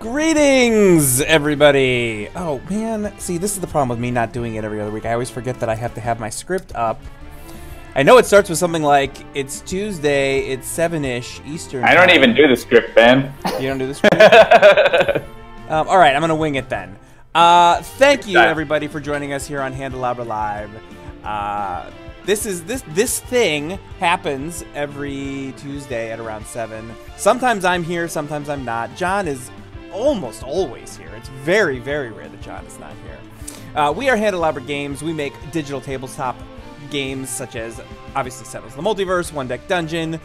Greetings, everybody! Oh, man. See, this is the problem with me not doing it every other week. I always forget that I have to have my script up. I know it starts with something like, it's Tuesday, it's 7-ish Eastern I don't time. even do the script, Ben. You don't do the script? All right, I'm going to wing it then. Thank you, everybody, for joining us here on Handelabra Live. This thing happens every Tuesday at around 7. Sometimes I'm here, sometimes I'm not. John is almost always here. It's very, very rare that John is not here. We are Handelabra Games. We make digital tabletop games such as, obviously, Sentinels, the Multiverse, One Deck Dungeon,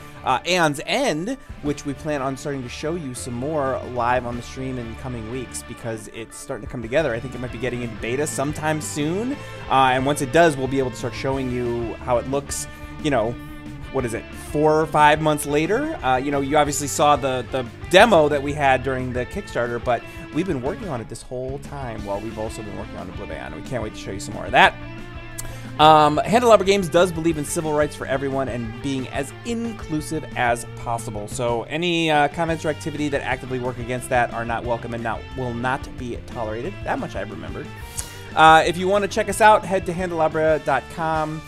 Aeon's End, which we plan on starting to show you some more live on the stream in coming weeks because it's starting to come together. I think it might be getting into beta sometime soon, and once it does, we'll be able to start showing you how it looks, you know, what is it, 4 or 5 months later? You know, you obviously saw the demo that we had during the Kickstarter, but we've been working on it this whole time while we've also been working on OblivAeon, and we can't wait to show you some more of that. Handelabra Games does believe in civil rights for everyone and being as inclusive as possible. So any comments or activity that actively work against that are not welcome and will not be tolerated. That much I've remembered. If you want to check us out, head to handelabra.com.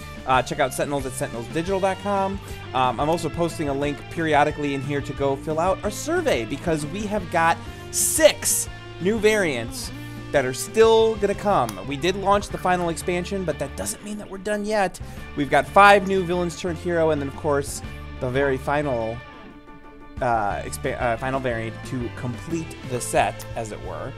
Check out Sentinels at sentinelsdigital.com. I'm also posting a link periodically in here to go fill out our survey because we have got 6 new variants that are still going to come. We did launch the final expansion, but that doesn't mean that we're done yet. We've got 5 new villains turned hero, and then, of course, the very final final variant to complete the set, as it were.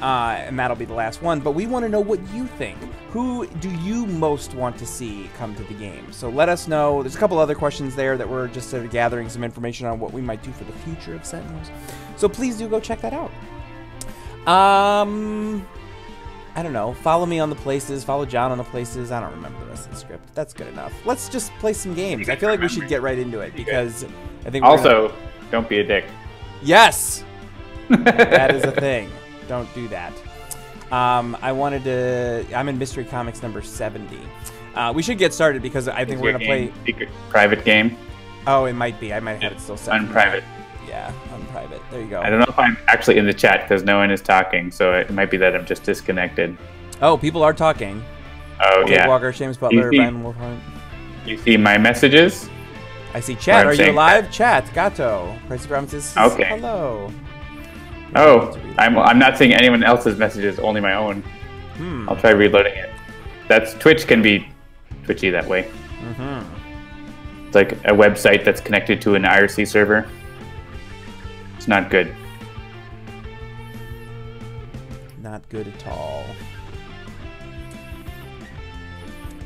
And that'll be the last one. But we want to know what you think. Who do you most want to see come to the game? So let us know. There's a couple other questions there that we're just sort of gathering some information on what we might do for the future of Sentinels. So please do go check that out. I don't know. Follow me on the places. Follow John on the places. I don't remember the rest of the script. That's good enough. Let's just play some games. I feel like we should get right into it because I think also, don't be a dick. Yes! That is a thing. Don't do that. I wanted to... I'm in Mystery Comics number 70. We should get started because I think we're going to play... Secret private game? Oh, it might be. I might have it still set. Unprivate. Yeah, unprivate. There you go. I don't know if I'm actually in the chat because no one is talking, so it might be that I'm just disconnected. Oh, people are talking. Oh, yeah. Walker, James Butler, Ben Wolfhart. You see my messages? I see chat. Are you alive? Chat. Gato. Crazy Promises. Okay. Hello. Oh, I'm not seeing anyone else's messages, only my own. I'll try reloading it. Twitch can be twitchy that way. It's like a website that's connected to an IRC server. It's not good. Not good at all.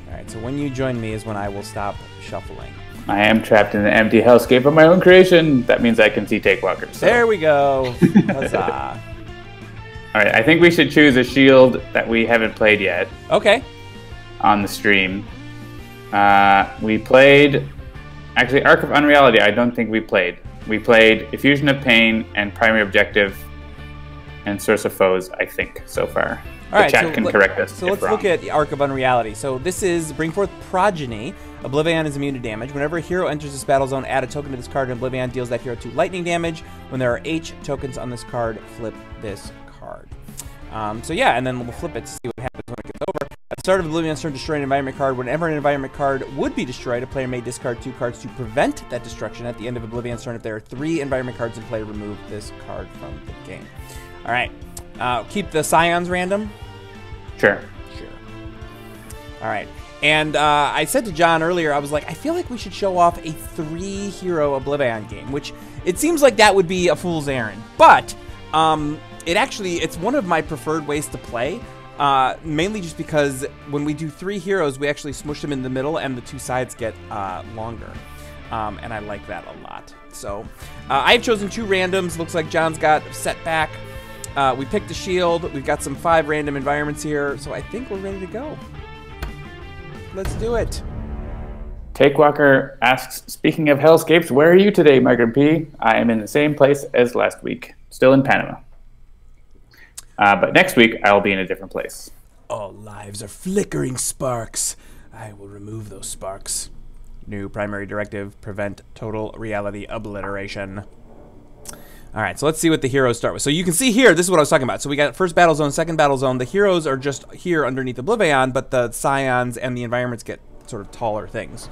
Alright, so when you join me is when I will stop shuffling. I am trapped in an empty hellscape of my own creation. That means I can see Takewalker. So. There we go. Huzzah. Alright, I think we should choose a shield that we haven't played yet. Okay. On the stream. We played... Actually, Arc of Unreality, I don't think we played. We played Effusion of Pain and Primary Objective and Source of Foes, I think, so far. All right, the chat can correct us. So let's look at the Arc of Unreality. So this is Bring Forth Progeny. OblivAeon is immune to damage. Whenever a hero enters this battle zone, add a token to this card, and OblivAeon deals that hero 2 lightning damage. When there are H tokens on this card, flip this card. So yeah, and then we'll flip it to see what happens when it gets over. At the start of OblivAeon's turn, destroy an environment card. Whenever an environment card would be destroyed, a player may discard 2 cards to prevent that destruction. At the end of OblivAeon's turn, if there are 3 environment cards in play, remove this card from the game. All right. Keep the Scions random? Sure. All right. And I said to John earlier, I was like, I feel like we should show off a 3-hero OblivAeon game, which it seems like that would be a fool's errand. But it's one of my preferred ways to play. Mainly just because when we do 3 heroes, we actually smush them in the middle and the 2 sides get longer. And I like that a lot. So I've chosen 2 randoms. Looks like John's got Setback. We picked a shield. We've got some 5 random environments here. So I think we're ready to go. Let's do it. Takewalker asks, speaking of hellscapes, where are you today, Margaret P? I am in the same place as last week. Still in Panama. But next week, I'll be in a different place. All lives are flickering sparks. I will remove those sparks. New primary directive, prevent total reality obliteration. All right, so let's see what the heroes start with. So you can see here, this is what I was talking about. So we got first battle zone, second battle zone. The heroes are just here underneath the OblivAeon, but the scions and the environments get sort of taller things,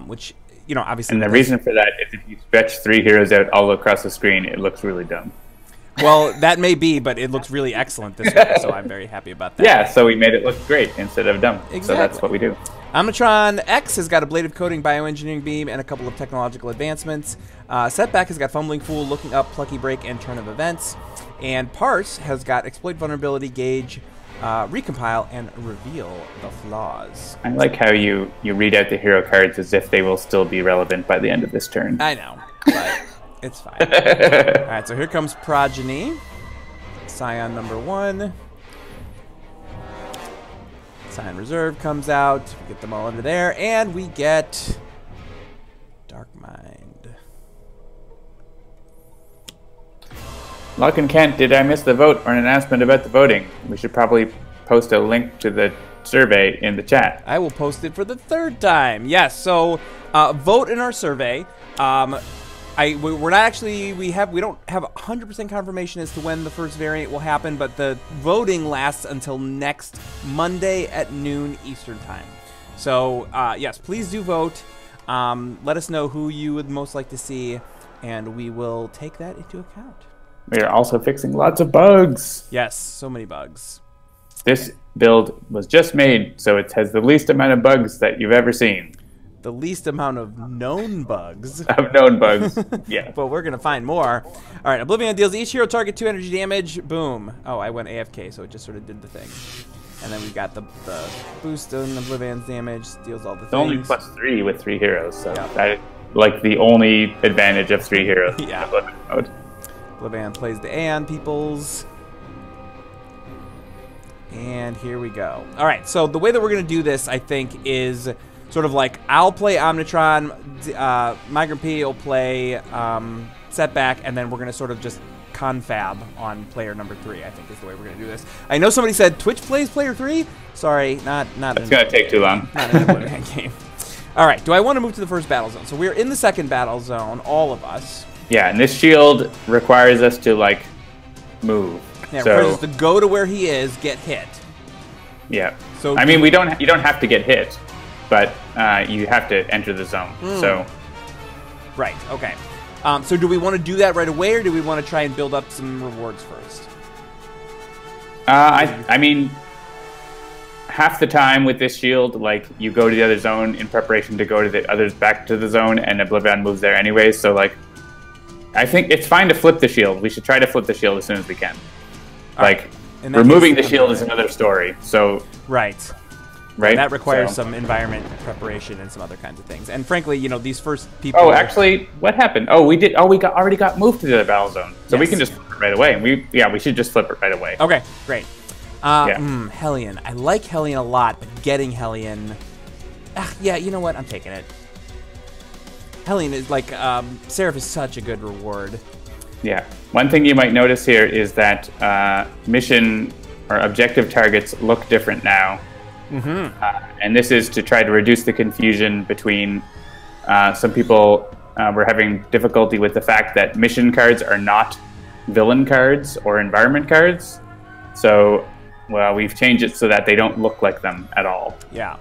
which, you know, obviously... And the reason for that is if you stretch 3 heroes out all across the screen, it looks really dumb. Well, that may be, but it looks really excellent this way, so I'm very happy about that. Yeah, so we made it look great instead of dumb. Exactly. So that's what we do. Omnitron-X has got ablative coating, bioengineering beam, and a couple of technological advancements. Setback has got fumbling fool, looking up, plucky break, and turn of events. And Parse has got exploit vulnerability, gauge, recompile, and reveal the flaws. I like how you read out the hero cards as if they will still be relevant by the end of this turn. I know, but it's fine. All right, so here comes Progeny. Scion number 1. Scion Reserve comes out. We get them all under there. And we get Dark Mind. Luck and Kent, did I miss the vote or an announcement about the voting? We should probably post a link to the survey in the chat. I will post it for the 3rd time. Yes, so vote in our survey. We're not actually, we don't have 100% confirmation as to when the first variant will happen, but the voting lasts until next Monday at noon Eastern time. So yes, please do vote. Let us know who you would most like to see, and we will take that into account. We are also fixing lots of bugs. Yes, so many bugs. This build was just made, so it has the least amount of bugs that you've ever seen. The least amount of known bugs. Of known bugs, yeah. But we're going to find more. All right, OblivAeon deals each hero target 2 energy damage. Boom. Oh, I went AFK, so it just sort of did the thing. And then we got the boost on OblivAeon's damage, deals all the things. It's only +3 with 3 heroes, so that is like the only advantage of 3 heroes in OblivAeon mode. OblivAeon plays the Aeon peoples. And here we go. All right, so the way that we're going to do this, I think, is sort of like I'll play Omnitron, Migrant P will play Setback, and then we're going to sort of just confab on player number 3, I think is the way we're going to do this. I know somebody said Twitch plays player 3. Sorry, not. It's going to take too long. Not an OblivAeon game. All right, do I want to move to the first battle zone? So we're in the second battle zone, all of us. Yeah, and this shield requires us to, like, move. Yeah, requires us to go to where he is, get hit. Yeah. So I mean, you don't have to get hit, but you have to enter the zone. So. Right. Okay. So do we want to do that right away, or do we want to try and build up some rewards first? I mean, half the time with this shield, like, you go to the other zone in preparation to go to the others back to the zone, and OblivAeon moves there anyways. So, like, I think it's fine to flip the shield. We should try to flip the shield as soon as we can. Like, removing the shield is another story. So. Right. Right. That requires some environment preparation and some other kinds of things. And frankly, you know, these first people. Oh, actually, what happened? Oh, we did. Oh, we already got moved to the battle zone, so we can just flip it right away. And we should just flip it right away. Okay, great. Hellion. I like Hellion a lot, but getting Hellion. Yeah, you know what? I'm taking it. Hellion is like Seraph is such a good reward. Yeah. One thing you might notice here is that mission or objective targets look different now. And this is to try to reduce the confusion between some people were having difficulty with the fact that mission cards are not villain cards or environment cards. So, well, we've changed it so that they don't look like them at all. Yeah.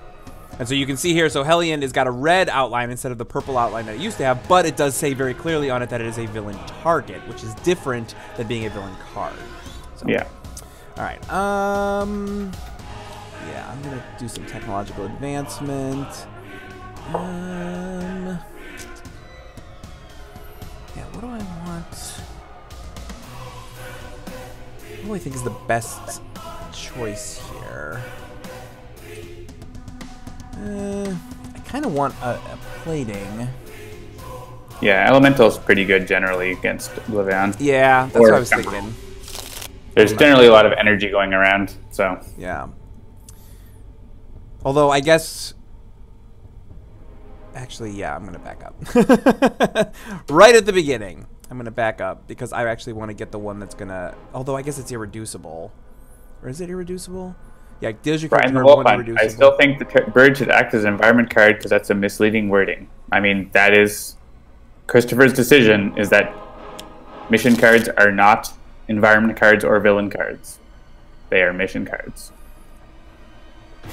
And so you can see here, so Hellion has got a red outline instead of the purple outline that it used to have, but it does say very clearly on it that it is a villain target, which is different than being a villain card. So, yeah. All right. Yeah, I'm gonna do some technological advancement. Yeah, what do I want? What do I think is the best choice here? I kind of want a plating. Yeah, Elemental's pretty good generally against OblivAeon. Yeah, that's what I was thinking. There's generally a lot of energy going around, so. Yeah. Although, I guess... Actually, yeah, I'm going to back up. Right at the beginning, I'm going to back up because I actually want to get the one that's going to... Although, I guess it's irreducible. Or is it irreducible? Yeah, deals your Brian the Wolf, I still think the bird should act as an environment card because that's a misleading wording. I mean, that is... Christopher's decision is that mission cards are not environment cards or villain cards. They are mission cards. Yeah,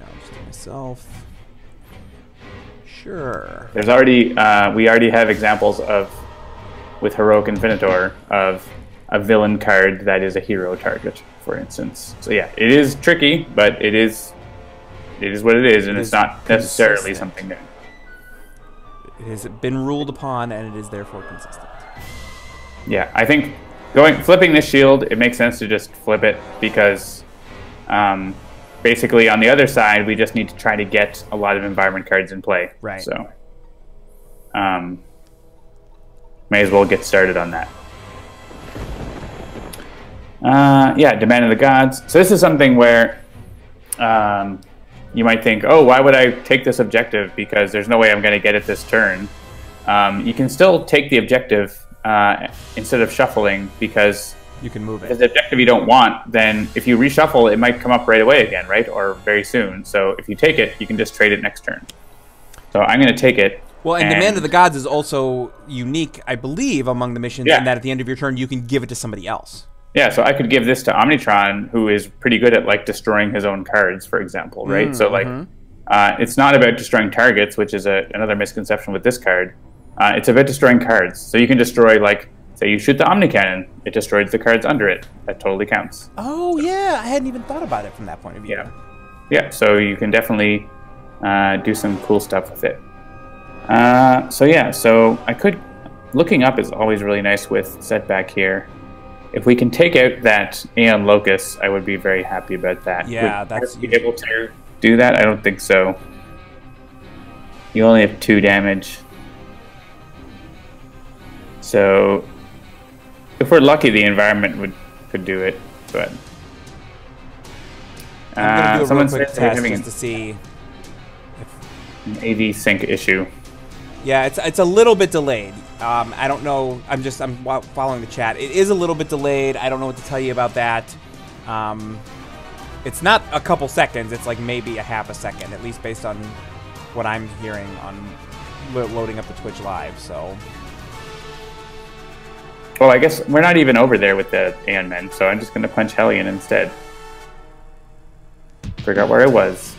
I'll just do myself. Sure. There's already we already have examples of with Heroic Infinitor of a villain card that is a hero target, for instance. So yeah, it is tricky, but it is what it is, and it's not necessarily something new. It has been ruled upon, and it is therefore consistent. Yeah, I think flipping this shield, it makes sense to just flip it because basically on the other side, we just need to try to get a lot of environment cards in play. Right. So may as well get started on that. Yeah, Demand of the Gods. So this is something where you might think, oh, why would I take this objective? Because there's no way I'm going to get it this turn. You can still take the objective instead of shuffling because you can move it. If it's the objective you don't want, then if you reshuffle, it might come up right away again, right? Or very soon. So if you take it, you can just trade it next turn. So I'm going to take it. Well, and Demand of the Gods is also unique, I believe, among the missions, in that at the end of your turn, you can give it to somebody else. Yeah, so I could give this to Omnitron, who is pretty good at like destroying his own cards, for example, right? So like, it's not about destroying targets, which is another misconception with this card. It's about destroying cards. So you can destroy, like, say you shoot the Omnicannon, it destroys the cards under it. That totally counts. Oh yeah, I hadn't even thought about it from that point of view. Yeah, yeah. So you can definitely do some cool stuff with it. So yeah, so I could. Looking up is always really nice with Setback here. If we can take out that Aeon Locus, I would be very happy about that. Yeah, would that's be able to do that. I don't think so. You only have 2 damage. So if we're lucky, the environment could do it. But I'm gonna do a real quick test just to see if an AV sync issue. Yeah, it's a little bit delayed. I don't know. I'm following the chat. It is a little bit delayed. I don't know what to tell you about that. It's not a couple seconds. It's like maybe a half a second, at least based on what I'm hearing on loading up the Twitch live. So. Well, I guess we're not even over there with the Aeon Men, so I'm just going to punch Hellion instead. Forgot where I was.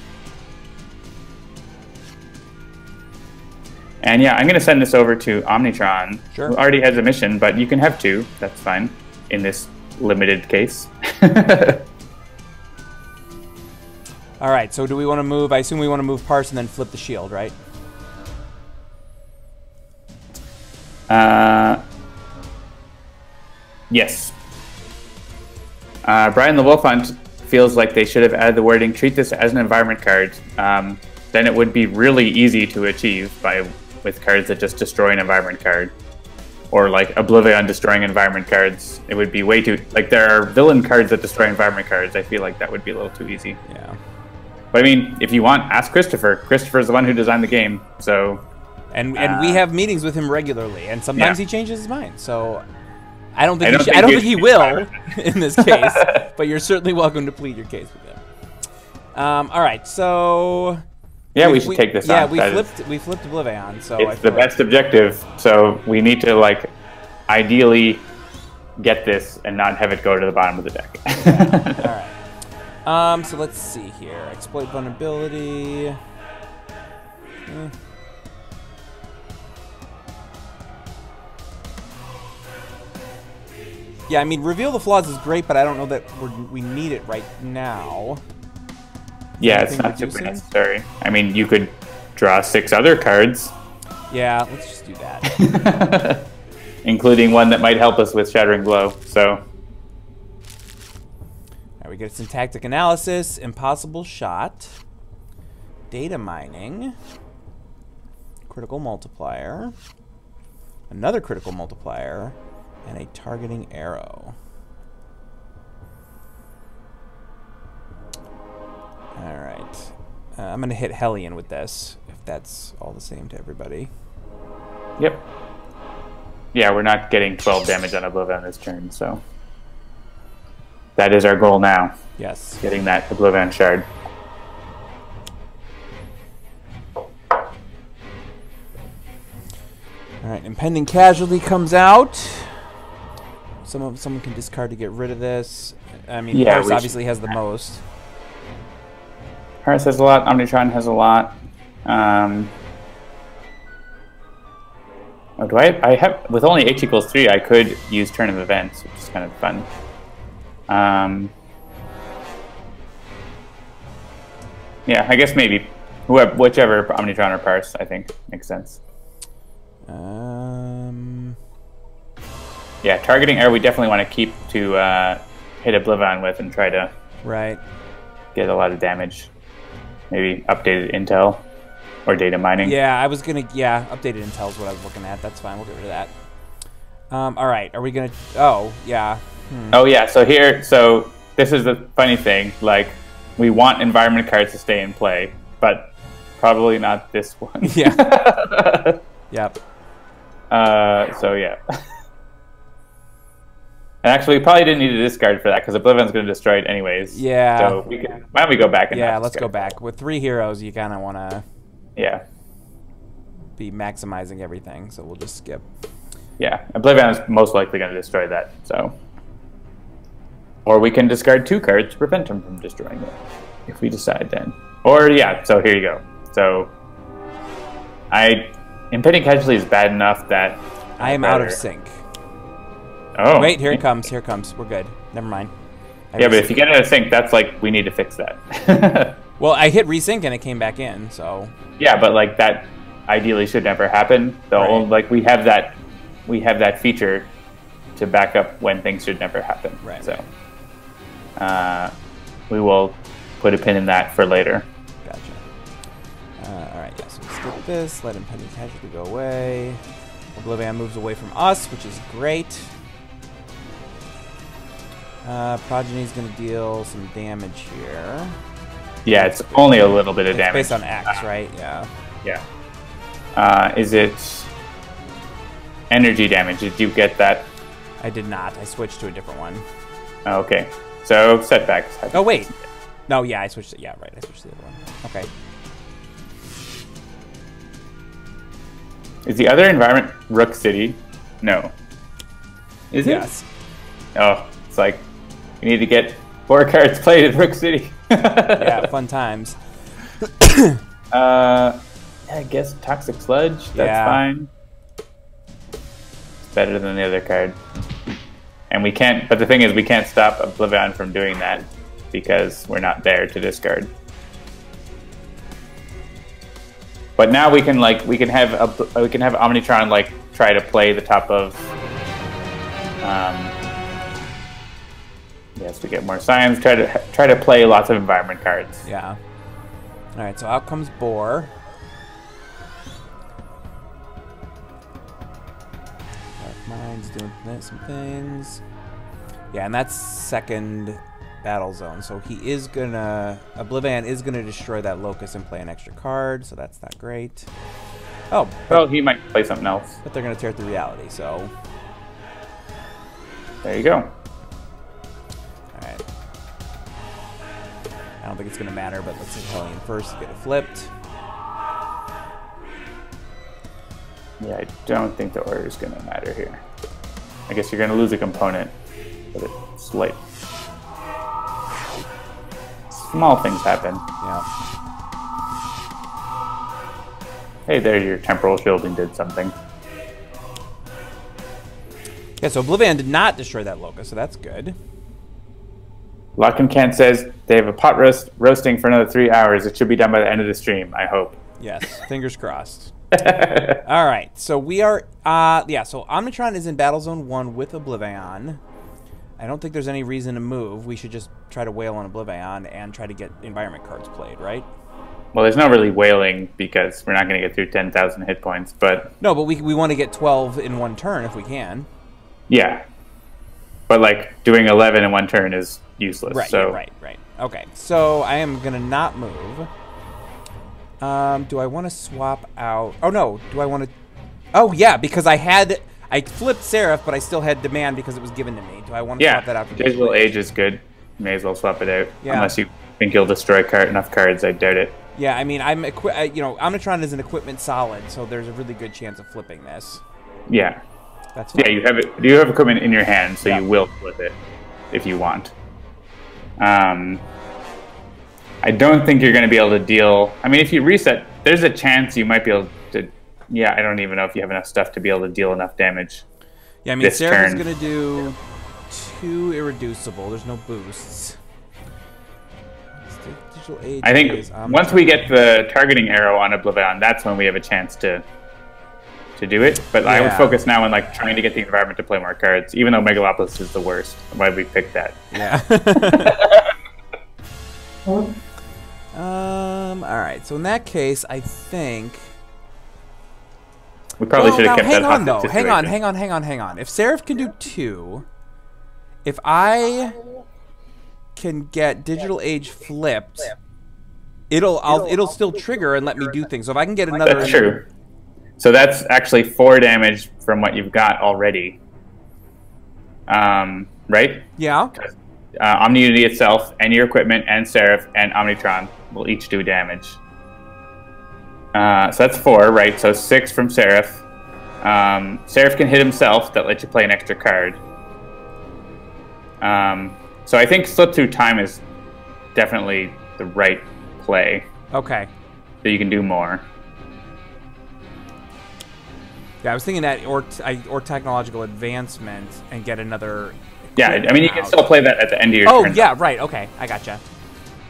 And yeah, I'm going to send this over to Omnitron, who already has a mission, but you can have 2. That's fine in this limited case. All right, so do we want to move? I assume we want to move Parse and then flip the shield, right? Yes. Brian the Wolf Hunt feels like they should have added the wording, treat this as an environment card. Then it would be really easy to achieve with cards that just destroy an environment card. Or like OblivAeon destroying environment cards. It would be way too... Like, there are villain cards that destroy environment cards. I feel like that would be a little too easy. Yeah. But I mean, if you want, ask Christopher. Christopher's the one who designed the game, so... And we have meetings with him regularly, and sometimes he changes his mind, so... I don't think he will in this case, but you're certainly welcome to plead your case with him. All right, so... Yeah, we should take this on. Yeah, we flipped OblivAeon, so it's the best objective. So we need to like ideally get this and not have it go to the bottom of the deck. All right. So let's see here. Exploit vulnerability. Yeah, I mean, reveal the flaws is great, but I don't know that we need it right now. Yeah, it's not super necessary. I mean, you could draw 6 other cards. Yeah, let's just do that. Including one that might help us with Shattering Blow, so... All right, we get Syntactic Analysis, Impossible Shot, Data Mining, Critical Multiplier, another Critical Multiplier, and a Targeting Arrow. Alright. I'm going to hit Hellion with this, if that's all the same to everybody. Yep. Yeah, we're not getting 12 damage on OblivAeon this turn, so... That is our goal now. Yes. Getting that OblivAeon shard. All right, impending casualty comes out. Someone can discard to get rid of this. I mean, Yeah, Parse obviously has the most. Parse has a lot. Omnitron has a lot. Oh, do I have, with only H equals 3, I could use turn of events, which is kind of fun. Yeah, I guess maybe whichever Omnitron or Parse, I think makes sense. Yeah, targeting air we definitely want to keep to hit OblivAeon with and try to get a lot of damage. Maybe updated intel or data mining. Yeah, I was gonna. Yeah, updated intel is what I was looking at. That's fine. We'll get rid of that. All right, are we gonna? Oh, yeah. Oh yeah. So this is the funny thing. Like, we want environment cards to stay in play, but probably not this one. Yeah. Yep. So yeah. And actually, we probably didn't need to discard for that because OblivAeon's going to destroy it anyways. Yeah. So why don't we go back and let's go back. With 3 heroes, you kind of want to be maximizing everything, so we'll just skip. Yeah, OblivAeon is most likely going to destroy that, so. Or we can discard 2 cards to prevent him from destroying it, if we decide then. Or, yeah, so here you go. So, impending casualty is bad enough that I am out of sync. Oh. Wait, here it comes. Here it comes. We're good. Never mind. Yeah, but if you get out of sync, that's like, we need to fix that. Well, I hit resync and it came back in, so. Yeah, but like that ideally should never happen. Though, like we have that feature to back up when things should never happen. Right. So, we will put a pin in that for later. Gotcha. All right. Yeah. So we skip this. Let impending casualty go away. OblivAeon moves away from us, which is great. Progeny's going to deal some damage here. Yeah, it's only a little bit of damage. Based on X, right? Yeah. Yeah. Is it energy damage? Did you get that? I did not. I switched to a different one. Oh, okay. So, Setback. Oh, wait. No, yeah, I switched. Yeah, right. I switched to the other one. Okay. Is the other environment Rook City? No. Is it? Yes. Oh, it's like you need to get 4 cards played at Rook City. Yeah, fun times. Yeah, I guess Toxic Sludge. That's fine. It's better than the other card. And we can't. But the thing is, we can't stop OblivAeon from doing that because we're not there to discard. But now we can have Omnitron like try to play the top of. Yes, to get more signs. Try to play lots of environment cards. Yeah. All right. So out comes Boar. Dark Mind's doing some things. Yeah, and that's second battle zone. So he is gonna OblivAeon is gonna destroy that locus and play an extra card. So that's not great. Oh. Well, he might play something else. But they're gonna tear through reality. So. There you go. Alright. I don't think it's going to matter, but let's hit Hellion first to get it flipped. Yeah, I don't think the order is going to matter here. I guess you're going to lose a component, but it's like small things happen. Yeah. Hey, there, your temporal shielding did something. Yeah, so OblivAeon did not destroy that locus, so that's good. Lock and Kent says they have a pot roasting for another 3 hours. It should be done by the end of the stream, I hope. Yes, fingers crossed. All right, so we are, so Omnitron is in Battle Zone 1 with OblivAeon. I don't think there's any reason to move. We should just try to wail on OblivAeon and try to get environment cards played, right? Well, there's not really wailing because we're not going to get through 10,000 hit points, but... No, but we want to get 12 in one turn if we can. Yeah. But, like, doing 11 in one turn is useless. Right, so. Right. Okay, so I am going to not move. Do I want to swap out... Oh, no. Do I want to... Oh, yeah, because I flipped Seraph, but I still had Demand because it was given to me. Do I want to swap that out? Yeah, Digital Age is good. You may as well swap it out. Yeah. Unless you think you'll destroy enough cards. I doubt it. Yeah, I mean, Omnitron is an equipment solid, so there's a really good chance of flipping this. Yeah. That's fine. Yeah, you have equipment in your hand, so Yeah. you will flip it if you want. I don't think you're going to be able to deal... I mean, if you reset, there's a chance you might be able to... Yeah, I don't even know if you have enough stuff to be able to deal enough damage. Yeah, I mean, Seraph is going to do 2 irreducible. There's no boosts. Digital Age I think once we get the targeting arrow on OblivAeon, that's when we have a chance to do it. But I would focus now on like trying to get the environment to play more cards, even though Megalopolis is the worst. Why we picked that? Yeah. All right. So in that case, I think we probably should have kept that hostage though. situation. Hang on. If Seraph can do 2, if I can get Digital Age flipped, it'll still trigger and let me do things. So if I can get another, that's true. So that's actually 4 damage from what you've got already. Right? Yeah. Omni-Unity itself, and your equipment, and Seraph, and Omnitron will each do damage. So that's 4, right? So 6 from Seraph. Seraph can hit himself. That lets you play an extra card. So I think Slip Through Time is definitely the right play. Okay. So you can do more. Yeah, I was thinking that or technological advancement and get another. Yeah, I mean you can still play that at the end of your turn. Oh yeah, right. Okay, I gotcha.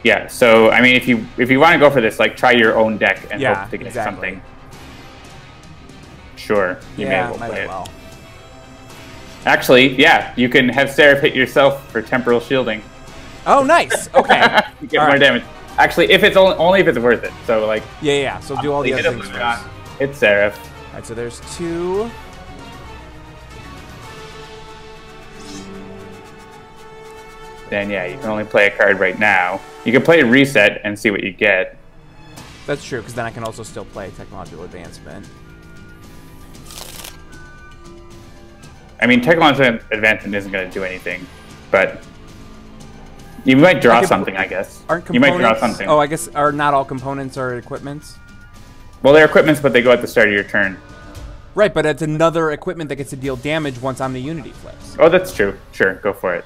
Yeah, so I mean if you want to go for this, like try your own deck and hope to get something. Sure, you may as well play it. Actually, yeah, you can have Seraph hit yourself for temporal shielding. Oh, nice. Okay. You get more damage. Actually, if it's only if it's worth it. So like. Yeah. So do all the other things first. Hit Seraph. All right, so there's 2. Then yeah, you can only play a card right now. You can play Reset and see what you get. That's true, because then I can also still play technological advancement. I mean, technological advancement isn't going to do anything, but you might draw something, I guess. You might draw something. Oh, I guess are not all components are equipments? Well, they're equipments, but they go at the start of your turn. Right, but it's another equipment that gets to deal damage once Omni-Unity flips. Oh, that's true. Sure, go for it.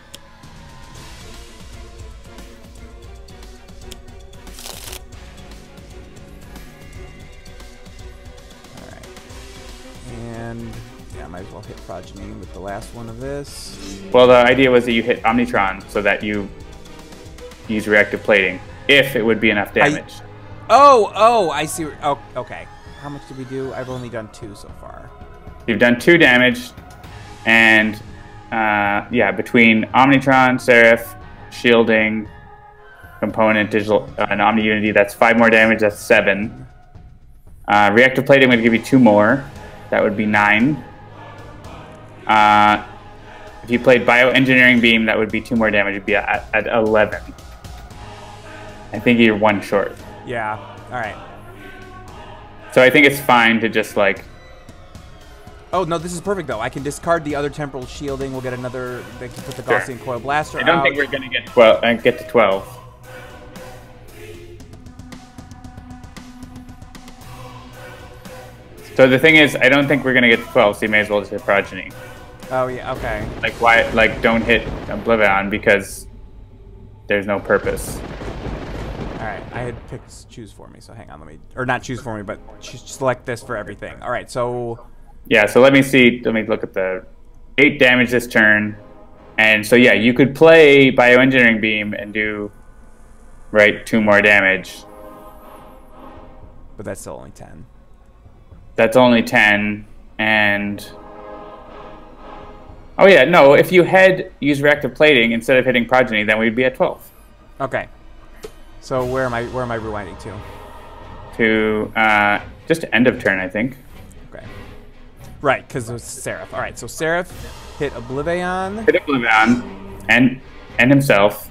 Yeah, might as well hit Progeny with the last one of this. Well, the idea was that you hit Omnitron so that you use reactive plating, if it would be enough damage. Oh, I see. Oh, okay. How much did we do? I've only done 2 so far. You've done 2 damage, and yeah, between Omnitron, Seraph, shielding, component, digital, and Omni-Unity, that's 5 more damage. That's 7. Reactive plating would give you 2 more. That would be 9. If you played Bioengineering Beam, that would be 2 more damage. It'd be at 11. I think you're 1 short. Yeah. All right. So I think it's fine to just like. Oh no, this is perfect though. I can discard the other temporal shielding. We'll get another. They can put the Gaussian Coil Blaster. I don't think we're gonna get 12 and get to 12. So the thing is, I don't think we're gonna get to 12, so you may as well just hit Progeny. Oh yeah, okay. Like why? Like don't hit OblivAeon because there's no purpose. All right, I had picked choose for me, so hang on, let me, or not choose for me, but select this for everything. All right, so. Yeah, so let me see. Let me look at the 8 damage this turn, and so yeah, you could play Bioengineering Beam and do 2 more damage. But that's still only 10. That's only 10, and oh yeah, no. If you had used reactive plating instead of hitting Progeny, then we'd be at 12. Okay. So where am I rewinding to? To just end of turn, I think. Okay. Right, because it was Seraph. All right, so Seraph hit OblivAeon. Hit OblivAeon and himself.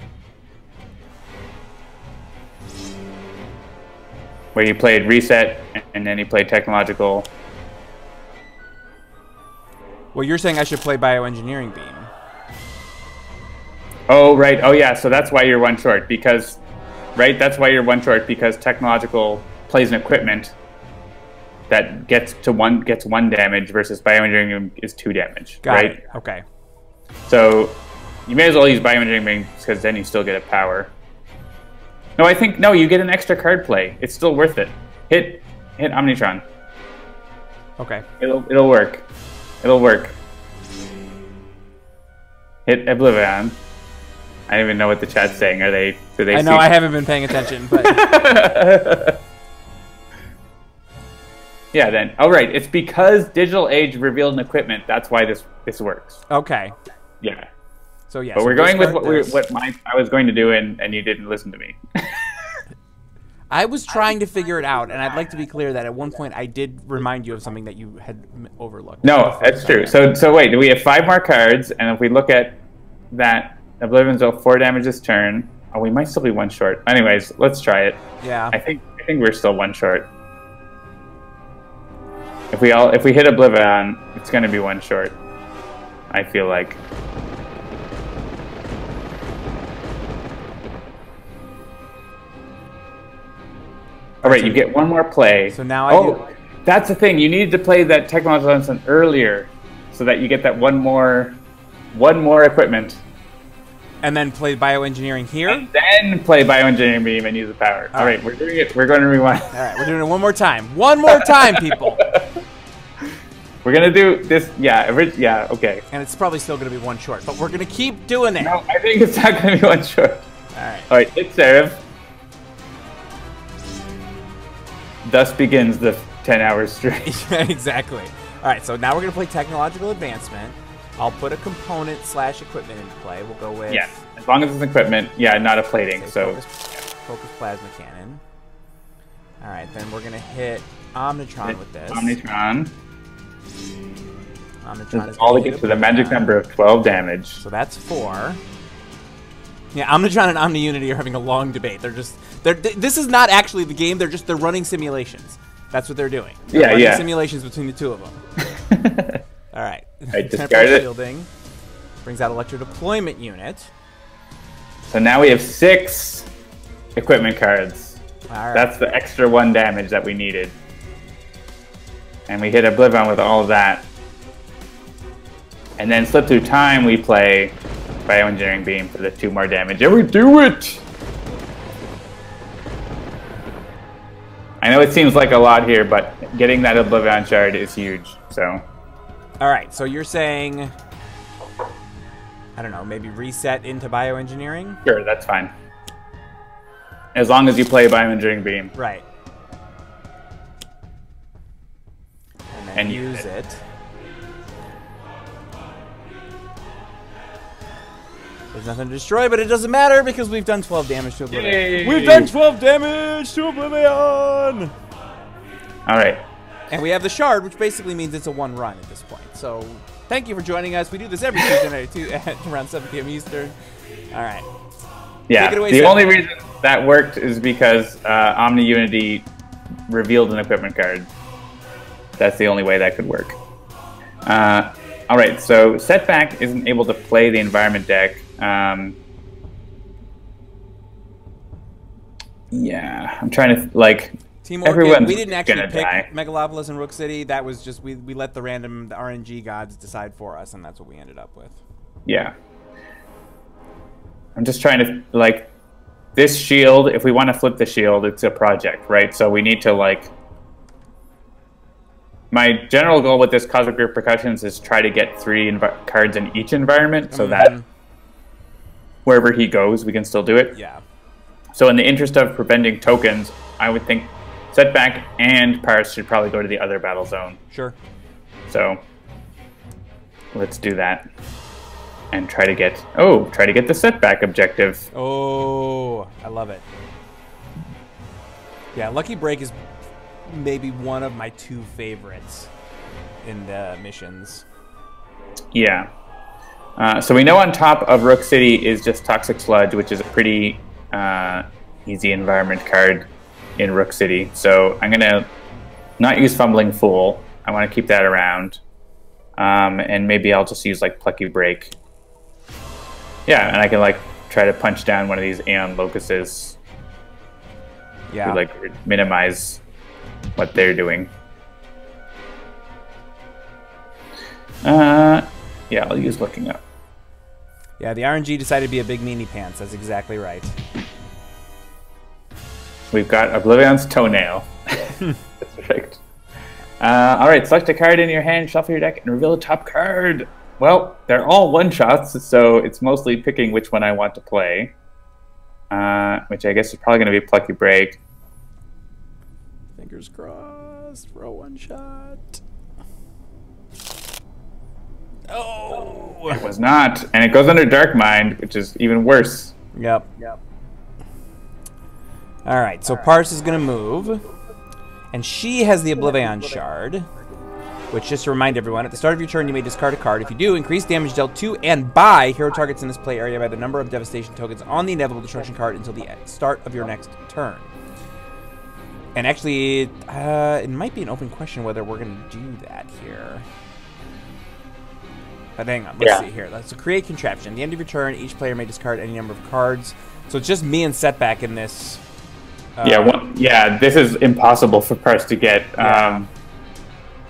Where you played Reset, and then he played Technological. Well, you're saying I should play Bioengineering Beam. Oh, right. Oh, yeah. So that's why you're 1 short. Because, right? That's why you're 1 short, because Technological plays an equipment that gets one damage versus bioengineering beam is 2 damage. Got right? it. Okay. So you may as well use bioengineering beam because then you still get a power. No, I think no. You get an extra card play. It's still worth it. Hit Omnitron. Okay. It'll work. It'll work. Hit OblivAeon. I don't even know what the chat's saying. Do they? I know I haven't been paying attention, but yeah. Then right. It's because Digital Age revealed an equipment. That's why this works. Okay. Yeah. So yeah. But we're going with what I was going to do, and you didn't listen to me. I was trying to figure it out, and I'd like to be clear that at one point I did remind you of something that you had overlooked. No, that's true. So wait, do we have 5 more cards? And if we look at that, Oblivion's dealt 4 damage this turn. Oh, we might still be 1 short. Anyways, let's try it. Yeah. I think we're still 1 short. If we hit OblivAeon, it's going to be 1 short. I feel like. All right, you get 1 more play. So now that's the thing. You needed to play that technological lesson earlier, so that you get that one more equipment. And then play bioengineering here. And then play bioengineering beam and use the power. All right, we're doing it. We're going to rewind. All right, we're doing it one more time. One more time, people. We're gonna do this. Yeah. Okay. And it's probably still gonna be 1 short, but we're gonna keep doing it. No, I think it's not gonna be 1 short. All right. All right. Hit Seraph. Thus begins the 10-hour streak. Exactly. All right, so now we're going to play Technological Advancement. I'll put a component / equipment into play. We'll go with... Yeah, as long as it's equipment. Yeah, not a plating. So focus Plasma Cannon. All right, then we're going to hit Omnitron with this. Omnitron is all to get to the magic number of 12 damage. So that's 4. Yeah, Omnitron and Omni-Unity are having a long debate. This is not actually the game. They're running simulations. That's what they're doing. They're running simulations between the 2 of them. All right. I discard it. Shielding brings out Electro Deployment Unit. So now we have 6 equipment cards. All right. That's the extra 1 damage that we needed. And we hit OblivAeon with all of that. And then Slip Through Time, we play Bioengineering Beam for the 2 more damage. And we do it! I know it seems like a lot here, but getting that OblivAeon shard is huge, so... Alright, so you're saying... I don't know, maybe reset into Bioengineering? Sure, that's fine. As long as you play Bioengineering Beam. Right. And then use it. There's nothing to destroy, but it doesn't matter because we've done 12 damage to OblivAeon. Yay. We've done 12 damage to OblivAeon! Alright. And we have the shard, which basically means it's a 1 run at this point. So, thank you for joining us. We do this every Tuesday night at around 7 p.m. Eastern. Alright. Yeah, Take it away, the Setback. only reason that worked is because Omni-Unity revealed an equipment card. That's the only way that could work. Alright, so Setback isn't able to play the environment deck. Yeah, I'm trying to, like, Teamwork. We didn't actually pick Megalopolis and Rook City. That was just, we let the RNG gods decide for us, and that's what we ended up with. Yeah. I'm just trying to, like, this shield, if we want to flip the shield, it's a project, right? So we need to, like... My general goal with this Cosmic Repercussions is try to get 3 cards in each environment so that wherever he goes, we can still do it. Yeah. So in the interest of preventing tokens, I would think Setback and Parse should probably go to the other battle zone. Sure. So let's do that and try to get the Setback objective. Oh, I love it. Yeah, Lucky Break is maybe one of my 2 favorites in the missions. Yeah. So we know on top of Rook City is just Toxic Sludge, which is a pretty easy environment card in Rook City. So I'm going to not use Fumbling Fool. I want to keep that around. And maybe I'll just use like Plucky Break. Yeah, and I can like try to punch down one of these Aeon Locuses. Yeah. To like minimize what they're doing. Yeah, I'll use looking up. Yeah, the RNG decided to be a big meanie pants. That's exactly right. We've got OblivAeon's toenail. That's perfect. All right, select a card in your hand, shuffle your deck, and reveal the top card. Well, they're all one-shots, so it's mostly picking which one I want to play. Which I guess is probably going to be Plucky Break. Fingers crossed for a one-shot. Oh! It was not. And it goes under Dark Mind, which is even worse. Yep. All right, so Parse is going to move. And she has the OblivAeon shard. Which, just to remind everyone, at the start of your turn, you may discard a card. If you do, increase damage dealt to and by hero targets in this play area by the number of devastation tokens on the inevitable destruction card until the start of your next turn. And actually, it might be an open question whether we're going to do that here. But hang on, let's see here. So create contraption. At the end of your turn, each player may discard any number of cards. So it's just me and Setback in this. This is impossible for Parse to get. Yeah.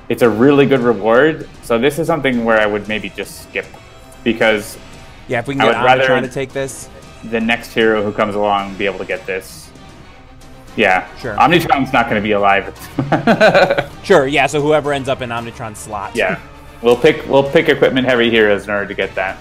It's a really good reward, so this is something where I would maybe just skip, because if we can get Omnitron to take this, the next hero who comes along be able to get this. Yeah, sure. Omnitron's not going to be alive. Sure, yeah. So whoever ends up in Omnitron's slot. Yeah, we'll pick equipment heavy heroes in order to get that.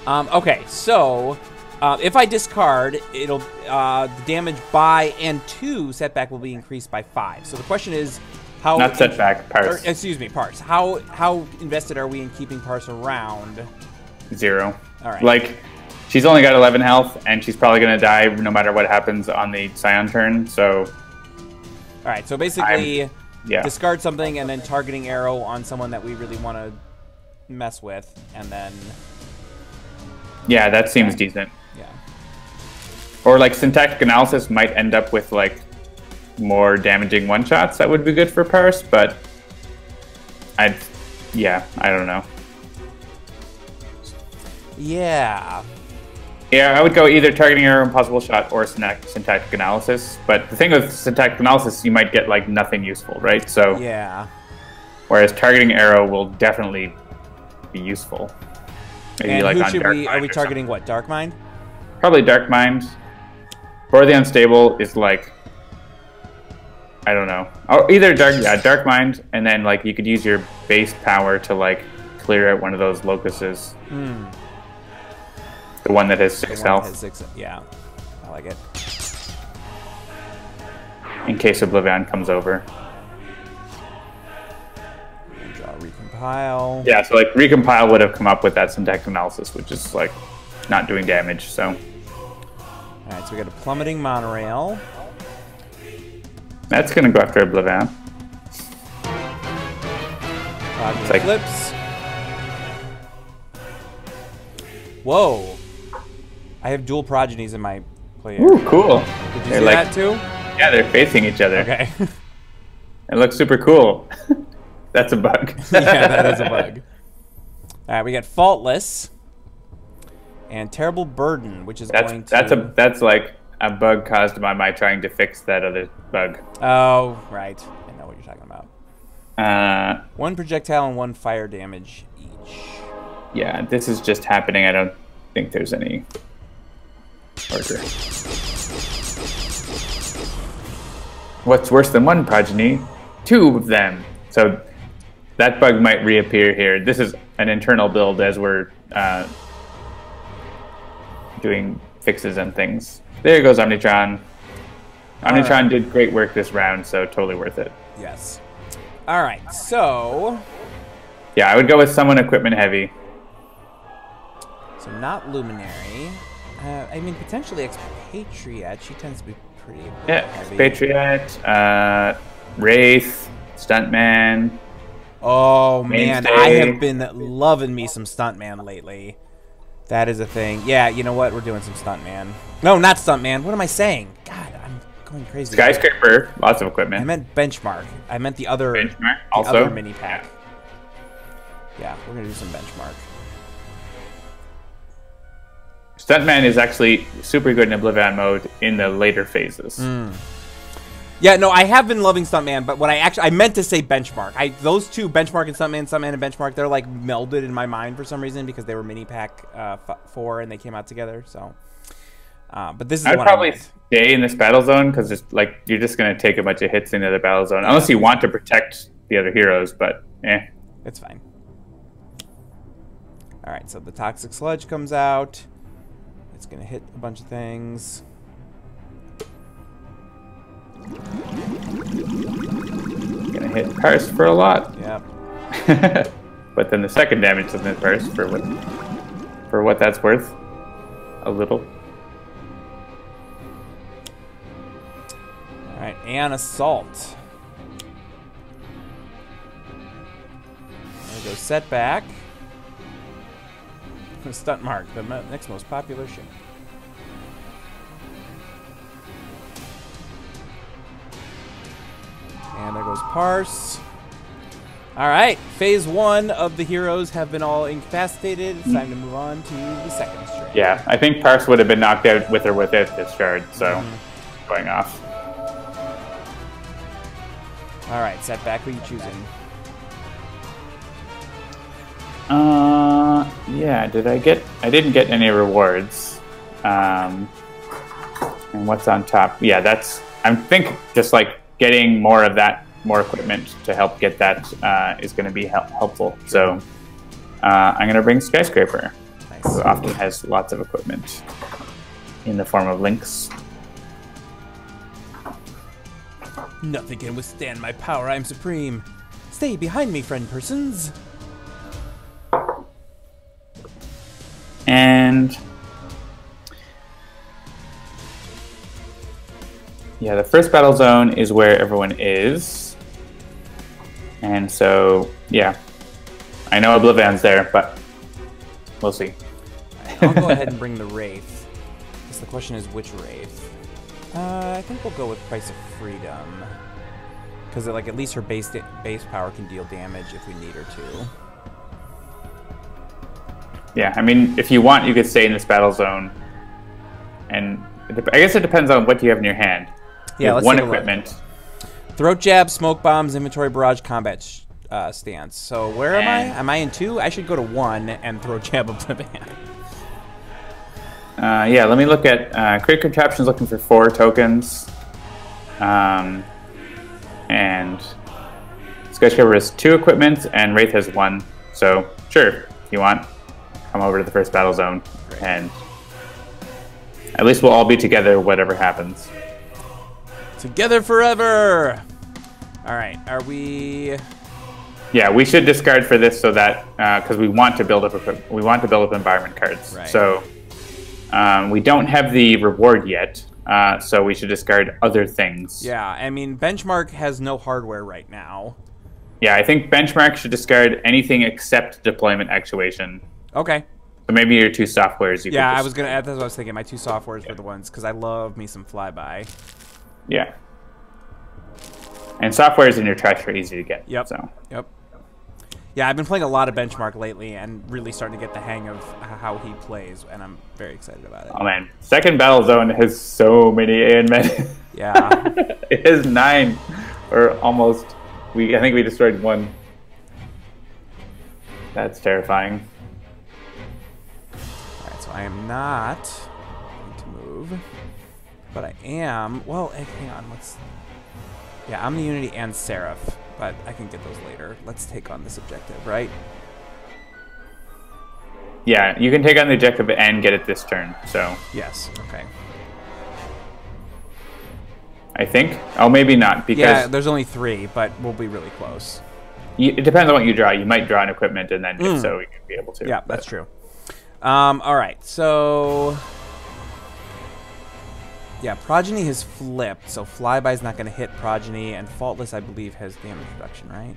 Okay, so if I discard, it'll the damage by and to Setback will be increased by 5. So the question is, how not Setback, Parse. Excuse me, Parse. How invested are we in keeping Parse around? 0. All right. Like, she's only got 11 health, and she's probably going to die no matter what happens on the Scion turn. So. All right. So basically, discard something and then targeting arrow on someone that we really want to mess with, and then. Yeah, that seems decent. Yeah. Or like syntactic analysis might end up with like more damaging one-shots that would be good for Parse, but I don't know. Yeah, I would go either targeting arrow, impossible shot, or syntactic analysis. But the thing with syntactic analysis, you might get like nothing useful, right? So yeah. Whereas targeting arrow will definitely be useful. Maybe and like who on should Dark we? Mind Are we targeting what? Dark Mind? Probably Dark Mind. Or the Unstable is like, I don't know. Oh, either Dark Mind, and then like you could use your base power to like clear out one of those locuses. The one that has 6 health. Yeah, I like it. In case OblivAeon comes over. And draw recompile. Yeah, so like recompile would have come up with that syntactic analysis, which is like not doing damage. So. All right, so we got a plummeting monorail. That's gonna go after OblivAeon. Like flips. Whoa! I have dual progenies in my play area. Ooh, cool. Did you see that too? Yeah, they're facing each other. Okay. It looks super cool. That's a bug. Yeah, that is a bug. All right, we got Faultless and Terrible Burden, which is that's like a bug caused by my trying to fix that other bug. Oh, right. I know what you're talking about. 1 projectile and 1 fire damage each. Yeah, this is just happening. I don't think there's any order. What's worse than 1 progeny? 2 of them. So that bug might reappear here. This is an internal build as we're doing fixes and things. There goes Omnitron. Omnitron did great work this round, so totally worth it. Yes. All right, so... Yeah, I would go with someone equipment heavy. So not Luminary. I mean, potentially Expatriate. She tends to be pretty heavy. Expatriate, Wraith, Stuntman. Oh, man, I have been loving me some Stuntman lately. That is a thing. Yeah, you know what? We're doing some Stuntman. No, not Stuntman. What am I saying? God, I'm going crazy. Skyscraper, lots of equipment. I meant Benchmark. I meant the other, also. other mini pack. Yeah, we're going to do some Benchmark. Stuntman is actually super good in OblivAeon mode in the later phases. Yeah, no, I have been loving Stuntman, but what I meant to say Benchmark. Those two, Benchmark and Stuntman and Benchmark, they're like melded in my mind for some reason because they were mini pack 4 and they came out together. So, but this is I'd probably stay in this battle zone because it's like you're just gonna take a bunch of hits in the other battle zone unless you want to protect the other heroes. But it's fine. All right, so the Toxic Sludge comes out. It's gonna hit a bunch of things. Gonna hit Parse for a lot. Yep. But then the second damage doesn't hit Parse for what that's worth. A little. Alright, and Assault. There goes Setback. Stunt Mark, the next most popular ship. And there goes Parse. Alright, phase 1 of the heroes have been all incapacitated. It's time to move on to the second string. Yeah, I think Parse would have been knocked out with or without this shard, so going off. Alright, Setback, who are you choosing? Yeah, I didn't get any rewards. And what's on top? Yeah, I think just like getting more of that, more equipment to help get that is going to be helpful. So I'm going to bring Skyscraper, who often has lots of equipment in the form of links. Nothing can withstand my power. I am supreme. Stay behind me, friend persons. And yeah, the first battle zone is where everyone is. And so, yeah. I know OblivAeon's there, but we'll see. I'll go ahead and bring the Wraith. Because the question is which Wraith. I think we'll go with Price of Freedom. Because like at least her base power can deal damage if we need her to. Yeah, I mean, if you want, you could stay in this battle zone. And I guess it depends on what you have in your hand. Yeah, let's one take a equipment. Look. Throat Jab, Smoke Bombs, Inventory Barrage, Combat Stance. So where am I? Am I in 2? I should go to 1 and Throat Jab OblivAeon. Yeah, let me look at Create Contraptions looking for 4 tokens. And Skyscraper has 2 equipment and Wraith has 1. So sure, if you want, come over to the first battle zone and at least we'll all be together whatever happens. Together forever! Alright, are we... Yeah, we should discard for this so that, because we want to build up environment cards. Right. So we don't have the reward yet, so we should discard other things. Yeah, I mean, Benchmark has no hardware right now. Yeah, I think Benchmark should discard anything except deployment actuation. Okay. So maybe your 2 softwares. Yeah, I was gonna. That's what I was thinking. My 2 softwares were the ones because I love me some flyby. Yeah. And softwares in your trash are easy to get. Yep. So. Yep. Yeah, I've been playing a lot of Benchmark lately and really starting to get the hang of how he plays, and I'm very excited about it. Oh man, second battle zone has so many AN men. Yeah. It has 9, or almost. I think we destroyed 1. That's terrifying. Alright, so I am not going to move. But I am... Well, hang on. Yeah, I'm the Unity and Seraph. But I can get those later. Let's take on this objective, right? Yeah, you can take on the objective and get it this turn, so... Yes, okay. I think. Oh, maybe not, because... Yeah, there's only 3, but we'll be really close. It depends on what you draw. You might draw an equipment, and then if so, you can be able to. Yeah, that's true. Alright, so... Yeah, Progeny has flipped, so Flyby's not going to hit Progeny, and Faultless, I believe, has damage reduction, right?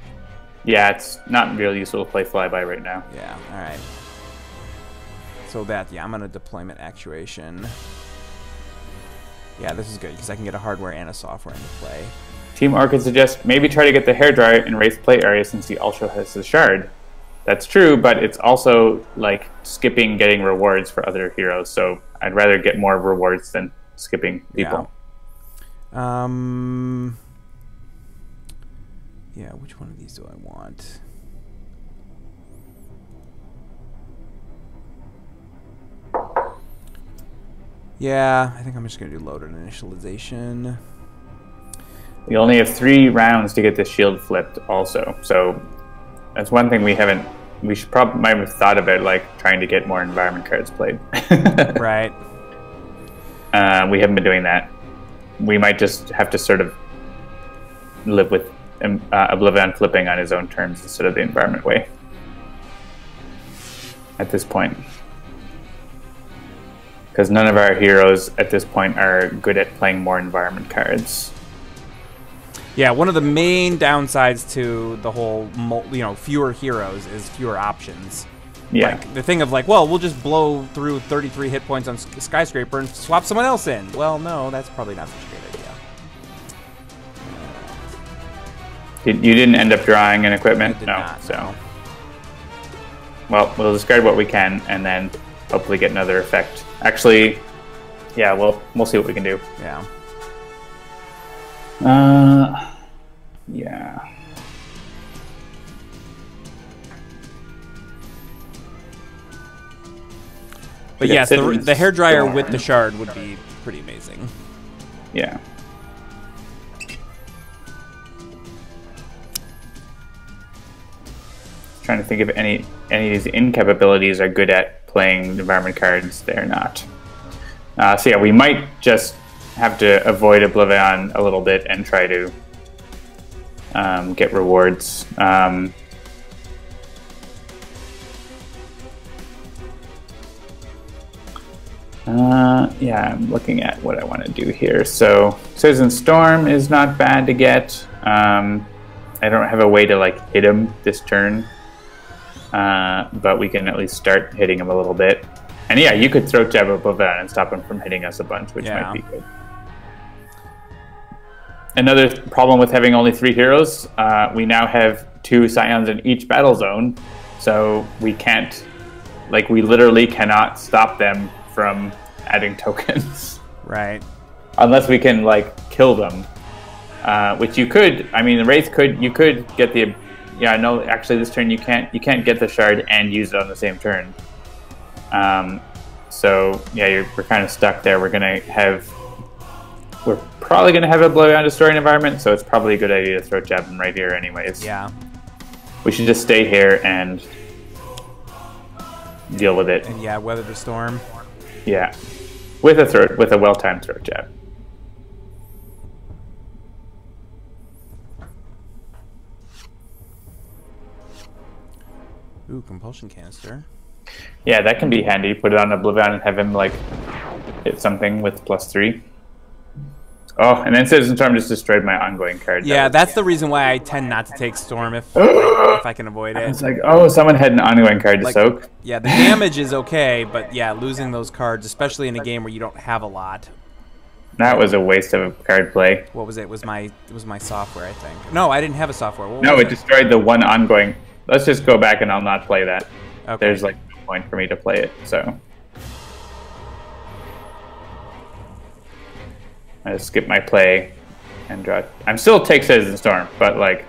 Yeah, it's not really useful to play Flyby right now. Yeah, alright. So I'm going to Deployment Actuation. Yeah, this is good, because I can get a hardware and a software into play. Team Orchid suggests maybe try to get the hairdryer in Wraith's play area since he also has the shard. That's true, but it's also like skipping getting rewards for other heroes, so I'd rather get more rewards than skipping people. Yeah, which one of these do I want? Yeah, I think I'm just going to do loaded initialization. We only have 3 rounds to get the shield flipped also. So that's one thing we haven't... We should probably might have thought about, like, trying to get more environment cards played. Right. We haven't been doing that. We might just have to sort of live with OblivAeon flipping on his own terms instead of the environment way. At this point. Because none of our heroes at this point are good at playing more environment cards. Yeah, one of the main downsides to the whole, fewer heroes is fewer options. Yeah. Like, the thing of like, well, we'll just blow through 33 hit points on Skyscraper and swap someone else in. Well, no, that's probably not such a great idea. You didn't end up drawing an equipment? I did no. Not, so. No. Well, we'll discard what we can and then hopefully get another effect. Actually, yeah, we'll see what we can do. Yeah. Yeah. But yes, the hairdryer with the shard would be pretty amazing. Yeah. Trying to think if any of these incapabilities are good at playing environment cards. They're not. So yeah, we might just have to avoid OblivAeon a little bit and try to get rewards. Yeah, I'm looking at what I want to do here. So Citizen Storm is not bad to get. I don't have a way to like hit him this turn, but we can at least start hitting him a little bit. And yeah, you could throw jab OblivAeon and stop him from hitting us a bunch, which might be good. Another problem with having only 3 heroes, we now have 2 Scions in each battle zone, so we can't, like, we literally cannot stop them from adding tokens. Right. Unless we can, like, kill them. Which you could, I mean, the Wraith you could get the, yeah, no, actually this turn you can't get the shard and use it on the same turn. So, yeah, we're kind of stuck there. We're probably going to have a OblivAeon destroy an environment, so it's probably a good idea to throw Jabin right here anyways. Yeah. We should just stay here and deal with it. And yeah, weather the storm. Yeah. With a well-timed throw jab. Ooh, compulsion canister. Yeah, that can be handy. Put it on OblivAeon and have him like hit something with +3. Oh, and then Citizen Storm just destroyed my ongoing card. Yeah, that's the reason why I tend not to take Storm if I can avoid it. It's like, oh, someone had an ongoing card to soak. Yeah, the damage is okay, but yeah, losing those cards, especially in a game where you don't have a lot. That was a waste of a card play. What was it? It was my software, I think. No, I didn't have a software. No, it destroyed the one ongoing. Let's just go back and I'll not play that. Okay. There's like no point for me to play it, so. I just skip my play and draw. I'm still take Citizen Storm, but like,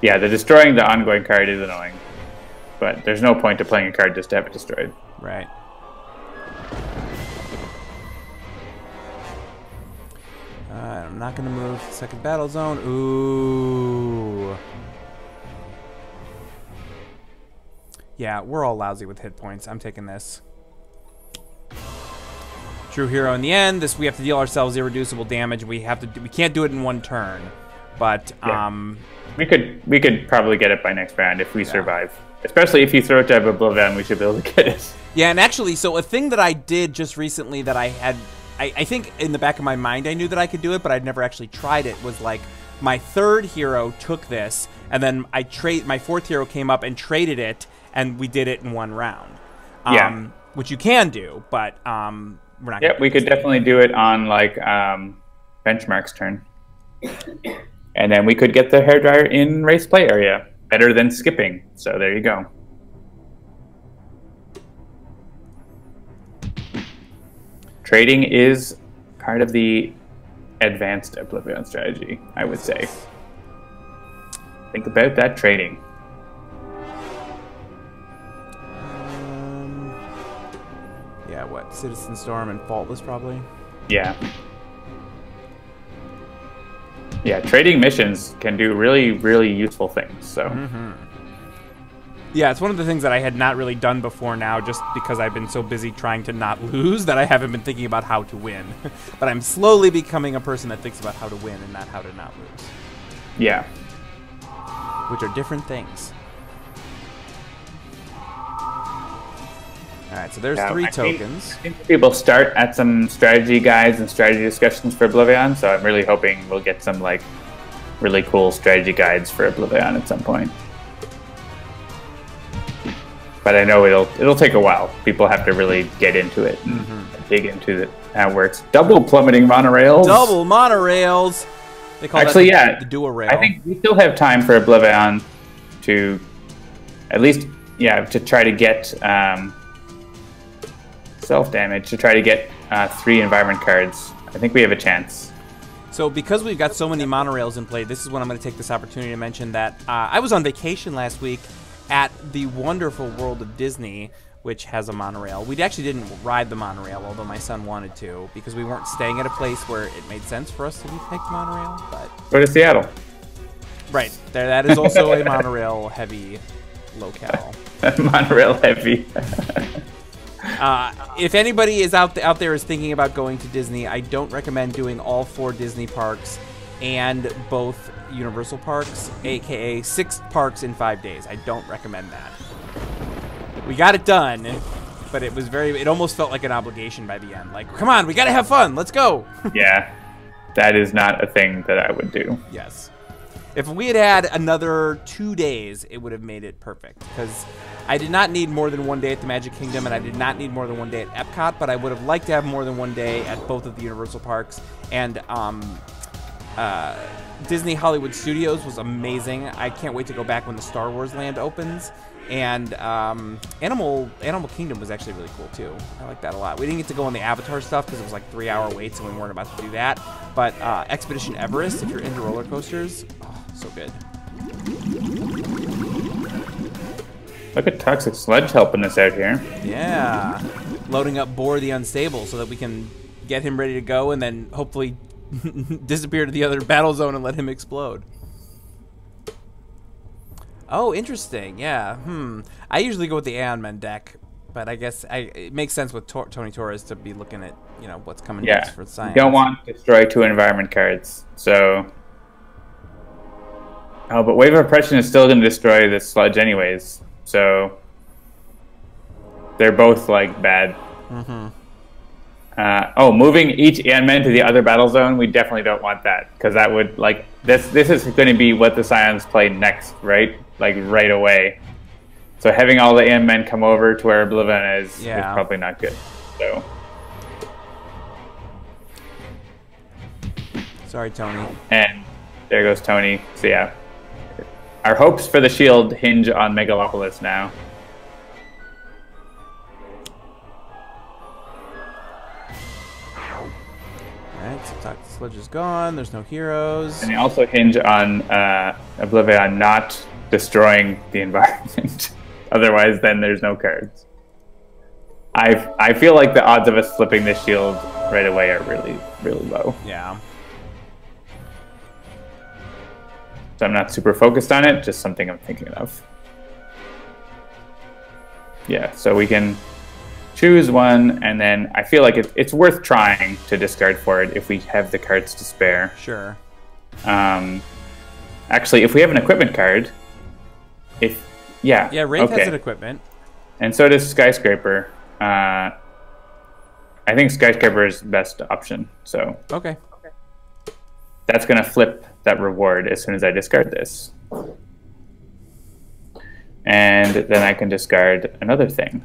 yeah, the destroying the ongoing card is annoying. But there's no point to playing a card just to have it destroyed. Right. I'm not going to move second battle zone. Ooh. Yeah, we're all lousy with hit points. I'm taking this. True hero in the end. We have to deal ourselves irreducible damage. We can't do it in one turn. But yeah. We could probably get it by next round if we survive. Especially if you throw it to OblivAeon, we should be able to get it. Yeah, and actually, so a thing that I did just recently that I think in the back of my mind I knew that I could do it, but I'd never actually tried it, was like my 3rd hero took this, and then my 4th hero came up and traded it, and we did it in one round. Yeah. Which you can do, but we're not. Yep, we could definitely do it on like Benchmark's turn. And then we could get the hairdryer in race play area. Better than skipping. So there you go. Trading is part of the advanced OblivAeon strategy, I would say. Think about that trading. Yeah, what? Citizen Storm and Faultless, probably? Yeah. Yeah, trading missions can do really, really useful things, so... Yeah, it's one of the things that I had not really done before now, just because I've been so busy trying to not lose that I haven't been thinking about how to win. But I'm slowly becoming a person that thinks about how to win and not how to not lose. Yeah. Which are different things. Alright, so there's 3 tokens. I think people start at some strategy guides and strategy discussions for OblivAeon, so I'm really hoping we'll get some, like, really cool strategy guides for OblivAeon at some point. But I know it'll take a while. People have to really get into it and dig into how it works. Double plummeting monorails. Double monorails. They call that the dual rail. I think we still have time for OblivAeon to at least, to try to get self-damage, to try to get 3 environment cards. I think we have a chance. So because we've got so many monorails in play, this is when I'm going to take this opportunity to mention that I was on vacation last week at the wonderful world of Disney, which has a monorail. We actually didn't ride the monorail, although my son wanted to, because we weren't staying at a place where it made sense for us to take the monorail. But go to Seattle. Right. That is also a monorail-heavy locale. Monorail-heavy. If anybody is out there is thinking about going to Disney, I don't recommend doing all 4 Disney parks and both Universal parks, aka 6 parks in 5 days. I don't recommend that. We got it done, but it almost felt like an obligation by the end. Like, come on, we gotta have fun, let's go. Yeah, that is not a thing that I would do. Yes. If we had another 2 days, it would have made it perfect, because I did not need more than 1 day at the Magic Kingdom, and I did not need more than 1 day at Epcot, but I would have liked to have more than 1 day at both of the Universal parks. And Disney Hollywood Studios was amazing. I can't wait to go back when the Star Wars land opens. And Animal Kingdom was actually really cool too. I like that a lot. We didn't get to go on the Avatar stuff because it was like 3-hour waits and we weren't about to do that. But Expedition Everest, if you're into roller coasters, oh, so good. Look at Toxic Sludge helping us out here. Yeah, loading up Boar the Unstable so that we can get him ready to go and then hopefully disappear to the other battle zone and let him explode. Oh, interesting. Yeah. I usually go with the Aeon Men deck, but I guess it makes sense with Tony Torres to be looking at what's coming next for science. You don't want to destroy 2 environment cards, so. Oh, but Wave of Oppression is still going to destroy this Sludge anyways, so they're both like bad. Moving each Aeon Men to the other battle zone, we definitely don't want that, because that would, like, this is going to be what the Scions play next, right? Like, right away. So having all the Aeon Men come over to where OblivAeon is probably not good. So. Sorry, Tony. And there goes Tony. So yeah. Our hopes for the shield hinge on Megalopolis now. Alright, so Toxic Sludge is gone. There's no heroes. And they also hinge on OblivAeon not destroying the environment. Otherwise, then there's no cards. I feel like the odds of us flipping this shield right away are really, really low. Yeah. So I'm not super focused on it, just something I'm thinking of. Yeah, so we can choose one, and then I feel like it's worth trying to discard for it if we have the cards to spare. Sure. Actually, if we have an equipment card, Yeah, Wraith has an equipment. And so does Skyscraper. I think Skyscraper is the best option, so. Okay. That's going to flip that reward as soon as I discard this. And then I can discard another thing.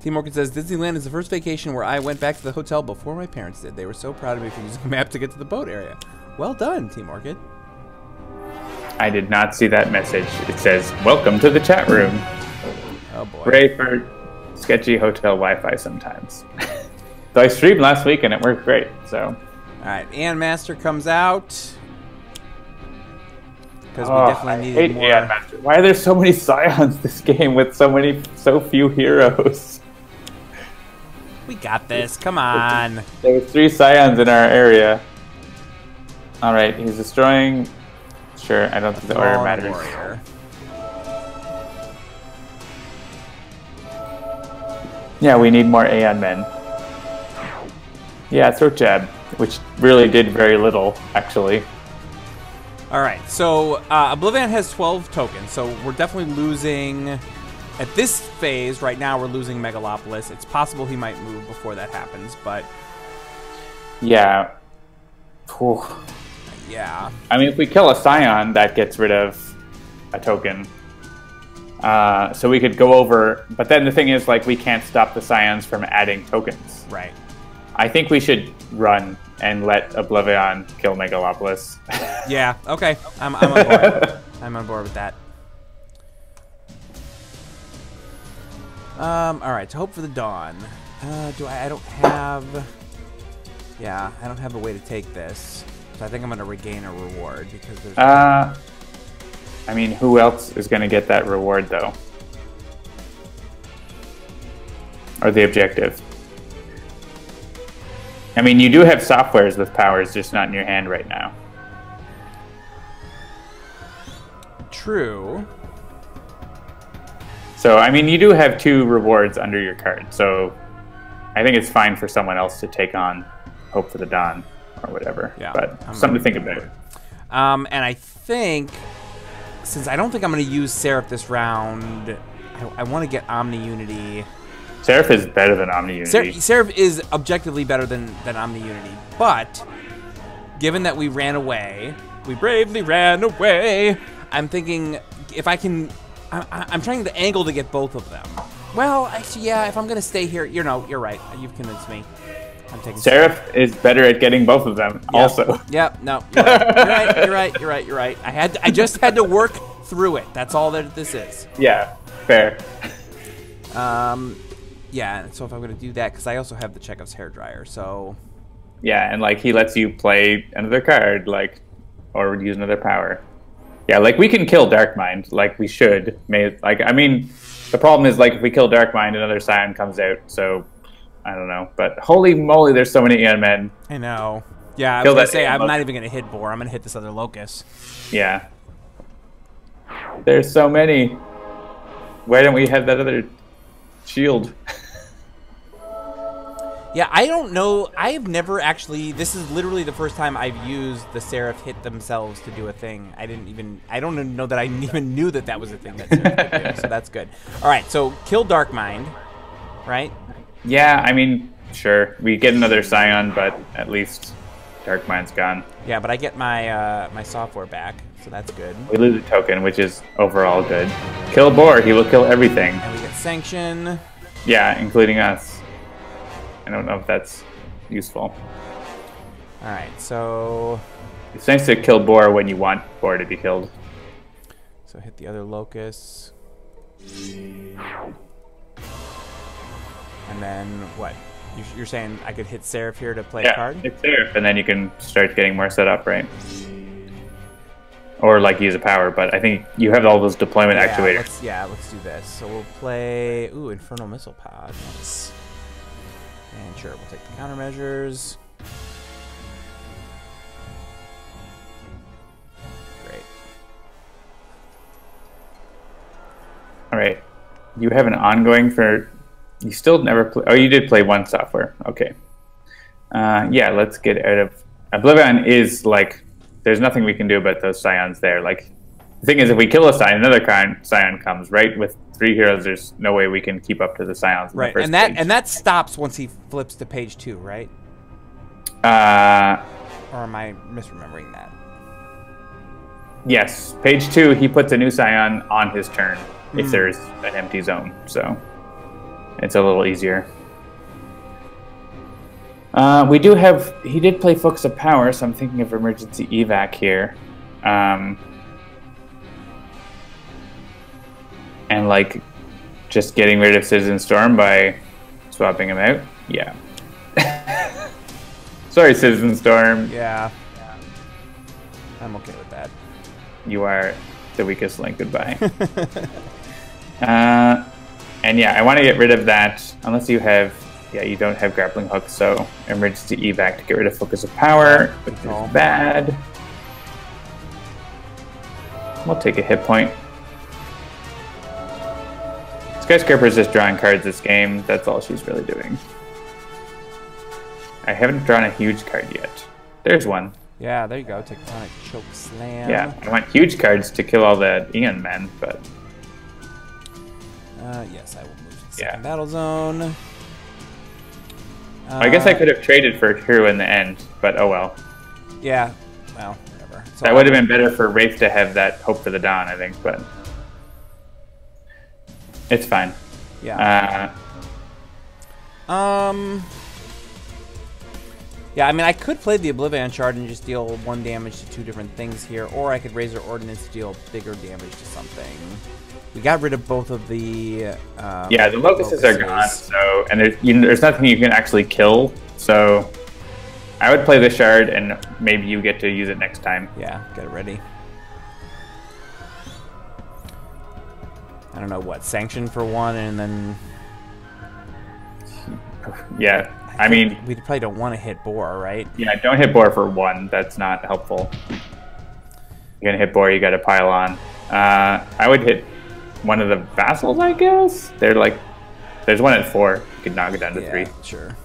T. Morgan says, Disneyland is the first vacation where I went back to the hotel before my parents did. They were so proud of me for using a map to get to the boat area. Well done, T. Morgan. I did not see that message. It says, welcome to the chat room. Oh, boy. Hooray for sketchy hotel Wi-Fi sometimes. So I streamed last week and it worked great. So. All right, Aeon Master comes out because we definitely needed more. Aeon Master. Why are there so many Scions this game with so few heroes? We got this. Come on. There were 3 Scions in our area. All right, he's destroying. Sure, I don't think the order matters. Warrior. Yeah, we need more Aeon men. Yeah, throat jab, which really did very little, actually. All right, so OblivAeon has 12 tokens, so we're definitely losing. At this phase, right now, we're losing Megalopolis. It's possible he might move before that happens, but... Yeah. Whew. Yeah. I mean, if we kill a Scion, that gets rid of a token. So we could go over... But then the thing is, like, we can't stop the Scions from adding tokens. Right. I think we should run and let OblivAeon kill Megalopolis. Yeah, okay. I'm on board. I'm on board with that. All right, so hope for the dawn. I don't have... Yeah, I don't have a way to take this. So I think I'm going to regain a reward because there's... I mean, who else is going to get that reward, though? Or the objective? I mean, you do have softwares with powers, just not in your hand right now. True. So, I mean, you do have 2 rewards under your card, so I think it's fine for someone else to take on Hope for the Dawn or whatever. Yeah, but something to think about. And I think, since I don't think I'm going to use Seraph this round, I want to get Omni-Unity. Seraph is better than Omni-Unity. Seraph is objectively better than Omni-Unity, but given that we ran away, we bravely ran away, I'm thinking if I can... I'm trying the angle to get both of them. Well, actually, yeah, if I'm going to stay here, you're right. You've convinced me. I'm taking Seraph is better at getting both of them, also. Yep, no, you're right. You're right. I just had to work through it. That's all that this is. Yeah, fair. Yeah, so if I'm going to do that, because I also have the Chekhov's hairdryer, so... Yeah, and, like, he lets you play another card, like, or use another power. Yeah, like, we can kill Darkmind, like, we should. I mean, the problem is, like, if we kill Darkmind, another Scion comes out, so... I don't know, but holy moly, there's so many Aeon men. I know. Yeah, I was going to say, I'm not even going to hit Boar. I'm going to hit this other Locust. Yeah. There's so many. Why don't we have that other shield? Yeah, I don't know. I have never actually... This is literally the first time I've used the Seraph hit themselves to do a thing. I don't even know that I even knew that was a thing that Seraph could do, so that's good. All right, so kill Darkmind, right? Yeah, I mean, sure. We get another Scion, but at least Darkmind's gone. Yeah, but I get my my software back, so that's good. We lose a token, which is overall good. Kill Boar, he will kill everything. And we get Sanction. Yeah, including us. I don't know if that's useful. Alright, so... It's nice to kill Boar when you want Boar to be killed. So hit the other Locusts. And then what? You're saying I could hit Seraph here to play a card? Yeah, hit Seraph, and then you can start getting more set up, right? Or like use a power, but I think you have all those deployment activators. Let's do this. So we'll play Infernal Missile Pod. Nice. And sure, we'll take the countermeasures. Great. Alright. You have an ongoing for... You still never play... Oh, you did play one software. Okay. Yeah, let's get out of... OblivAeon is, like... There's nothing we can do about those Scions there. Like, the thing is, if we kill a Scion, another Scion comes, right? With 3 heroes, there's no way we can keep up to the Scions in the first page. And that stops once he flips to page 2, right? Or am I misremembering that? Yes. Page 2, he puts a new Scion on his turn if there's an empty zone. So... It's a little easier. We do have... He did play Focus of Power, so I'm thinking of emergency evac here. And, like, just getting rid of Citizen Storm by swapping him out? Yeah. Sorry, Citizen Storm. Yeah. I'm okay with that. You are the weakest link. Goodbye. And yeah, I want to get rid of that. Unless you have... Yeah, you don't have grappling hooks, so emergency evac to get rid of focus of power, which is bad. We'll take a hit point. Skyscraper's just drawing cards this game. That's all she's really doing. I haven't drawn a huge card yet. There's one. Yeah, there you go. Tectonic Choke Slam. Yeah, I want huge cards to kill all the Aeon men, but... yes, I will move to the second battle zone. I guess I could have traded for True in the end, but oh well. Yeah, well, whatever. So that would have been better for Wraith to have that Hope for the Dawn, I think, but... It's fine. Yeah. Yeah, I mean, I could play the OblivAeon shard and just deal 1 damage to 2 different things here, or I could Razor Ordnance to deal bigger damage to something. We got rid of both of the... yeah, the locusts are gone, so... And there's nothing you can actually kill, so... I would play the shard, and maybe you get to use it next time. Yeah, get it ready. I don't know, what, Sanction for 1, and then... Yeah, I mean... We probably don't want to hit Boar, right? Yeah, don't hit Boar for 1. That's not helpful. You're gonna hit Boar, you gotta pile on. I would hit one of the Vassals, I guess? They're like... There's one at 4. You could knock it down to 3. Sure.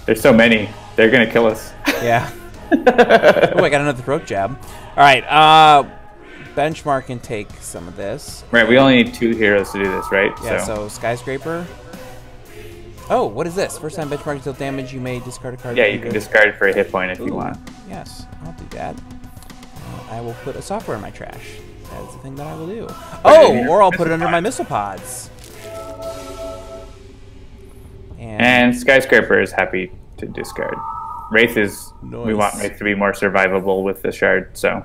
There's so many. They're gonna kill us. Yeah. Oh, I got another throat jab. Alright, Benchmark can take some of this. Right, we only need 2 heroes to do this, right? Yeah, so Skyscraper. Oh, what is this? First time Benchmark deal damage, you may discard a card. Yeah, you can discard for a hit point if you want. Yes, I'll do that. I will put a software in my trash. That is the thing that I will do. Oh, or I'll put it under my missile pods. And Skyscraper is happy to discard. Wraith is... Nice. We want Wraith to be more survivable with the shard, so...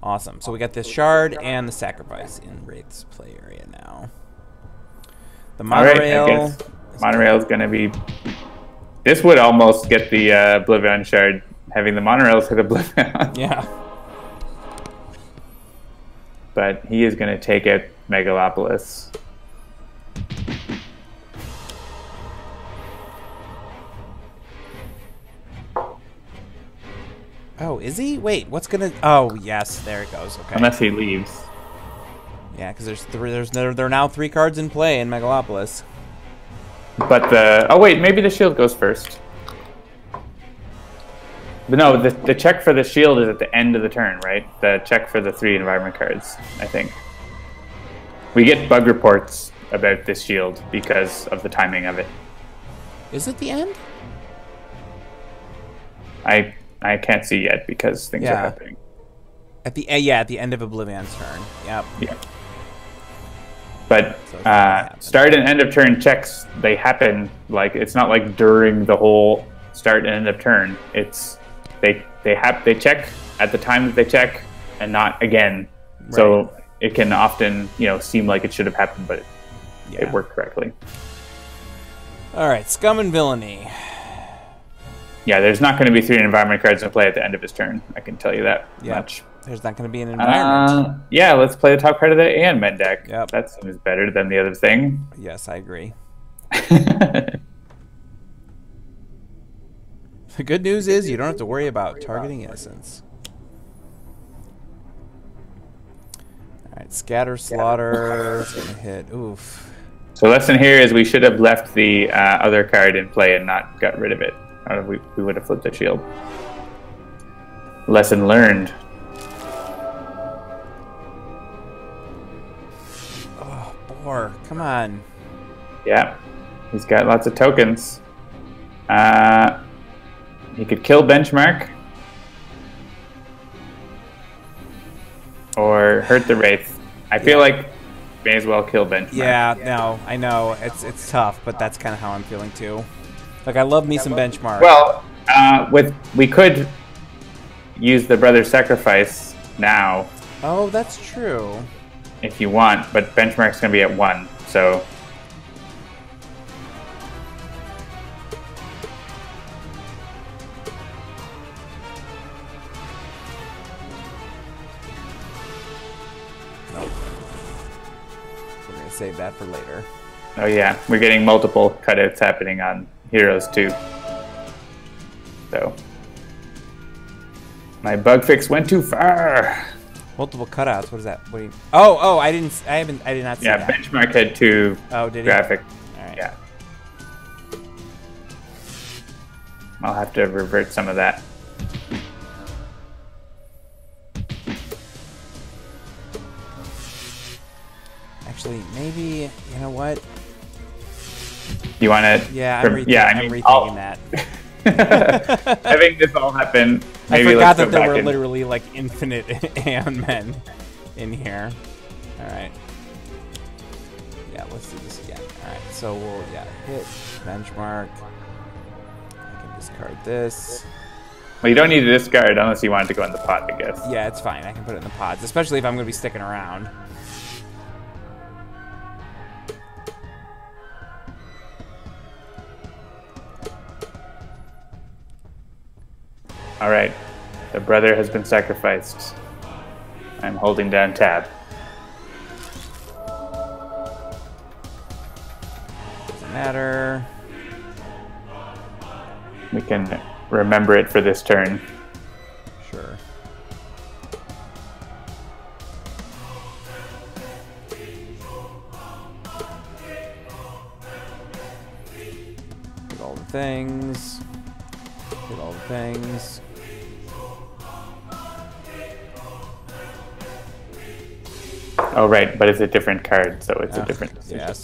Awesome. So we got this shard and the sacrifice in Wraith's play area now. The monorail... All right, I guess monorail is going to be... This would almost get the OblivAeon shard, having the monorails hit OblivAeon. Yeah. But he is going to take out Megalopolis. Oh, is he? Wait, what's gonna... Oh, yes, there it goes. Okay. Unless he leaves. Yeah, because there are now 3 cards in play in Megalopolis. But the... Oh, wait, maybe the shield goes first. But no, the check for the shield is at the end of the turn, right? The check for the 3 environment cards, I think. We get bug reports about this shield because of the timing of it. Is it the end? I can't see yet because things are happening. At the at the end of OblivAeon's turn. Yep. Yeah. But start and end of turn checks, they happen like it's not like during the whole start and end of turn. It's they check at the time that they check and not again. Right. So it can often, seem like it should have happened, but it worked correctly. All right, Scum and Villainy. Yeah, there's not going to be 3 environment cards in play at the end of his turn. I can tell you that much. There's not going to be an environment. Yeah, let's play the top card of the Aeon Men deck. Yep. That seems better than the other thing. Yes, I agree. The good news is you don't have to worry about targeting innocents. Alright, Scatter Slaughter is going to hit. Oof. So lesson here is we should have left the other card in play and not got rid of it. We would have flipped the shield. Lesson learned. Oh, Boar, come on. Yeah, he's got lots of tokens. He could kill Benchmark. Or hurt the Wraith. I feel like may as well kill Benchmark. Yeah, no, I know. It's tough, but that's kind of how I'm feeling too. Like, I love me some Benchmark. Well, we could use the Brother's Sacrifice now. Oh, that's true. If you want, but Benchmark's going to be at 1, so... that for later. Oh yeah, we're getting multiple cutouts happening on heroes too. So my bug fix went too far. Multiple cutouts. What is that? What do you? Oh, I did not see that. Yeah, benchmark had 2 graphic. All right. Yeah. I'll have to revert some of that. Actually, maybe, you know what? You want to? Yeah, I'm rethinking that. Having this all happen, maybe I forgot that there were and... literally like infinite Aeon men in here. All right. Yeah, let's do this again. All right, so we'll hit benchmark. I can discard this. Well, you don't need to discard unless you want it to go in the pot, I guess. Yeah, it's fine. I can put it in the pods, especially if I'm going to be sticking around. All right, the brother has been sacrificed. I'm holding down tab. Doesn't matter. We can remember it for this turn. Sure. Get all the things. Get all the things. Oh, right, but it's a different card, so it's a different decision. Yes.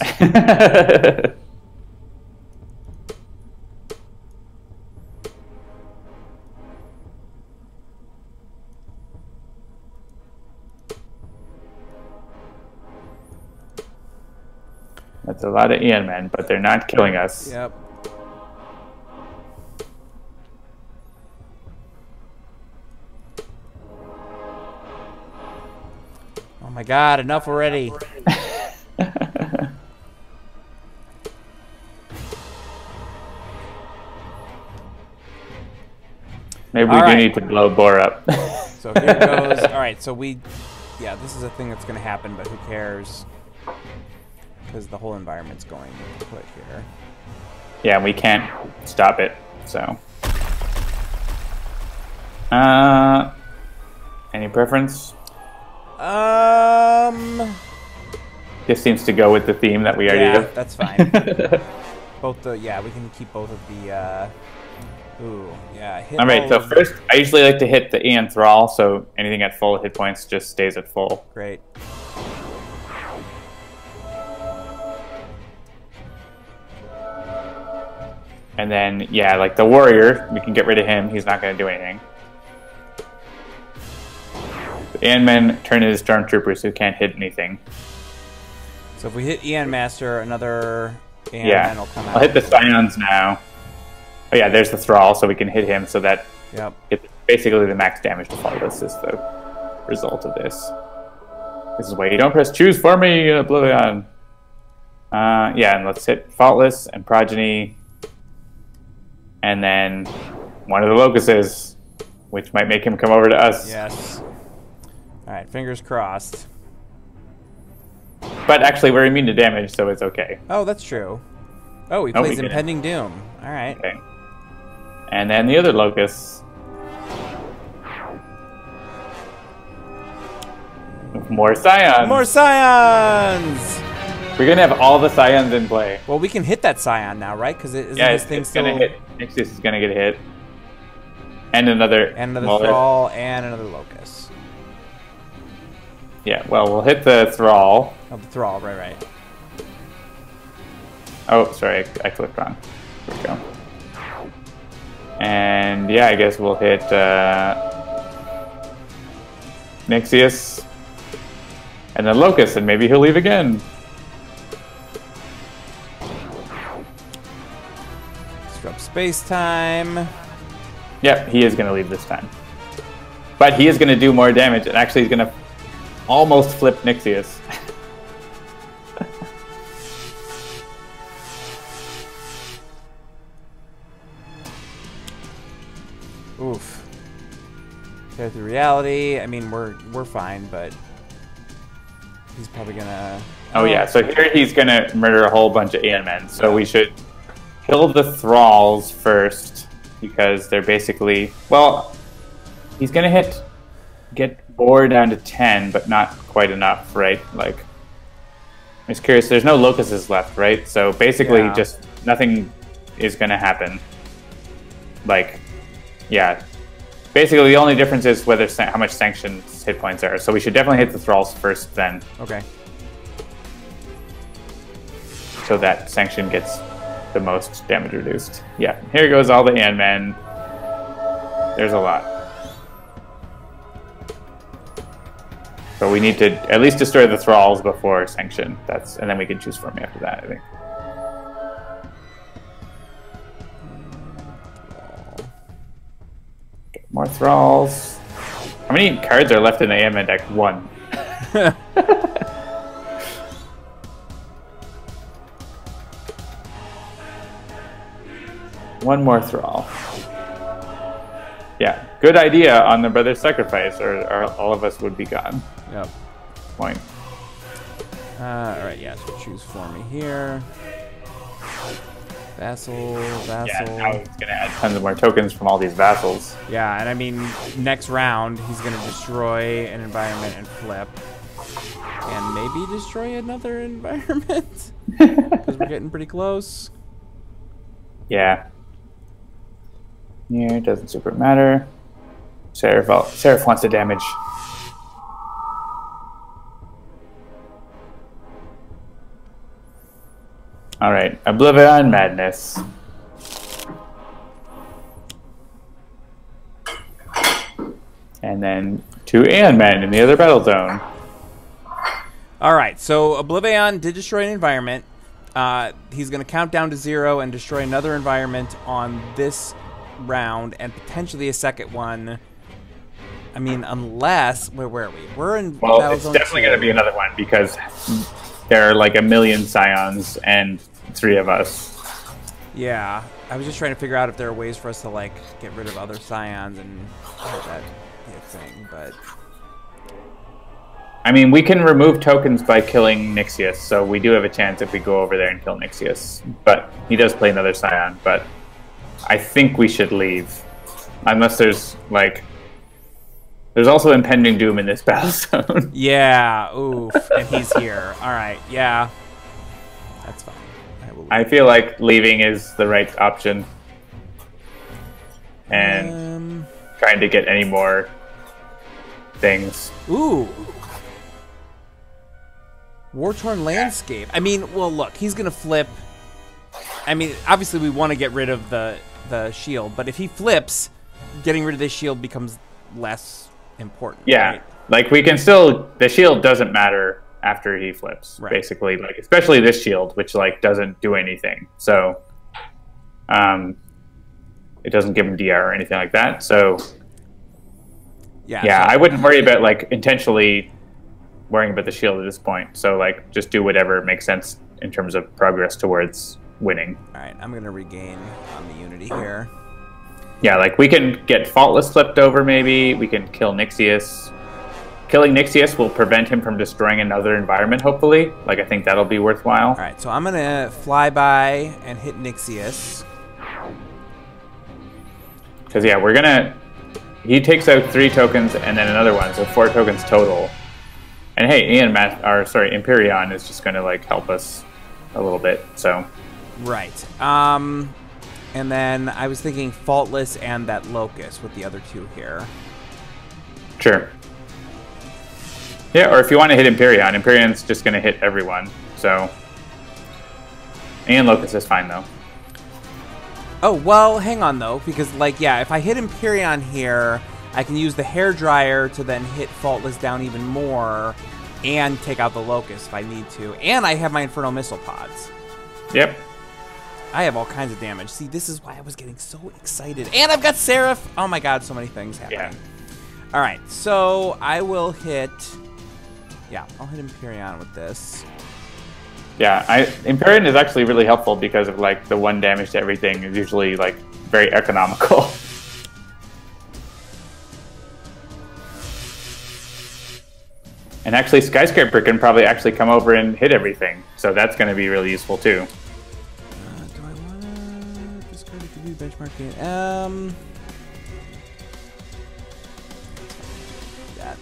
That's a lot of Aeon men, but they're not killing us. Yep. Oh my god, enough already. Maybe we do need to blow Boar up. So here goes. Alright, so yeah, this is a thing that's going to happen, but who cares? Because the whole environment's going to put here. Yeah, we can't stop it, so. Any preference? This seems to go with the theme that we already have. That's fine. We can keep both of the, Alright, so first, I usually like to hit the Aeon Thrall, so anything at full hit points just stays at full. Great. And then, yeah, like the Warrior, we can get rid of him. He's not going to do anything. The Aeon Men turn into Stormtroopers who can't hit anything. So if we hit Aeon Master, another Aeon Man will come out. I'll hit the Scions now. Oh yeah, there's the Thrall, so we can hit him so that it's basically the max damage to Faultless is the result of this. This is why you don't press choose for me in OblivAeon. Yeah, and let's hit Faultless and Progeny. And then one of the Locusts, which might make him come over to us. Yes. Alright, fingers crossed. But actually, we're immune to damage, so it's okay. Oh, that's true. Oh, he plays Impending Doom. Alright. Okay. And then the other Locust. More Scions! More Scions! We're going to have all the Scions in play. Well, we can hit that Scion now, right? Because this thing still... going to hit. Nixus is going to get hit. And another... And another Thrall and another Locust. Yeah, well, we'll hit the Thrall. Oh, the Thrall, right. Oh, sorry, I clicked wrong. Here we go. And yeah, I guess we'll hit Nixius. And then Locust, and maybe he'll leave again. Disrupt space-time. Yep, he is going to leave this time. But he is going to do more damage, and actually he's going to almost flip Nixius. Oof. Tear through reality. I mean, we're fine, but he's probably gonna... Oh yeah, so here he's gonna murder a whole bunch of Aeon men. So we should kill the thralls first, because they're basically... Well, he's gonna get boar down to 10, but not quite enough, right? Like, I'm just curious, there's no locusts left, right? So basically just nothing is gonna happen. Like, yeah. Basically the only difference is whether how much Sanction's hit points are. So we should definitely hit the thralls first then. Okay. So that Sanction gets the most damage reduced. Yeah, here goes all the Aeon men. There's a lot. So we need to at least destroy the thralls before Sanction. And then we can choose for me after that, I think. Okay, more thralls. How many cards are left in the Aeon deck? 1. One more thrall. Yeah, good idea on the brother's sacrifice, or all of us would be gone. Yep. Point. Alright, yeah, so choose for me here. Vassal. Yeah, now he's going to add tons of more tokens from all these vassals. Yeah, and I mean, next round, he's going to destroy an environment and flip. And maybe destroy another environment. Because we're getting pretty close. Yeah. Here, doesn't super matter. Seraph wants the damage. Alright, OblivAeon Madness. And then 2 Aeon men in the other battle zone. Alright, so OblivAeon did destroy an environment. He's going to count down to 0 and destroy another environment on this round, and potentially a second one. I mean, unless... Where are we? We're in Well, battle it's zone definitely 2. going to be another one, because there are like 1 million scions and 3 of us. Yeah, I was just trying to figure out if there are ways for us to, like, get rid of other scions and have that be a thing, but... I mean, we can remove tokens by killing Nixius, so we do have a chance if we go over there and kill Nixius. But he does play another scion, but I think we should leave. Unless there's, like... There's also impending doom in this battle zone. Yeah, oof, and he's here. Alright, yeah. That's fine. I feel like leaving is the right option. And trying to get any more things. Ooh. War-torn landscape. I mean, well, look, he's going to flip. I mean, obviously we want to get rid of the shield, but if he flips, getting rid of this shield becomes less important. Yeah, right? Like we can still... The shield doesn't matter after he flips, right. Basically. Like, especially this shield, which like doesn't do anything. So, it doesn't give him DR or anything like that. So, yeah, so I wouldn't worry about like intentionally worrying about the shield at this point. So like, just do whatever makes sense in terms of progress towards winning. All right, I'm gonna regain on the unity here. Yeah, like we can get Faultless flipped over. Maybe we can kill Nixius. Killing Nixius will prevent him from destroying another environment, hopefully. Like, I think that'll be worthwhile. All right, so I'm going to fly by and hit Nixius. Because, yeah, we're going to... He takes out 3 tokens and then another one, so 4 tokens total. And, hey, Empyreon is just going to, like, help us a little bit, so... Right. And then I was thinking Faultless and that Locust with the other 2 here. Sure. Yeah, or if you want to hit Empyreon, Empyreon's just going to hit everyone, so... And Locust is fine, though. Oh, well, hang on, though, because, like, yeah, if I hit Empyreon here, I can use the Hairdryer to then hit Faultless down even more and take out the Locust if I need to. And I have my Infernal Missile Pods. Yep. I have all kinds of damage. See, this is why I was getting so excited. And I've got Seraph! Oh my god, so many things happening. Yeah. Alright, so I will hit... Yeah, I'll hit Empyreon with this. Yeah, Empyreon is actually really helpful because of like the 1 damage to everything is usually like very economical. And actually, Skyscraper can probably actually come over and hit everything. So that's going to be really useful too. Do I want to discard it to do benchmarking? That.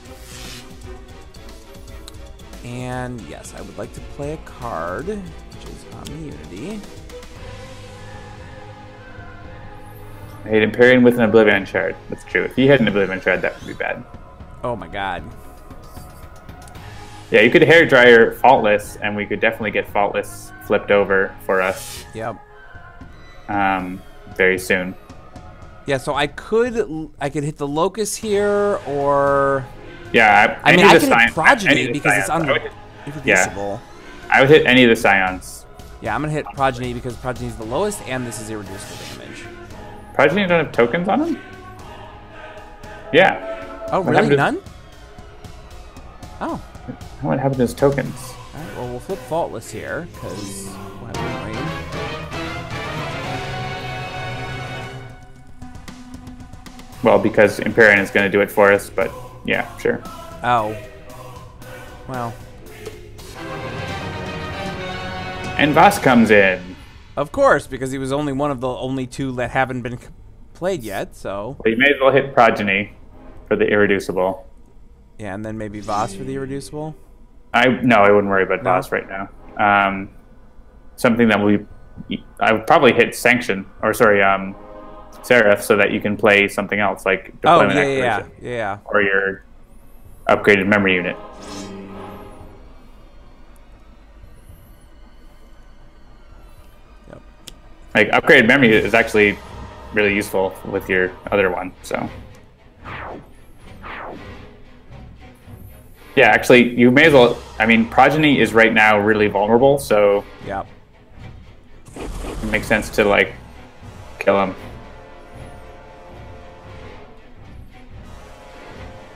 And yes, I would like to play a card, which is Omni-Unity. I hate Empyrean with an OblivAeon shard. That's true. If he had an OblivAeon shard, that would be bad. Oh my god. Yeah, you could hairdryer Faultless, and we could definitely get Faultless flipped over for us. Yep. Very soon. Yeah, so I could hit the Locust here, or yeah, I mean I can hit Progeny because it's irreducible. Yeah. I would hit any of the Scions. Yeah, I'm gonna hit Progeny because Progeny is the lowest, and this is irreducible damage. Progeny don't have tokens on them? Yeah. Oh, really? None? Oh. What happened to his tokens? Alright, well, we'll flip Faultless here, because we'll have Rain. Well, because Empyrean is going to do it for us, but yeah, sure. Oh. Well. And Voss comes in. Of course, because he was only one of the only two that haven't been played yet, so... Well, you may as well hit Progeny for the irreducible. Yeah, and then maybe Voss for the irreducible? No, I wouldn't worry about Voss right now. Something that I would probably hit Sanction, or sorry, Seraph, so that you can play something else, like Deployment Activation. Yeah. Or your upgraded memory unit. Yep. Like, upgraded memory unit is actually really useful with your other one, so... Yeah, actually, you may as well... I mean, Progeny is right now really vulnerable, so... Yep. It makes sense to, like, kill him.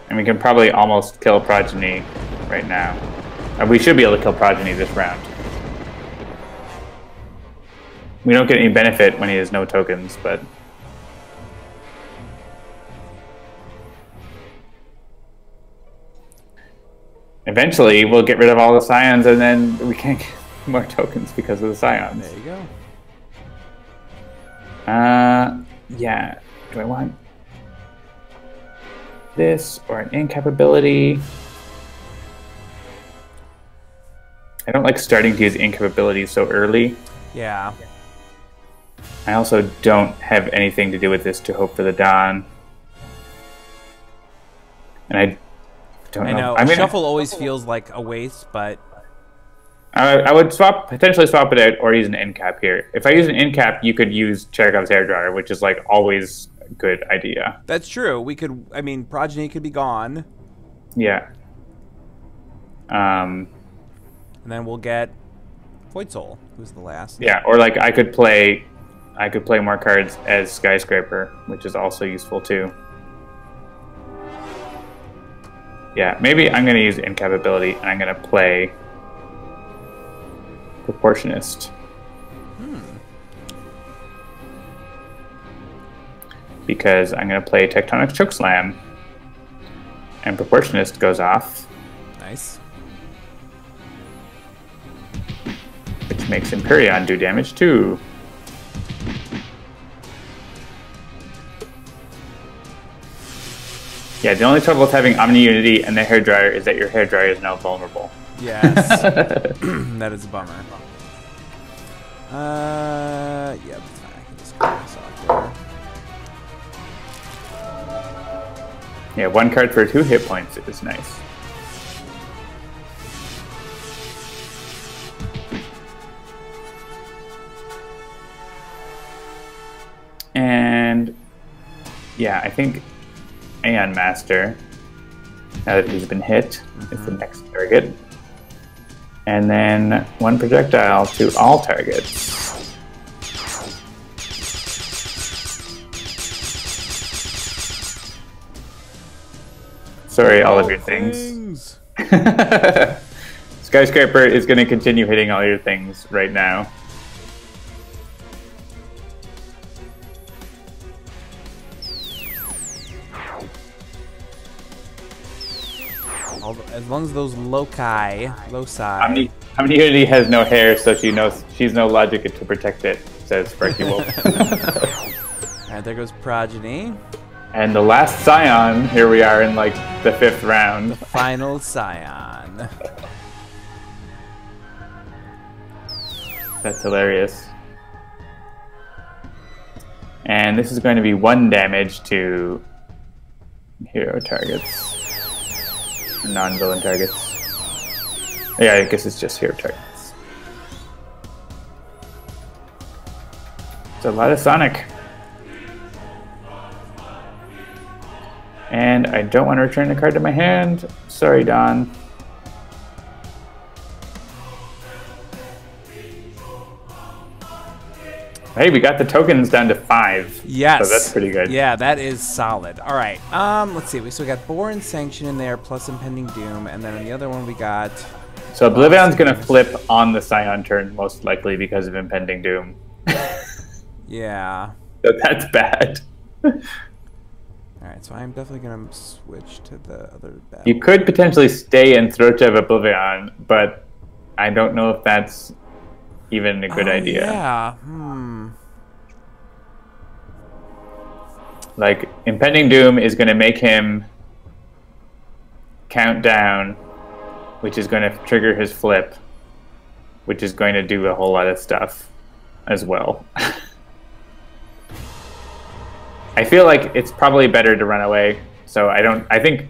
And we can probably almost kill Progeny right now. We should be able to kill Progeny this round. We don't get any benefit when he has no tokens, but... Eventually, we'll get rid of all the Scions, and then we can't get more tokens because of the Scions. There you go. Yeah. Do I want this or an incapability? I don't like starting to use incapability so early. Yeah. I also don't have anything to do with this to hope for the dawn. And I don't know. I know. Shuffle always feels like a waste, but... I would potentially swap it out or use an end cap here. If I use an end cap, you could use Chekhov's hairdryer, which is like always a good idea. That's true. We could, I mean, Progeny could be gone. Yeah. And then we'll get Void Soul, who's the last. Yeah, or like I could play more cards as Skyscraper, which is also useful too. Yeah, maybe I'm going to use incapability, and I'm going to play Proportionist. Because I'm going to play Tectonic Chokeslam, and Proportionist goes off. Nice. Which makes Empyrean do damage too. Yeah, the only trouble with having Omni-Unity and the hairdryer is that your hairdryer is now vulnerable. Yes. That is a bummer. Yeah, that's fine. I can just clear this off there. Yeah, one card for 2 hit points is nice. And yeah, I think Aeon Master, now that he's been hit, is the next target. And then 1 projectile to all targets. Sorry, all of your things. Skyscraper is going to continue hitting all your things right now. As long as those loci. Omnity has no hair, so she's no logic to protect it, says Sparky Wolf. Alright, there goes Progeny. And the last Scion, here we are in like the 5th round. The final Scion. That's hilarious. And this is going to be 1 damage to hero targets. Non-villain targets. Yeah, I guess it's just hero targets. It's a lot of Sonic. And I don't want to return the card to my hand. Sorry, Don. Hey, we got the tokens down to 5. Yes. So that's pretty good. Yeah, that is solid. All right. Let's see. So we got Boron Sanction in there, plus Impending Doom, and then on the other one we got. So OblivAeon's gonna flip on the Scion turn most likely because of Impending Doom. Yeah. So that's bad. Alright, so I'm definitely gonna switch to the other battle. You could potentially stay and throat jab OblivAeon, but I don't know if that's even a good idea. Yeah. Like, Impending Doom is gonna make him count down, which is gonna trigger his flip, which is going to do a whole lot of stuff as well. I feel like it's probably better to run away, so I think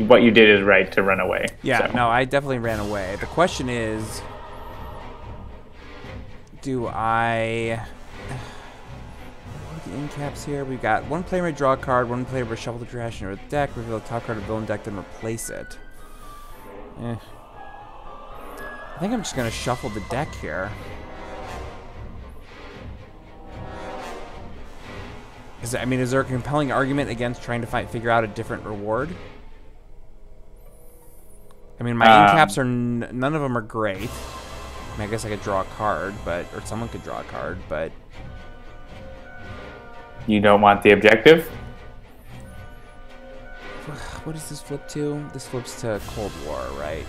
what you did is right to run away. Yeah, so. no, I definitely ran away. The question is, do I... The in caps here, we've got 1 player may draw a card, 1 player may shuffle the trash in your deck, reveal the top card of the villain deck, then replace it. I think I'm just going to shuffle the deck here. Is there a compelling argument against trying to figure out a different reward? I mean, my in caps are none of them are great. I guess I could draw a card, or someone could draw a card, but you don't want the objective? What does this flip to? This flips to Cold War, right?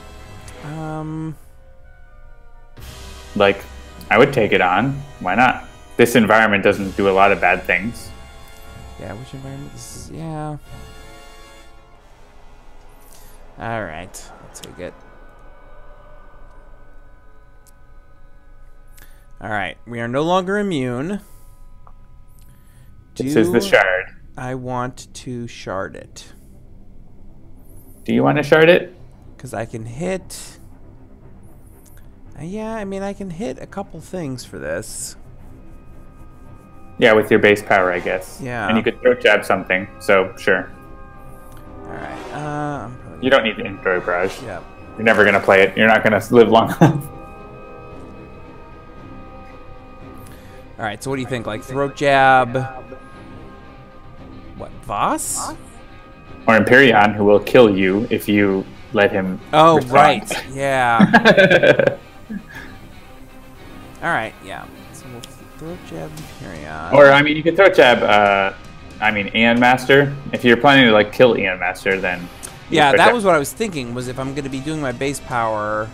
Like, I would take it on. Why not? This environment doesn't do a lot of bad things. Yeah, which environment? This is, yeah. Alright, let's take it. Alright, we are no longer immune. This is the shard. I want to shard it. Do you want to shard it? Because I can hit... yeah, I can hit a couple things for this. Yeah, with your base power, I guess. Yeah. And you could throat jab something, so sure. Alright, you don't need the intro barrage. Yeah. You're never going to play it. You're not going to live long enough. Alright, so what do you think? Like, throat jab... What, Voss? Or Empyreon, who will kill you if you let him respond. Right. Yeah. Alright, yeah. So we'll throat jab Empyreon. Or, you could throat jab, Aeon Master. If you're planning to, like, kill Aeon Master, then... Yeah, that was what I was thinking, was if I'm going to be doing my base power...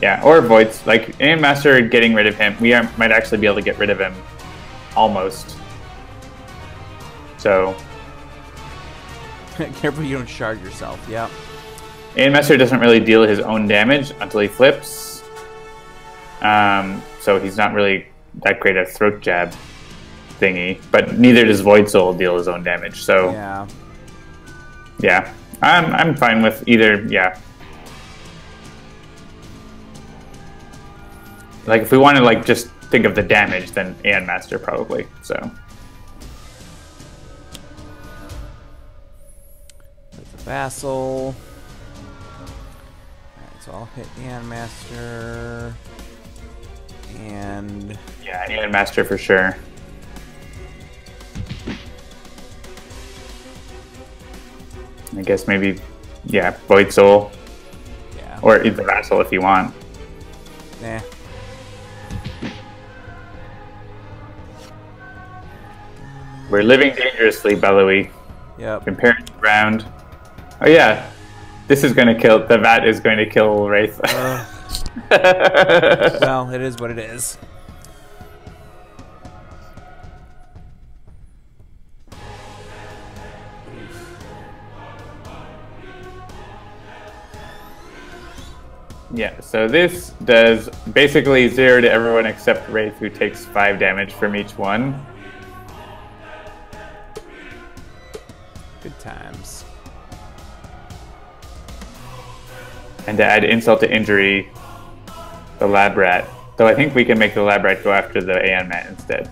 Yeah, or Voids. Like, Aeon Master, getting rid of him, might actually be able to get rid of him. Almost. So... Careful you don't shard yourself, yeah. Aeon Master doesn't really deal his own damage until he flips. So he's not really that great a throat jab thingy. But neither does Void Soul deal his own damage, so... Yeah. Yeah. I'm fine with either, yeah. Like, if we want to, like, just think of the damage, then Aeon Master probably, so... There's a Vassal. Alright, so I'll hit Aeon Master. And... Yeah, Aeon Master for sure. I guess maybe, yeah, Void Soul. Yeah. Or the Vassal if you want. Nah. We're living dangerously, Belowy. Yep. Imperium's round. Oh yeah, this is going to kill. The VAT is going to kill Wraith. Well, it is what it is. Yeah, so this does basically 0 to everyone except Wraith, who takes 5 damage from each one. Good times. And to add insult to injury, the lab rat. Though I think we can make the lab rat go after the Aeon mat instead.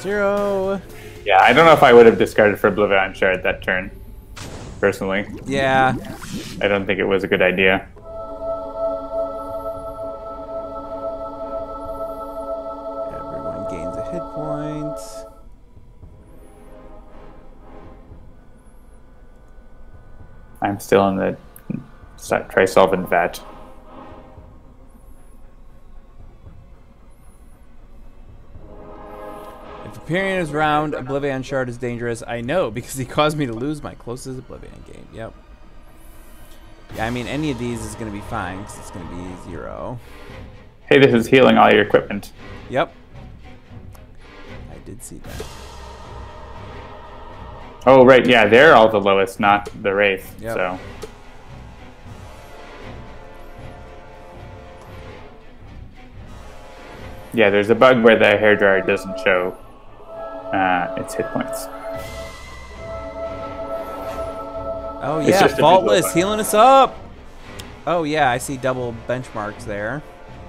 0. Yeah, I don't know if I would have discarded for OblivAeon Shard that turn, personally. Yeah. I don't think it was a good idea. Everyone gains a hit point. I'm still in the Trisolvent VAT. If Hyperion is round, OblivAeon Shard is dangerous. I know, because he caused me to lose my closest OblivAeon game. Yep. Yeah, I mean, any of these is going to be fine, because it's going to be 0. Hey, this is healing all your equipment. Yep. I did see that. Oh, right, yeah, they're all the lowest, not the Wraith, Yep. So... Yeah, there's a bug where the hairdryer doesn't show its hit points. Oh, It's yeah, just a Faultless visual bug. healing us up. Oh, yeah, I see double benchmarks there.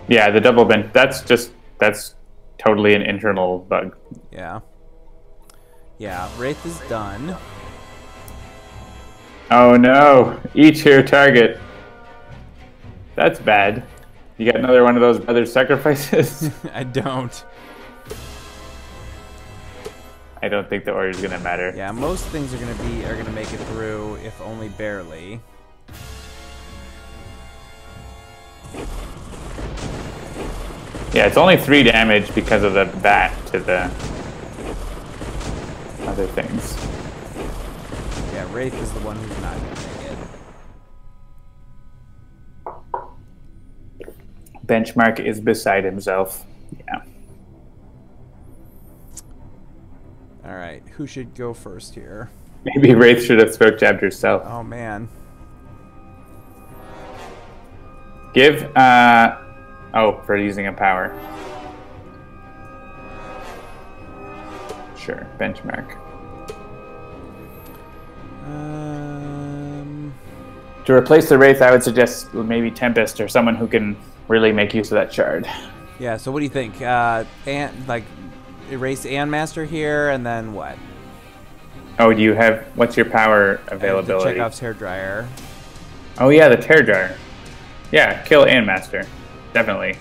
Yeah, the double bench, that's totally an internal bug. Yeah. Yeah, Wraith is done. Oh no, each your target. That's bad. You got another one of those brothers' sacrifices? I don't. I don't think the order is gonna matter. Yeah, most things are gonna make it through, if only barely. Yeah, it's only 3 damage because of the bat to the other things. Yeah, Wraith is the one who's not gonna make it. Benchmark is beside himself. Yeah. Alright, who should go first here? Maybe Wraith should have spoke jabbed herself. Oh man. Give, oh, for using a power. Sure, benchmark. To replace the Wraith, I would suggest maybe Tempest or someone who can really make use of that shard. Yeah, so what do you think? Like, erase Aeon Master here, and then what? Oh, do you have, what's your power availability? Chekhov's hairdryer. Oh yeah, the tear jar. Yeah, kill Aeon Master. Definitely.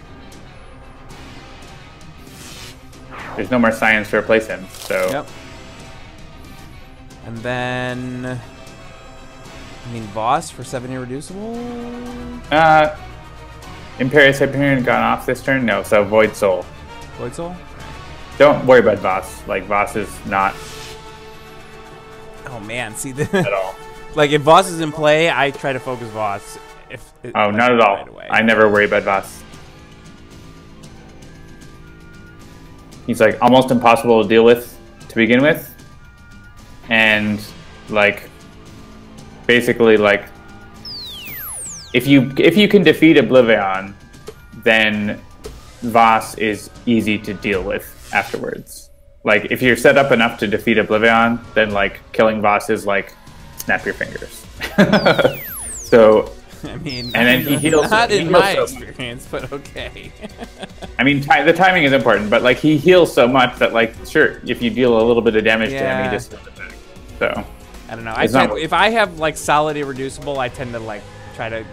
There's no more science to replace him, so... Yep. And then... I mean, Voss for 7 irreducible? Imperious Hyperion gone off this turn? No, so Void Soul. Void Soul? Don't worry about Voss. Like, Voss is not Oh man, see the at all. like if Voss is in play, I try to focus Voss. Oh, not at all. Right, I never worry about Voss. He's like almost impossible to deal with to begin with, and like basically like if you can defeat OblivAeon, then Voss is easy to deal with afterwards. Like if you're set up enough to defeat OblivAeon, then like killing Voss is like snap your fingers. So I mean, and then he heals. Not he in heals my so experience, but okay. I mean, the timing is important, but like he heals so much that like sure, if you deal a little bit of damage to him, he just heals it back. So I don't know. If I have like solid irreducible, I tend to like try to,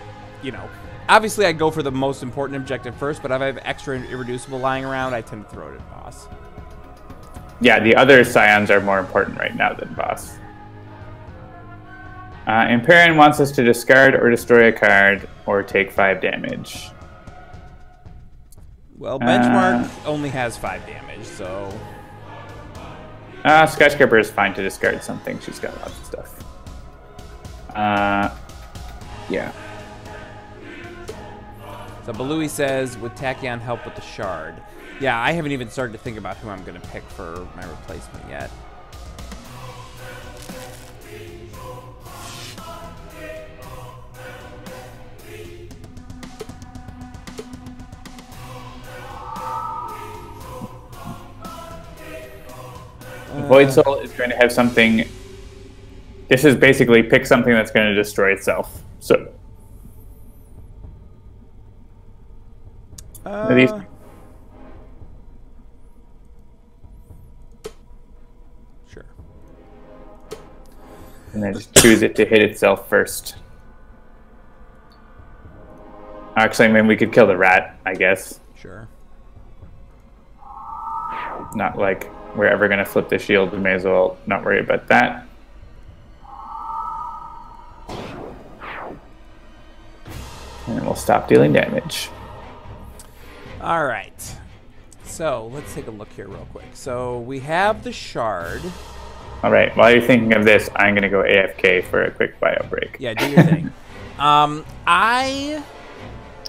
you know, obviously I go for the most important objective first, but if I have extra irreducible lying around, I tend to throw it at Boss. yeah, the other scions are more important right now than Boss. Empyrean wants us to discard or destroy a card or take 5 damage. Well, Benchmark only has 5 damage, so... Skyscraper is fine to discard something. She's got lots of stuff. Yeah. So Balui says, would Tachyon help with the shard? Yeah, I haven't even started to think about who I'm going to pick for my replacement yet. Void Soul is going to have something. This is basically pick something that's going to destroy itself. So. These... Sure. And then just choose it to hit itself first. Actually, I mean, we could kill the rat, I guess. Sure. Not like we're ever going to flip the shield. We may as well not worry about that. And we'll stop dealing damage. All right. So let's take a look here real quick. So we have the shard. All right. While you're thinking of this, I'm going to go AFK for a quick bio break. Yeah, do your thing. I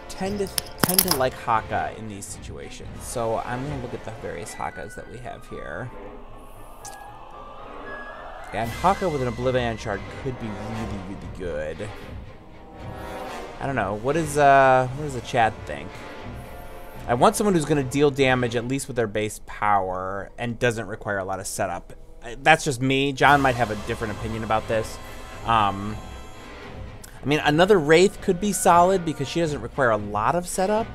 tend to like Haka in these situations. So I'm going to look at the various Hakas that we have here. And Haka with an OblivAeon shard could be really, really good. I don't know. What does the chat think? I want someone who's going to deal damage at least with their base power and doesn't require a lot of setup. That's just me. John might have a different opinion about this. I mean, another Wraith could be solid because she doesn't require a lot of setup.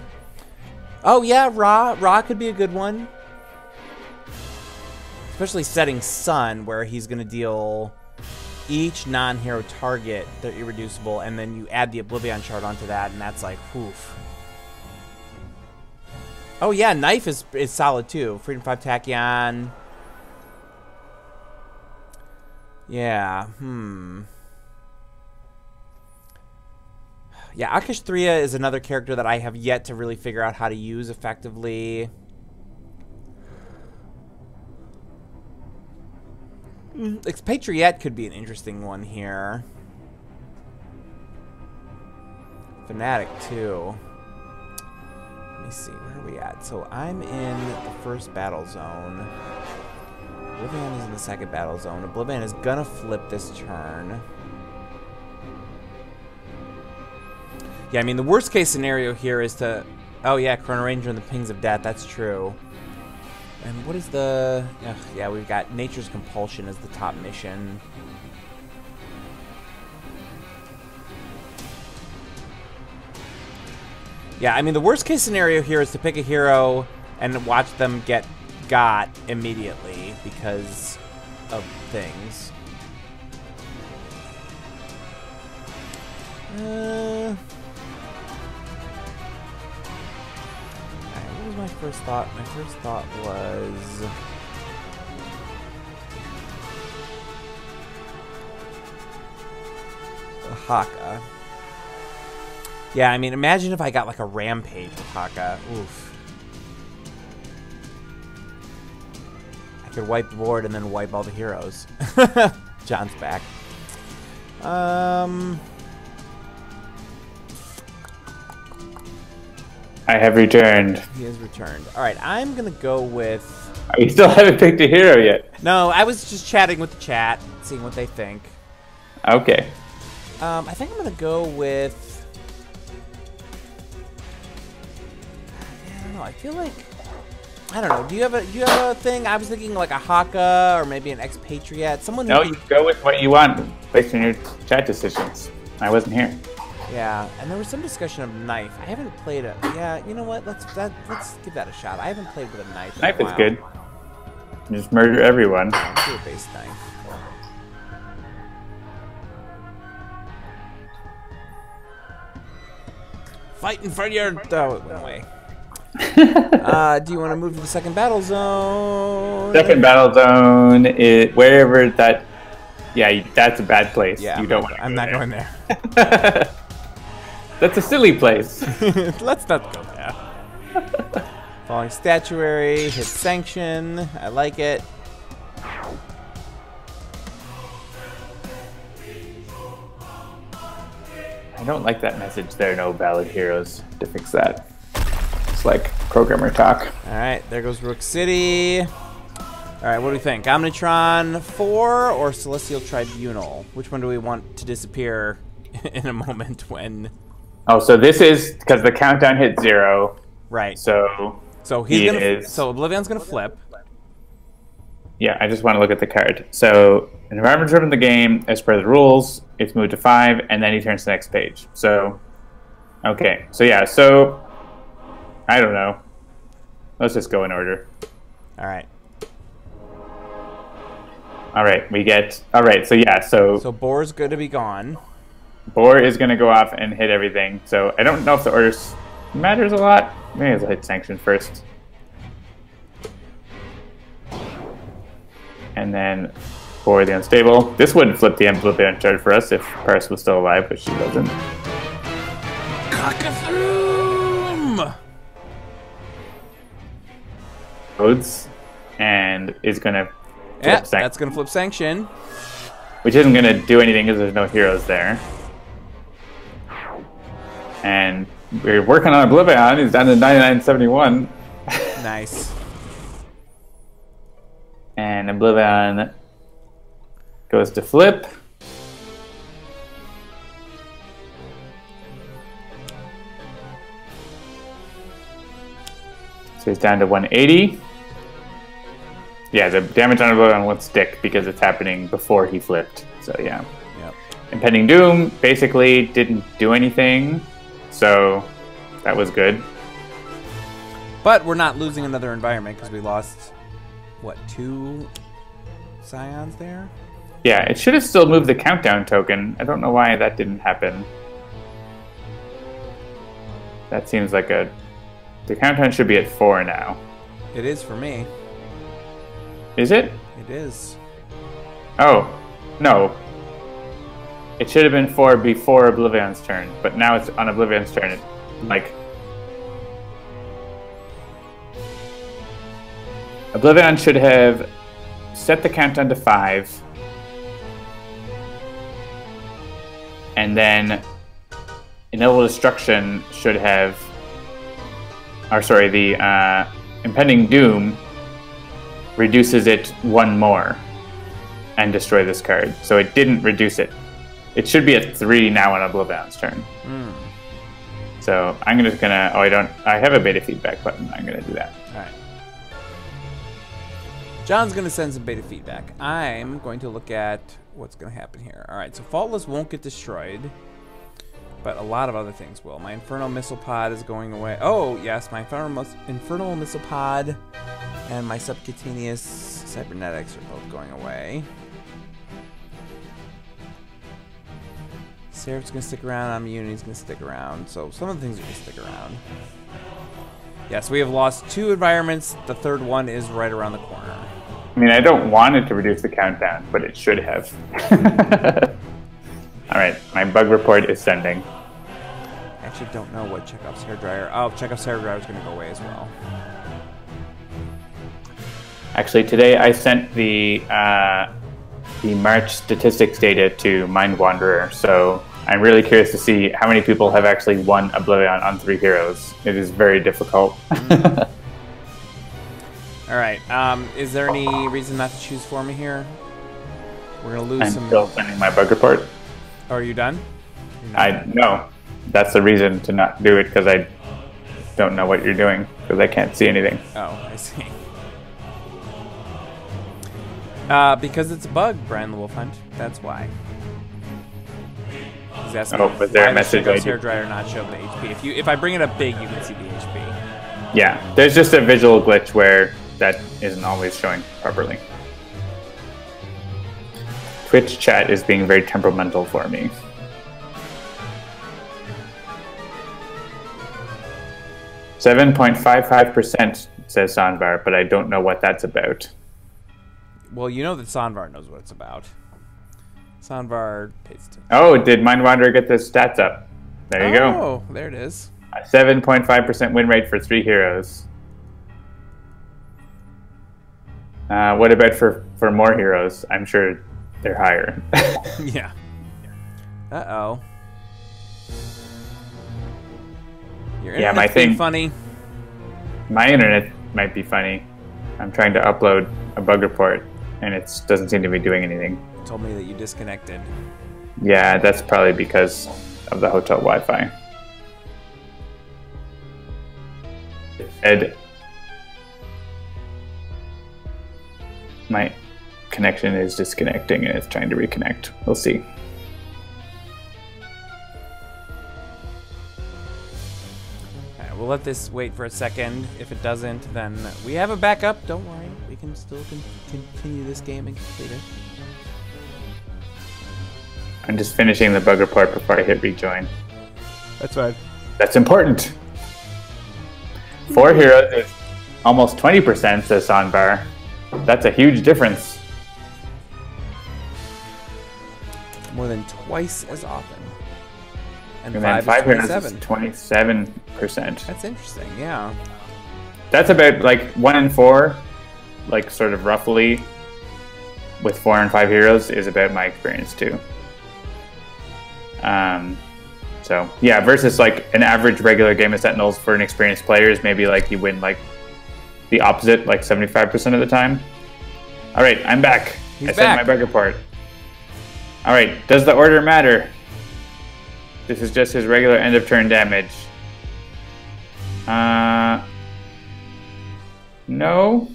Oh, yeah, Ra. Ra could be a good one. Especially setting Sun, where he's going to deal each non-hero target, they're irreducible, and then you add the OblivAeon shard onto that, and that's like, whoof. Oh, yeah, Knife is solid, too. Freedom 5 Tachyon. Yeah, Yeah, Akash 3 is another character that I have yet to really figure out how to use effectively. Expatriate could be an interesting one here. Fanatic, too. Let me see, where are we at? So I'm in the first battle zone. OblivAeon is in the second battle zone. OblivAeon is gonna flip this turn. Yeah, I mean, the worst case scenario here is to... Oh, yeah, Chrono Ranger and the Pings of Death. That's true. And what is the... yeah, we've got Nature's Compulsion as the top mission. Yeah, I mean, the worst case scenario here is to pick a hero and watch them get got immediately because of things. What was my first thought? My first thought was... Haka. Yeah, I mean, imagine if I got like a Rampage with Haka. Oof. I could wipe the board and then wipe all the heroes. John's back. I have returned. He has returned. All right, I'm going to go with... You still haven't picked a hero yet. No, I was just chatting with the chat, seeing what they think. Okay. I think I'm going to go with... I don't know. I feel like... I don't know. Do you have a thing? I was thinking like a Haka or maybe an Expatriate. Someone who... No, you go with what you want based on your chat decisions. I wasn't here. Yeah, and there was some discussion of Knife. I haven't played it. Yeah, you know what? Let's give that a shot. I haven't played with a Knife. Knife is good. You just murder everyone. Let's do a base Knife. Fighting for your... Oh, it went away. Do you want to move to the second battle zone? Second battle zone is wherever that... Yeah, that's a bad place. Yeah, you don't want to I'm not going there. That's a silly place. Let's not go there. Falling Statuary, hit Sanction. I like it. I don't like that message. There are no valid heroes to fix that. It's like programmer talk. All right, there goes Rook City. All right, what do we think? Omnitron-IV or Celestial Tribunal? Which one do we want to disappear in a moment when... Oh, so this is because the countdown hit 0. Right. So he's gonna. So OblivAeon's gonna flip. Yeah, I just want to look at the card. So an environment driven the game, as per the rules, it's moved to 5, and then he turns to the next page. So, okay. So yeah. So I don't know. Let's just go in order. All right. All right. We get. All right. So yeah. So Boar's good to be gone. Boar is going to go off and hit everything. So I don't know if the order matters a lot. Maybe I'll hit Sanction first. And then Boar the Unstable. This wouldn't flip the OblivAeon chart for us if Parse was still alive, but she doesn't. Cock-a-throom! Codes. And is going to flip Sanction. That's going to flip Sanction. Which isn't going to do anything because there's no heroes there. And we're working on OblivAeon. He's down to 99.71. Nice. And OblivAeon goes to flip. So he's down to 180. Yeah, the damage on OblivAeon won't stick because it's happening before he flipped. So yeah. Yep. Impending Doom basically didn't do anything. So that was good. But we're not losing another environment because we lost, what, 2 Scions there? Yeah, it should have still moved the countdown token. I don't know why that didn't happen. That seems like the countdown should be at 4 now. It is for me. Is it? It is. Oh, no. It should have been 4 before OblivAeon's turn, but now it's on OblivAeon's turn. Like, OblivAeon should have set the countdown to 5, and then Inevitable Destruction should have, or sorry, the Impending Doom reduces it 1 more and destroy this card. So it didn't reduce it. It should be at 3 now on OblivAeon's turn. Mm. So I'm just gonna. Oh, I have a beta feedback button. I'm gonna do that. All right. John's gonna send some beta feedback. I'm going to look at what's gonna happen here. All right. So Faultless won't get destroyed, but a lot of other things will. My Infernal Missile Pod is going away. Oh yes, my Infernal Missile Pod and my Subcutaneous Cybernetics are both going away. Seraph's gonna stick around, Immunity's gonna stick around, so some of the things are gonna stick around. Yes, we have lost 2 environments, the 3rd one is right around the corner. I mean, I don't want it to reduce the countdown, but it should have. Alright, my bug report is sending. I actually don't know what Chekhov's hairdryer... Oh, Chekhov's hairdryer is gonna go away as well. Actually, today I sent the March statistics data to Mind Wanderer, so I'm really curious to see how many people have actually won OblivAeon on 3 heroes. It is very difficult. All right. Is there any reason not to choose for me here? We're gonna lose some. I'm still sending my bug report. Oh, are you done? No. That's the reason to not do it, because I don't know what you're doing, because I can't see anything. Oh, I see. Because it's a bug, Brian the Wolf Hunt. That's why. He's asking was there a message? Does hairdryer not show the HP? If I bring it up big, you can see the HP. Yeah, there's just a visual glitch where that isn't always showing properly. Twitch chat is being very temperamental for me. .55% says Sanvar, but I don't know what that's about. Well, you know that Sanvar knows what it's about. Sanvar pays attention. Oh, did Mind Wanderer get the stats up? There you go. Oh, there it is. A 7.5% win rate for 3 heroes. What about for more heroes? I'm sure they're higher. Yeah. Uh-oh. Your internet's being funny. My internet might be funny. I'm trying to upload a bug report, and it doesn't seem to be doing anything. You told me that you disconnected. Yeah, that's probably because of the hotel Wi-Fi. Ed, my connection is disconnecting, and it's trying to reconnect. We'll see. We'll let this wait for a second. If it doesn't, then we have a backup. Don't worry. We can still continue this game and complete it. I'm just finishing the bug report before I hit rejoin. That's fine. That's important. 4 heroes is almost 20%, says Sonbar. That's a huge difference. More than twice as often. And then 5 heroes is 27%. That's interesting, yeah. That's about like 1 in 4, like sort of roughly, with 4 and 5 heroes is about my experience too. So yeah, versus like an average regular game of Sentinels for inexperienced players, maybe like you win like the opposite, like 75% of the time. All right, I'm back. I sent my bug report. All right, does the order matter? This is just his regular end of turn damage. No.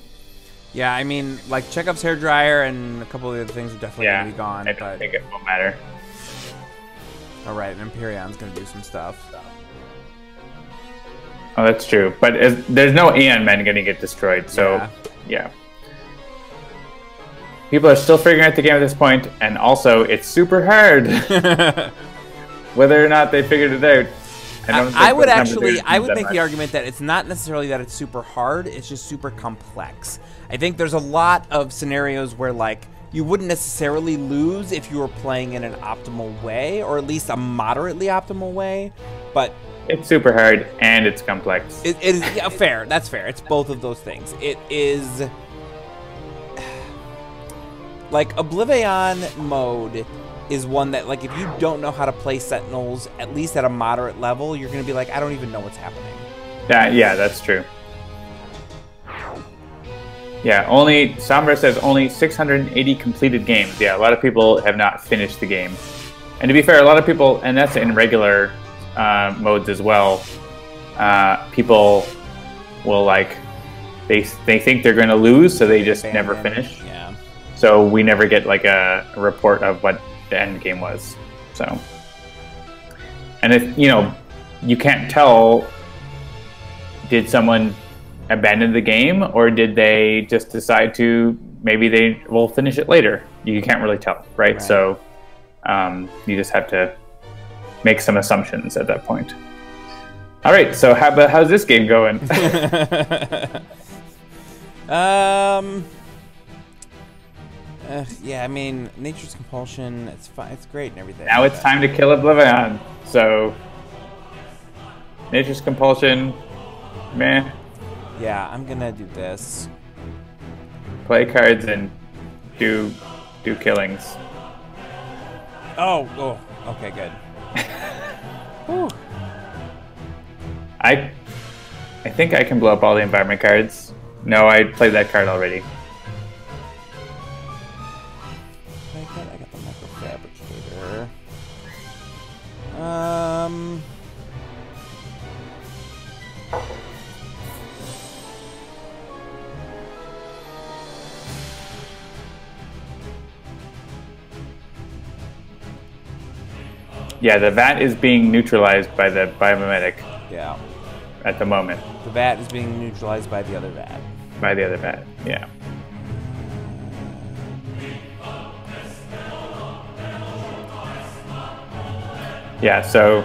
Yeah, I mean, like Chekhov's hairdryer and a couple of the other things are definitely going to be gone. I don't think it will matter. All right, and Emperion's going to do some stuff. Oh, that's true. But there's no Aeon Men going to get destroyed, so yeah. People are still figuring out the game at this point, and also it's super hard. Whether or not they figured it out. I would make the argument that it's not necessarily that it's super hard, it's just super complex. I think there's a lot of scenarios where like you wouldn't necessarily lose if you were playing in an optimal way, or at least a moderately optimal way, but it's super hard and it's complex. It is fair. That's fair. It's both of those things. It is like OblivAeon mode is one that, like, if you don't know how to play Sentinels, at least at a moderate level, you're going to be like, I don't even know what's happening. Yeah, that's true. Yeah, Sombra says only 680 completed games. Yeah, a lot of people have not finished the game. And to be fair, a lot of people, and that's in regular modes as well, people will, like, they think they're going to lose, so they just never finish. Yeah. So we never get, like, a report of what the end game was. So, and if you can't tell, did someone abandon the game or did they just decide to maybe they will finish it later? You can't really tell, right? So you just have to make some assumptions at that point. All right, so how's this game going? Yeah, I mean, Nature's Compulsion, it's fine, it's great and everything. Now it's time to kill OblivAeon. So, Nature's Compulsion, meh. Yeah, I'm gonna do this. Play cards and do killings. Oh, okay, good. I think I can blow up all the environment cards. No, I played that card already. I got the microfabricator. Yeah, the vat is being neutralized by the biomimetic. Yeah. At the moment. The vat is being neutralized by the other vat. By the other vat, yeah. Yeah, so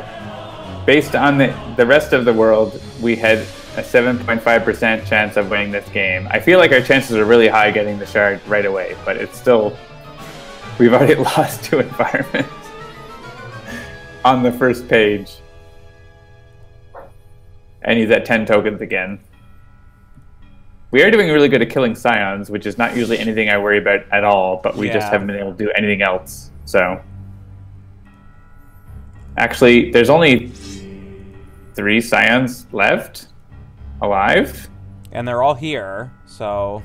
based on the rest of the world, we had a 7.5% chance of winning this game. I feel like our chances are really high getting the shard right away, but it's still, we've already lost 2 environments on the first page. And he's at 10 tokens again. We are doing really good at killing scions, which is not usually anything I worry about at all, but we just haven't been able to do anything else. So, actually, there's only 3 scions left alive. And they're all here, so...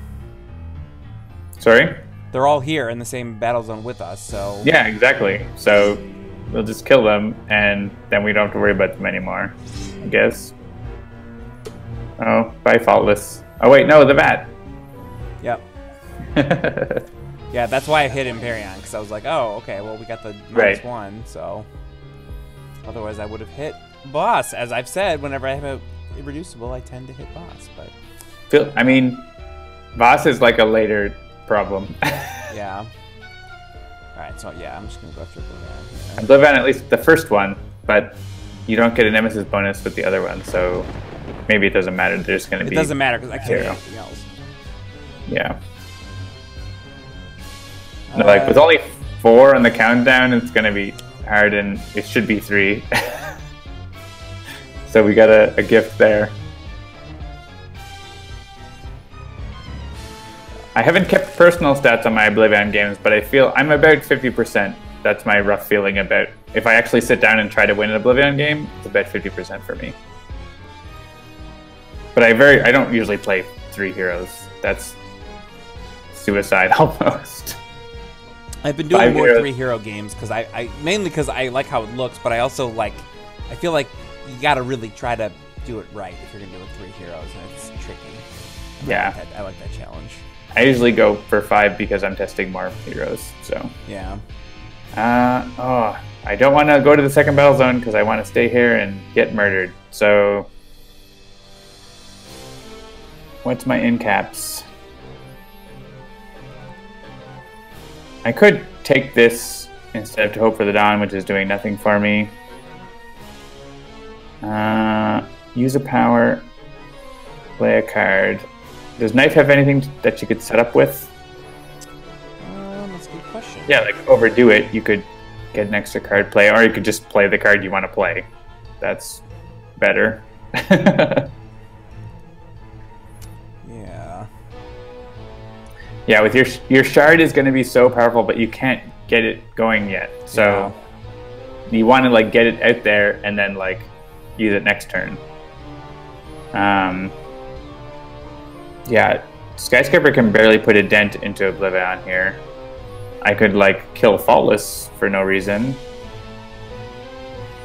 Sorry? They're all here in the same battle zone with us, so... Yeah, exactly. So, we'll just kill them, and then we don't have to worry about them anymore, I guess. Oh, bye, Faultless. Oh, wait, no, the Vat. Yep. Yeah, that's why I hit Empyrean, because I was like, oh, okay, well, we got the -1, so... Otherwise, I would have hit boss. As I've said, whenever I have a irreducible, I tend to hit boss, but... I mean, boss is like a later problem. Yeah. Alright, so yeah, I'm just going to go after OblivAeon. OblivAeon, at least the first one, but you don't get a Nemesis bonus with the other one, so maybe it doesn't matter. There's going to be... It doesn't matter, because I can't do anything else. Yeah. No, like, with only 4 on the countdown, it's going to be hard, and it should be 3. So we got a gift there. I haven't kept personal stats on my OblivAeon games, but I feel I'm about 50%. That's my rough feeling about... If I actually sit down and try to win an OblivAeon game, it's about 50% for me. But I don't usually play 3 heroes. That's suicide almost. I've been doing more 3-hero games because I mainly because I like how it looks, but I also like... I feel like you gotta really try to do it right if you're gonna do it 3 heroes, and it's tricky. Yeah. I like that challenge. I usually go for 5 because I'm testing more heroes, so... Yeah. I don't want to go to the second battle zone because I want to stay here and get murdered, so... What's my in caps? I could take this instead of To Hope for the Dawn, which is doing nothing for me. Use a power, play a card. Does Knife have anything that you could set up with? That's a good question. Yeah, like overdo it. You could get an extra card play, or you could just play the card you want to play. That's better. Yeah. Yeah, with your shard is going to be so powerful, but you can't get it going yet. So you want to like get it out there and then like use it next turn. Yeah, Skyscraper can barely put a dent into OblivAeon here. I could like kill Faultless for no reason.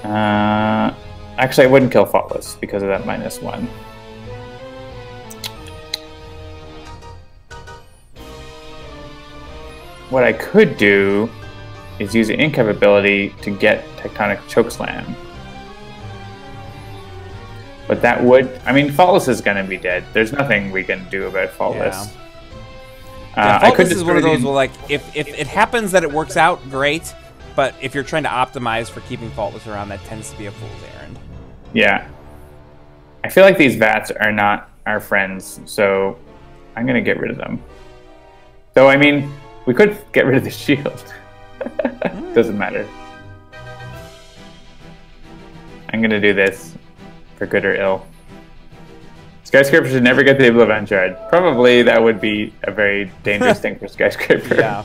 Actually, I wouldn't kill Faultless because of that -1. What I could do is use the Incap ability to get Tectonic Chokeslam. But that would... I mean, Faultless is going to be dead. There's nothing we can do about Faultless. Yeah. Faultless is one of those where, like, if it happens that it works out, great. But if you're trying to optimize for keeping Faultless around, that tends to be a fool's errand. Yeah. I feel like these Vats are not our friends, so I'm going to get rid of them. Though, I mean, we could get rid of the shield. Doesn't matter. I'm going to do this. For good or ill. Skyscraper should never get the OblivAeon shard. Probably that would be a very dangerous thing for Skyscraper. Yeah.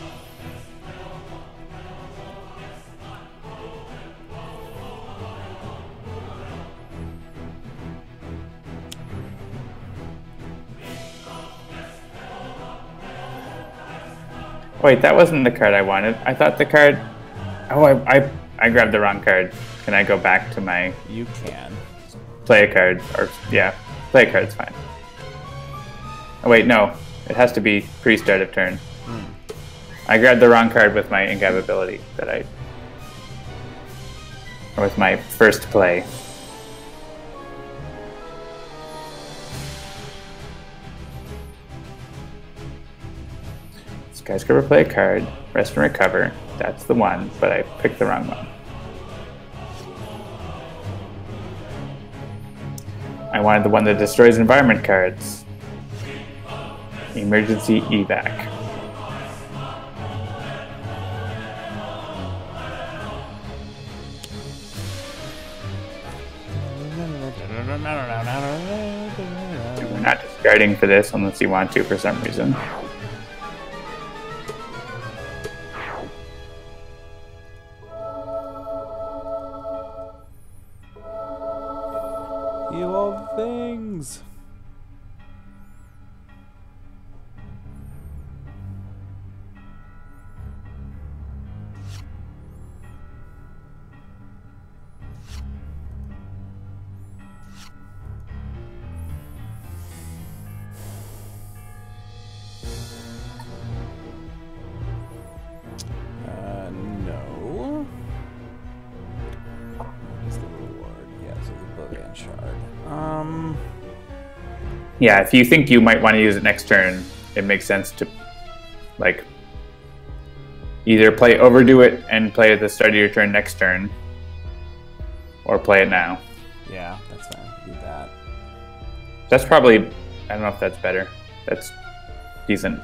Wait, that wasn't the card I wanted. I thought the card... Oh, I grabbed the wrong card. Can I go back to my... You can. Play a card, or yeah, play a card's fine. Oh wait, no, it has to be pre-start of turn. I grabbed the wrong card with my Incap ability or with my first play. Skyscraper, play a card, rest and recover. That's the one, but I picked the wrong one. I wanted the one that destroys environment cards. Emergency evac. We're not discarding for this unless you want to for some reason. You all things. No. What's the reward? Yeah, so the OblivAeon shard. Yeah, if you think you might want to use it next turn, it makes sense to, like, either overdo it and play at the start of your turn next turn, or play it now. Yeah, that's fine. Do that. That's probably, I don't know if that's better. That's decent.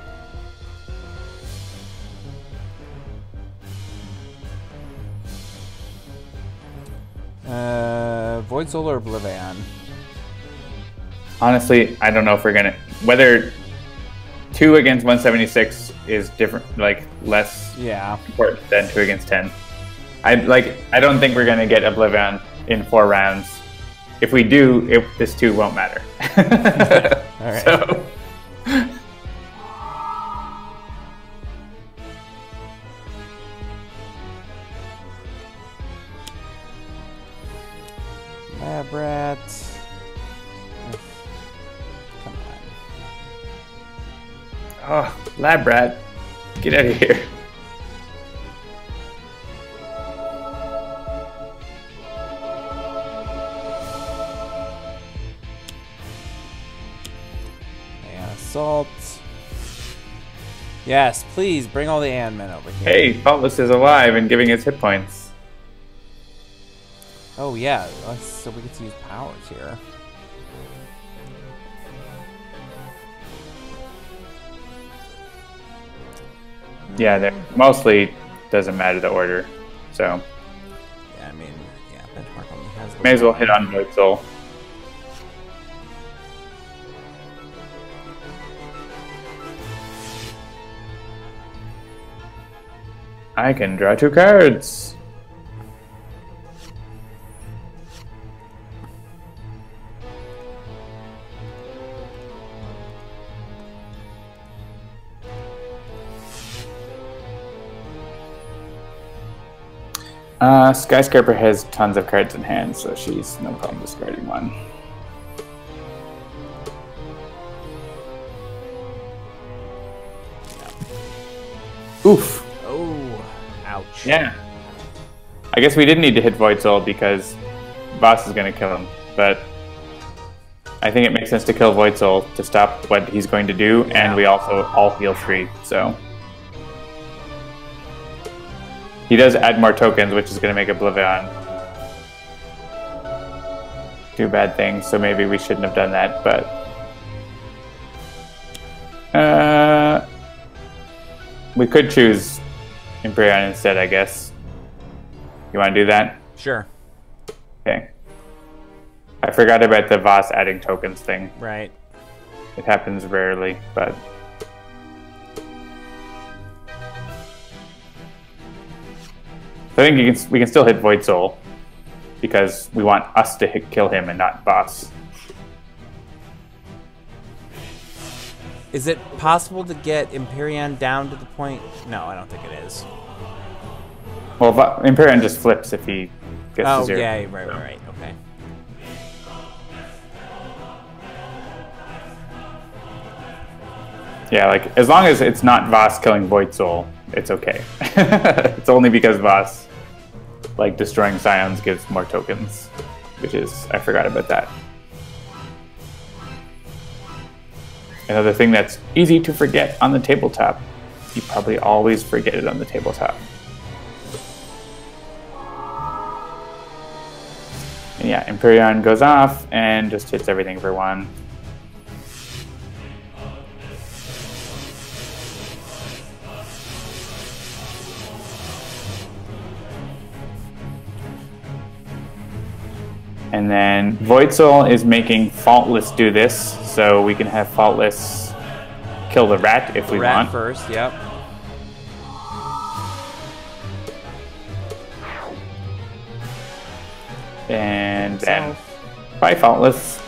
Void Soul or OblivAeon? Honestly, I don't know if we're gonna, whether 2 against 176 is different, like less important than 2 against 10. I don't think we're gonna get OblivAeon in 4 rounds. If we do, this 2 won't matter. All right. So. Labrat. Come on. Oh, Labrat. Get out of here. And assault. Yes, please bring all the Ant-Men over here. Hey, Faultless is alive and giving us hit points. Oh yeah, so we get to use powers here. Yeah, that mostly doesn't matter the order, so. Yeah, I mean, yeah, Benchmark only has. May as well hit on Void Soul. I can draw 2 cards. Skyscraper has tons of cards in hand, so she's no problem discarding 1. Oof. Oh, ouch. Yeah. I guess we didn't need to hit Void Soul because Boss is going to kill him, but I think it makes sense to kill Void Soul to stop what he's going to do, and we also all heal 3, so. He does add more tokens, which is going to make OblivAeon do bad things, so maybe we shouldn't have done that, but... we could choose Empyrean instead, I guess. You want to do that? Sure. Okay. I forgot about the Voss adding tokens thing. Right. It happens rarely, but... I think we can still hit Void Soul because we want us to kill him and not Boss. Is it possible to get Empyrean down to the point? No, I don't think it is. Well, Empyrean just flips if he gets to 0. Oh, yeah, right, okay. Yeah, like, as long as it's not Voss killing Void Soul, it's okay. It's only because Voss, like, destroying Scions gives more tokens, which is, I forgot about that. Another thing that's easy to forget on the tabletop. You probably always forget it on the tabletop. And yeah, Empyrean goes off and just hits everything for 1. And then Void Soul is making Faultless do this, so we can have Faultless kill the rat if we want. Rat first, yep. And then bye, Faultless.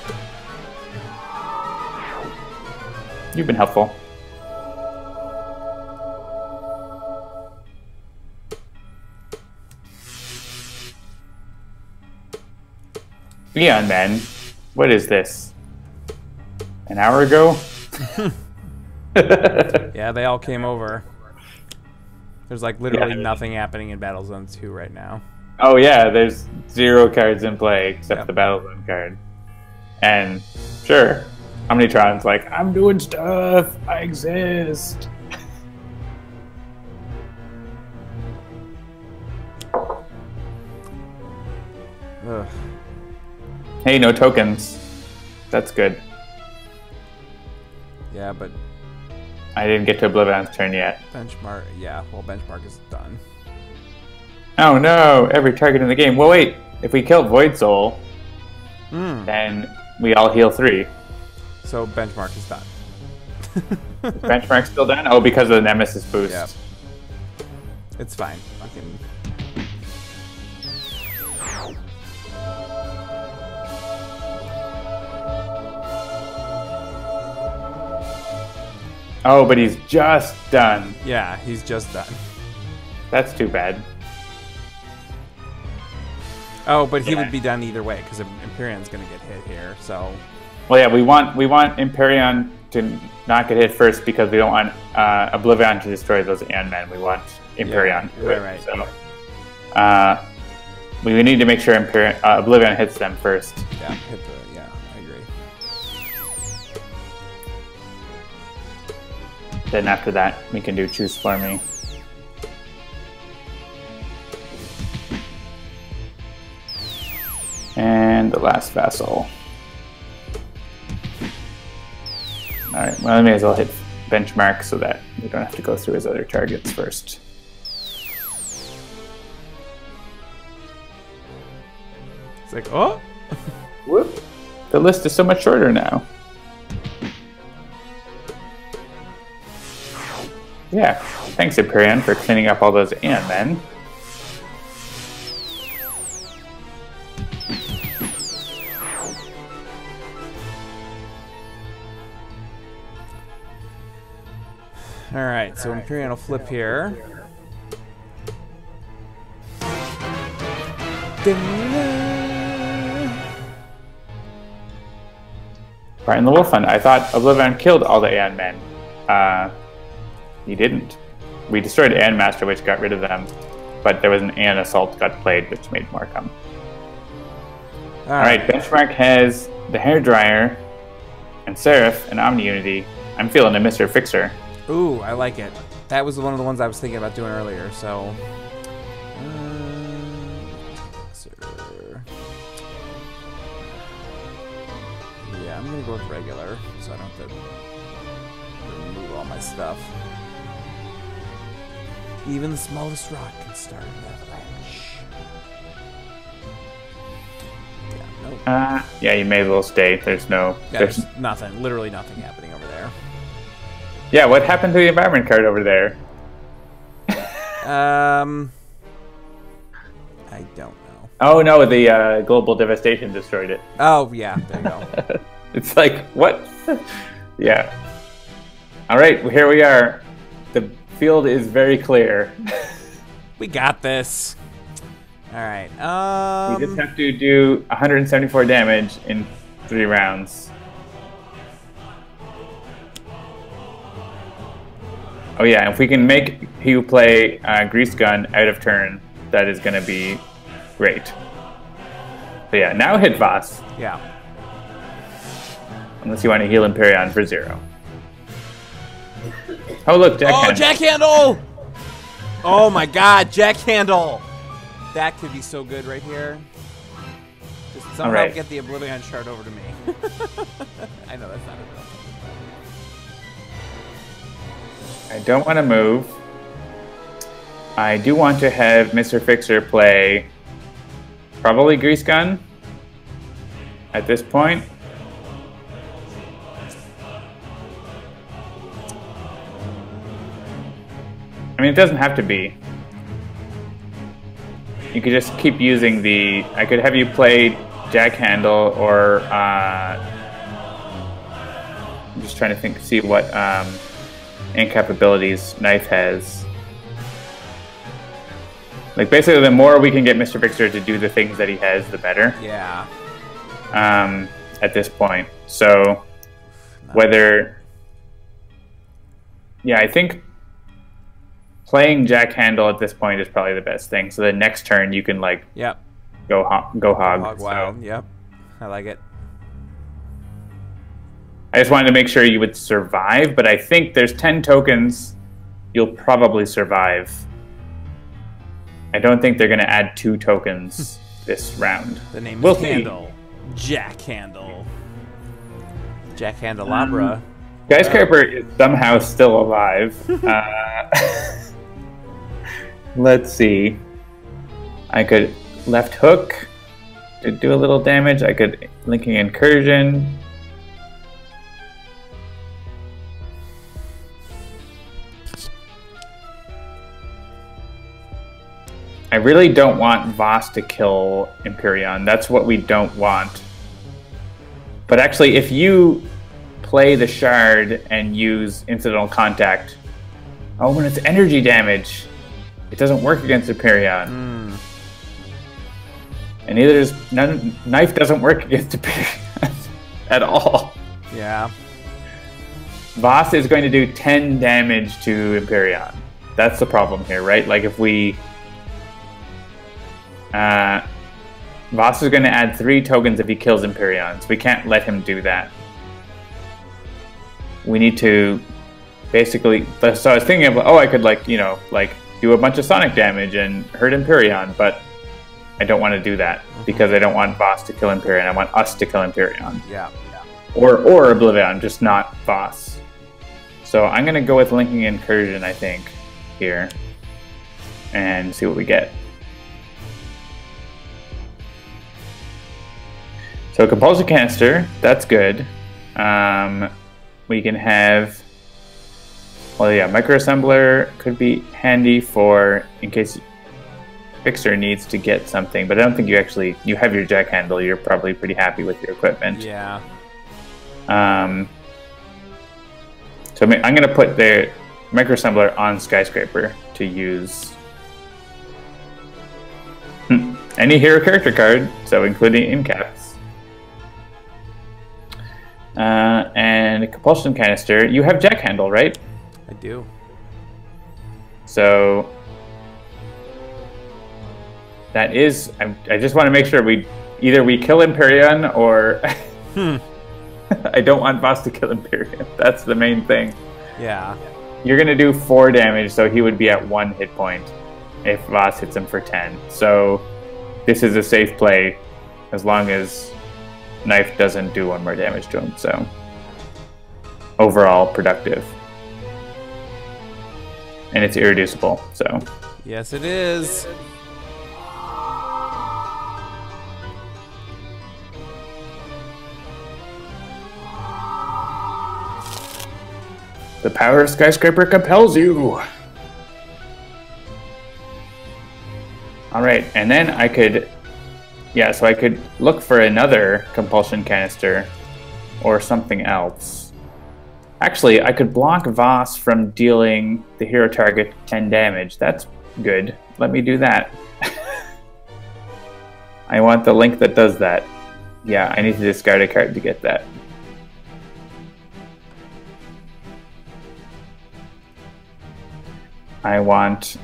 You've been helpful. Eon Men, what is this? An hour ago? Yeah, they all came over. There's like literally nothing happening in Battlezone 2 right now. Oh yeah, there's 0 cards in play except the Battlezone card. And sure, Omnitron's like, I'm doing stuff, I exist. Ugh. Hey, no tokens. That's good. Yeah, but I didn't get to OblivAeon's turn yet. Benchmark, yeah, well, Benchmark is done. Oh no, every target in the game. Well, wait, if we kill Void Soul, then we all heal 3. So Benchmark is done. Is Benchmark still done? Oh, because of the Nemesis boost. Yeah. It's fine. I can... Oh, but he's just done. Yeah, he's just done. That's too bad. Oh, but he would be done either way because Emperion's going to get hit here. So, well, yeah, we want Empyreon to not get hit first because we don't want OblivAeon to destroy those Ant-Men. We want Empyreon. Yeah, right. So, we need to make sure OblivAeon hits them first. Yeah, I agree. Then after that, we can do Choose For Me. And the last Vassal. Alright, well, I may as well hit Benchmark so that we don't have to go through his other targets first. It's like, oh! Whoop! The list is so much shorter now. Yeah, thanks Empyreon for cleaning up all those Ant-Men. Alright, so Empyreon will flip here. Brian the Wolf Hunt. I thought OblivAeon killed all the Ant-Men. He didn't. We destroyed Master, which got rid of them, but there was an Ant Assault got played, which made more come. Alright, Benchmark has the Hairdryer, and Seraph, and Omni-Unity. I'm feeling a Mr. Fixer. Ooh, I like it. That was one of the ones I was thinking about doing earlier, so... yeah, I'm gonna go with regular, so I don't have to remove all my stuff. Even the smallest rock can start an avalanche. Yeah, nope. Yeah, you may as well stay. There's no... Yeah, there's nothing, literally nothing happening over there. Yeah, what happened to the environment card over there? I don't know. Oh no, the global devastation destroyed it. Oh yeah, there you go. It's like, what? Yeah. Alright, here we are. The field is very clear. We got this. Alright, we just have to do 174 damage in 3 rounds. Oh yeah, if we can make Hugh play Grease Gun out of turn, that is going to be great. So yeah, now hit Voss. Yeah. Unless you want to heal Empyreon for 0. Oh look, Jack Handle. Jack Handle! Oh my god, Jack Handle! That could be so good right here. Just somehow get the OblivAeon shard over to me. I know that's not a real thing. I don't want to move. I do want to have Mr. Fixer play probably Grease Gun. at this point. I mean, it doesn't have to be. You could just keep using the... I could have you play Jack Handle or... I'm just trying to think, see what incap abilities Knife has. Like, basically, the more we can get Mr. Fixer to do the things that he has, the better. Yeah. At this point. So, whether... Yeah, I think playing Jack Handle at this point is probably the best thing. So the next turn you can, like, yep, go hog. Hog wild. Yep, I like it. I just wanted to make sure you would survive, but I think there's 10 tokens. You'll probably survive. I don't think they're going to add 2 tokens this round. The name is Handle. Jack Handle. Jack Handelabra. Skyscraper is somehow still alive. Let's see. I could left hook to do a little damage. I could linking incursion. I really don't want Voss to kill Empyreon. That's what we don't want. But actually, if you play the shard and use incidental contact, oh, when it's energy damage, it doesn't work against Empyreon. And neither does Knife doesn't work against Empyreon at all. Yeah. Voss is going to do 10 damage to Empyreon. That's the problem here, right? Like if we Voss is going to add 3 tokens if he kills Empyreon, so we can't let him do that. We need to basically... So I was thinking of, oh, I could, like, you know, like, do a bunch of sonic damage and hurt Empyreon, but I don't want to do that because I don't want Voss to kill Empyreon. I want us to kill Empyreon. Yeah. Or OblivAeon, just not Voss. So I'm going to go with Linking Incursion, I think, here, and see what we get. So Compulsion Canister, that's good. We can have, well, yeah, Microassembler could be handy for, in case Fixer needs to get something, but I don't think you have your Jack Handle. You're probably pretty happy with your equipment. Yeah. So I'm going to put the Microassembler on Skyscraper to use any hero character card, so including incaps. And a Compulsion Canister. You have Jack Handle, right? I do. So that is... I just want to make sure either we kill Empyreon or... I don't want Voss to kill Empyreon. That's the main thing. Yeah. You're going to do 4 damage, so he would be at 1 hit point if Voss hits him for 10. So this is a safe play as long as Knife doesn't do 1 more damage to him. So overall productive. And it's irreducible, so. Yes, it is. The power of Skyscraper compels you. Alright, and then I could... Yeah, so I could look for another Compulsion Canister or something else. Actually, I could block Voss from dealing the hero target 10 damage. That's good. Let me do that. I want the link that does that. Yeah, I need to discard a card to get that. I want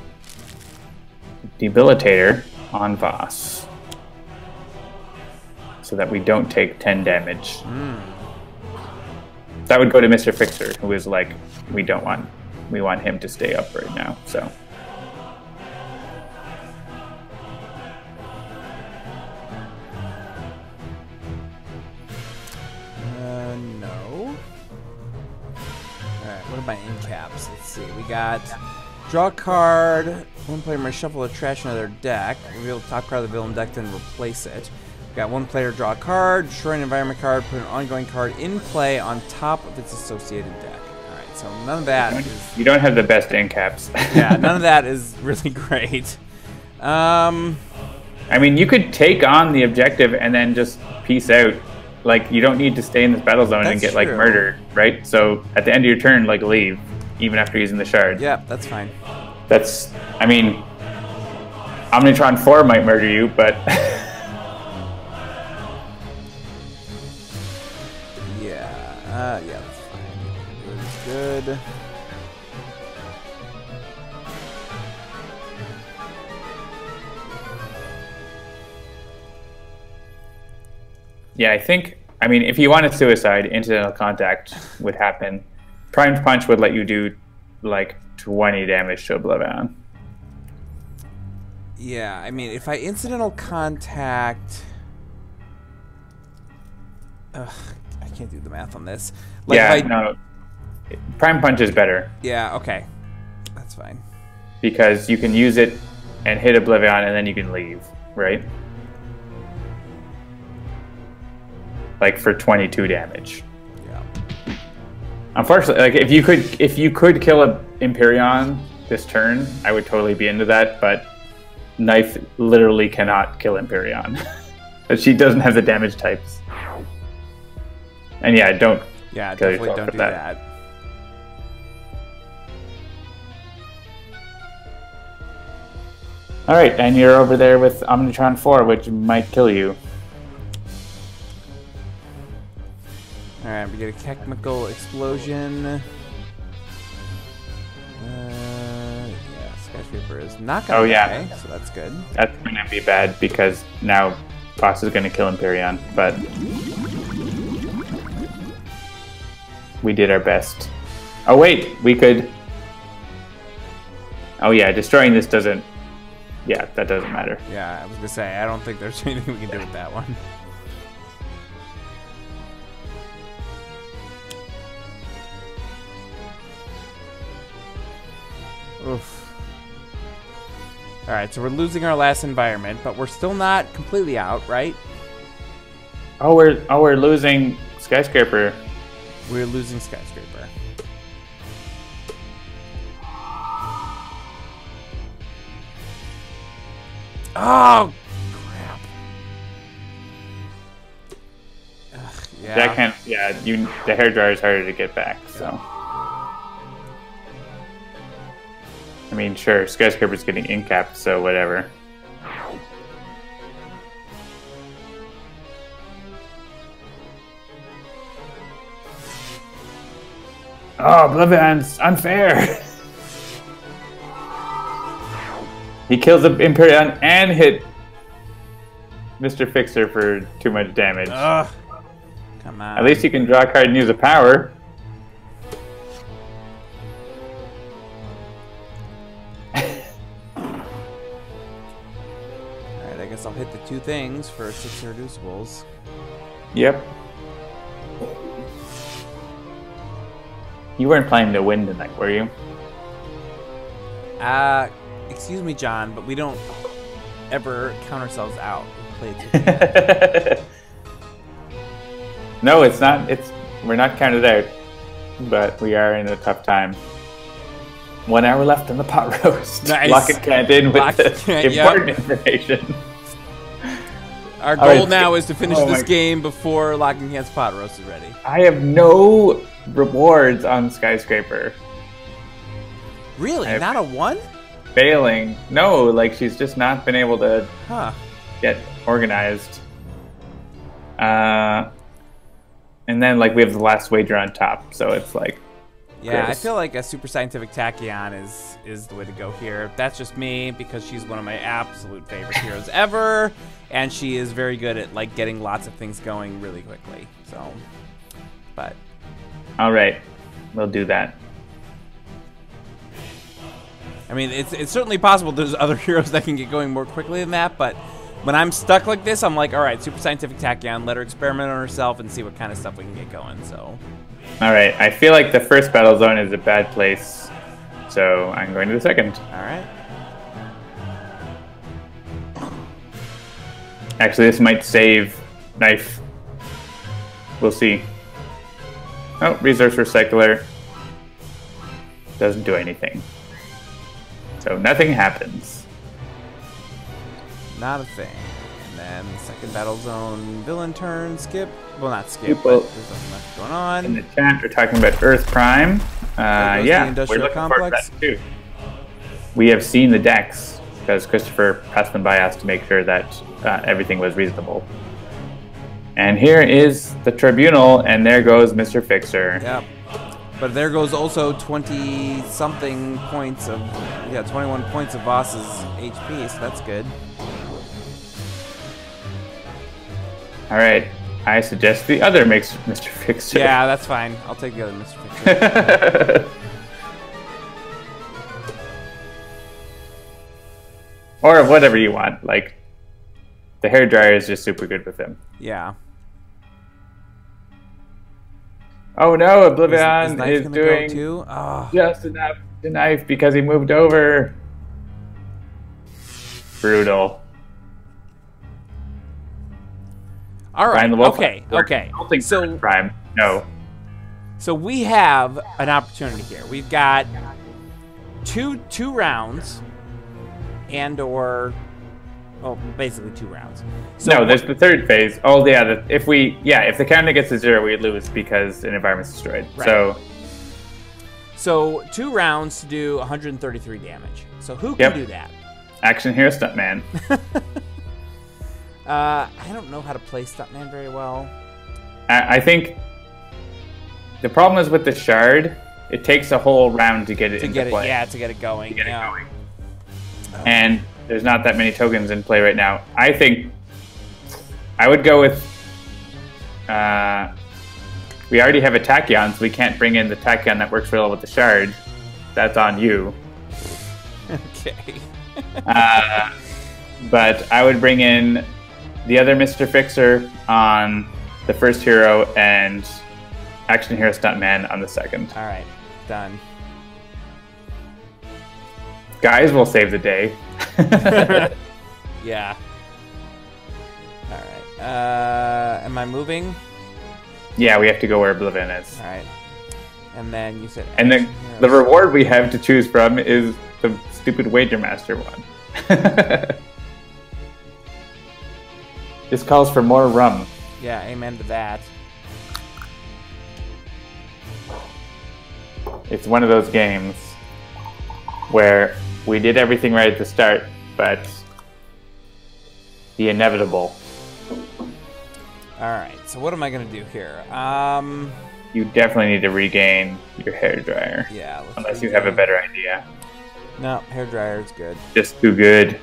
Debilitator on Voss so that we don't take 10 damage. That would go to Mr. Fixer, who is like, we want him to stay up right now, so. No. Alright, what are my incaps? Let's see, we got draw a card. One player may shuffle a trash in their deck. Reveal the top card of the villain deck, then replace it. Got one player draw a card, destroy an environment card, put an ongoing card in play on top of its associated deck. Alright, so none of that is... You don't have the best end caps. Yeah, none of that is really great. I mean, you could take on the objective and then just peace out. Like, you don't need to stay in this battle zone and get, like, murdered, right? So, at the end of your turn, like, leave, even after using the shard. Yeah, that's fine. That's... I mean... Omnitron-IV might murder you, but... yeah, that's fine. Good. Yeah, I think, I mean, if you wanted suicide, incidental contact would happen. Primed Punch would let you do, like, 20 damage to OblivAeon. Yeah, I mean, if I incidental contact... Ugh, I can't do the math on this. Like, yeah, no. Prime Punch is better. Yeah, okay. That's fine. Because you can use it and hit OblivAeon and then you can leave, right? Like for 22 damage. Yeah. Unfortunately, like if you could kill a Empyreon this turn, I would totally be into that, but Knife literally cannot kill Empyreon. But she doesn't have the damage types. And yeah, don't kill definitely yourself don't with do that. Alright, and you're over there with Omnitron-IV, which might kill you. Alright, we get a chemical explosion. Yeah, Skyscraper is not going to die, so that's good. That's going to be bad because now Parse is going to kill Empyreon, but we did our best. Oh wait, we could... Oh yeah, destroying this doesn't... Yeah, that doesn't matter. Yeah, I was going to say, I don't think there's anything we can do with that one. Oof. Alright, so we're losing our last environment, but we're still not completely out, right? Oh, we're losing Skyscraper. We're losing Skyscraper. Oh, crap. Ugh, yeah. That can't, yeah, the hairdryer is harder to get back, so. I mean, sure, Skyscraper's getting incapped, so whatever. Oh, OblivAeon's unfair! He kills the Empyreon and hit Mr. Fixer for too much damage. Ugh. Come on. At least you can draw a card and use a power. Alright, I guess I'll hit the two things for 6 irreducibles. Yep. You weren't planning to win tonight, were you? Excuse me, John, but we don't ever count ourselves out. We play it No, it's not. We're not counted out, but we are in a tough time. 1 hour left on the pot roast. Nice. Lock and count in with the important information. Our goal now is to finish this game before Locking Hands pot roast is ready. I have no rewards on Skyscraper. Really? Not a 1? Failing. No, like she's just not been able to get organized. And then like we have the last wager on top, so it's like yeah, I feel like a Super Scientific Tachyon is the way to go here. That's just me because she's one of my absolute favorite heroes ever, and she is very good at like getting lots of things going really quickly. So, but all right, we'll do that. I mean, it's certainly possible there's other heroes that can get going more quickly than that, but when I'm stuck like this, I'm like, all right, Super Scientific Tachyon, let her experiment on herself and see what kind of stuff we can get going, so. All right, I feel like the first battle zone is a bad place, so I'm going to the second. All right. Actually, this might save Knife. We'll see. Oh, resource recycler. Doesn't do anything. So nothing happens. Not a thing. And then the second battle zone villain turn, skip. Well, not skip, but there's nothing much going on. In the chat, we're talking about Earth Prime. Yeah, we're looking forward to that too. We have seen the decks, because Christopher passed them by us to make sure that everything was reasonable. And here is the Tribunal, and there goes Mr. Fixer. Yep. But there goes also 20-something points of, 21 points of Voss's HP, so that's good. All right. I suggest the other makes Mr. Fixer. Yeah, that's fine. I'll take the other Mr. Fixer. Or whatever you want. Like, the hairdryer is just super good with him. Yeah. Oh no, OblivAeon is doing too? Oh. just enough to Knife because he moved over. Brutal. All right. Okay. So Prime. No. So we have an opportunity here. We've got two rounds, basically 2 rounds. So no, there's the third phase. Oh yeah, if the counter gets to 0, we lose because an environment's destroyed. Right. So 2 rounds to do 133 damage. So who can do that? Action Hero Stuntman. I don't know how to play Stuntman very well. I think the problem is with the shard. It takes a whole round to get it into play. Yeah, to get it going. And there's not that many tokens in play right now. I think I would go with... we already have a Tachyon, so we can't bring in the Tachyon that works really well with the shard. That's on you. Okay. But I would bring in the other Mr. Fixer on the first hero and Action Hero Stuntman on the second. All right, done. Guys will save the day. Yeah. All right. Am I moving? Yeah, we have to go where OblivAeon is. All right. And then you said... And the reward we have to choose from is the stupid Wager Master one. This calls for more rum. Yeah, amen to that. It's one of those games where we did everything right at the start, but the inevitable. Alright, so what am I going to do here? You definitely need to regain your hairdryer. Yeah. Unless you have a better idea. No, hairdryer is good. Just too good.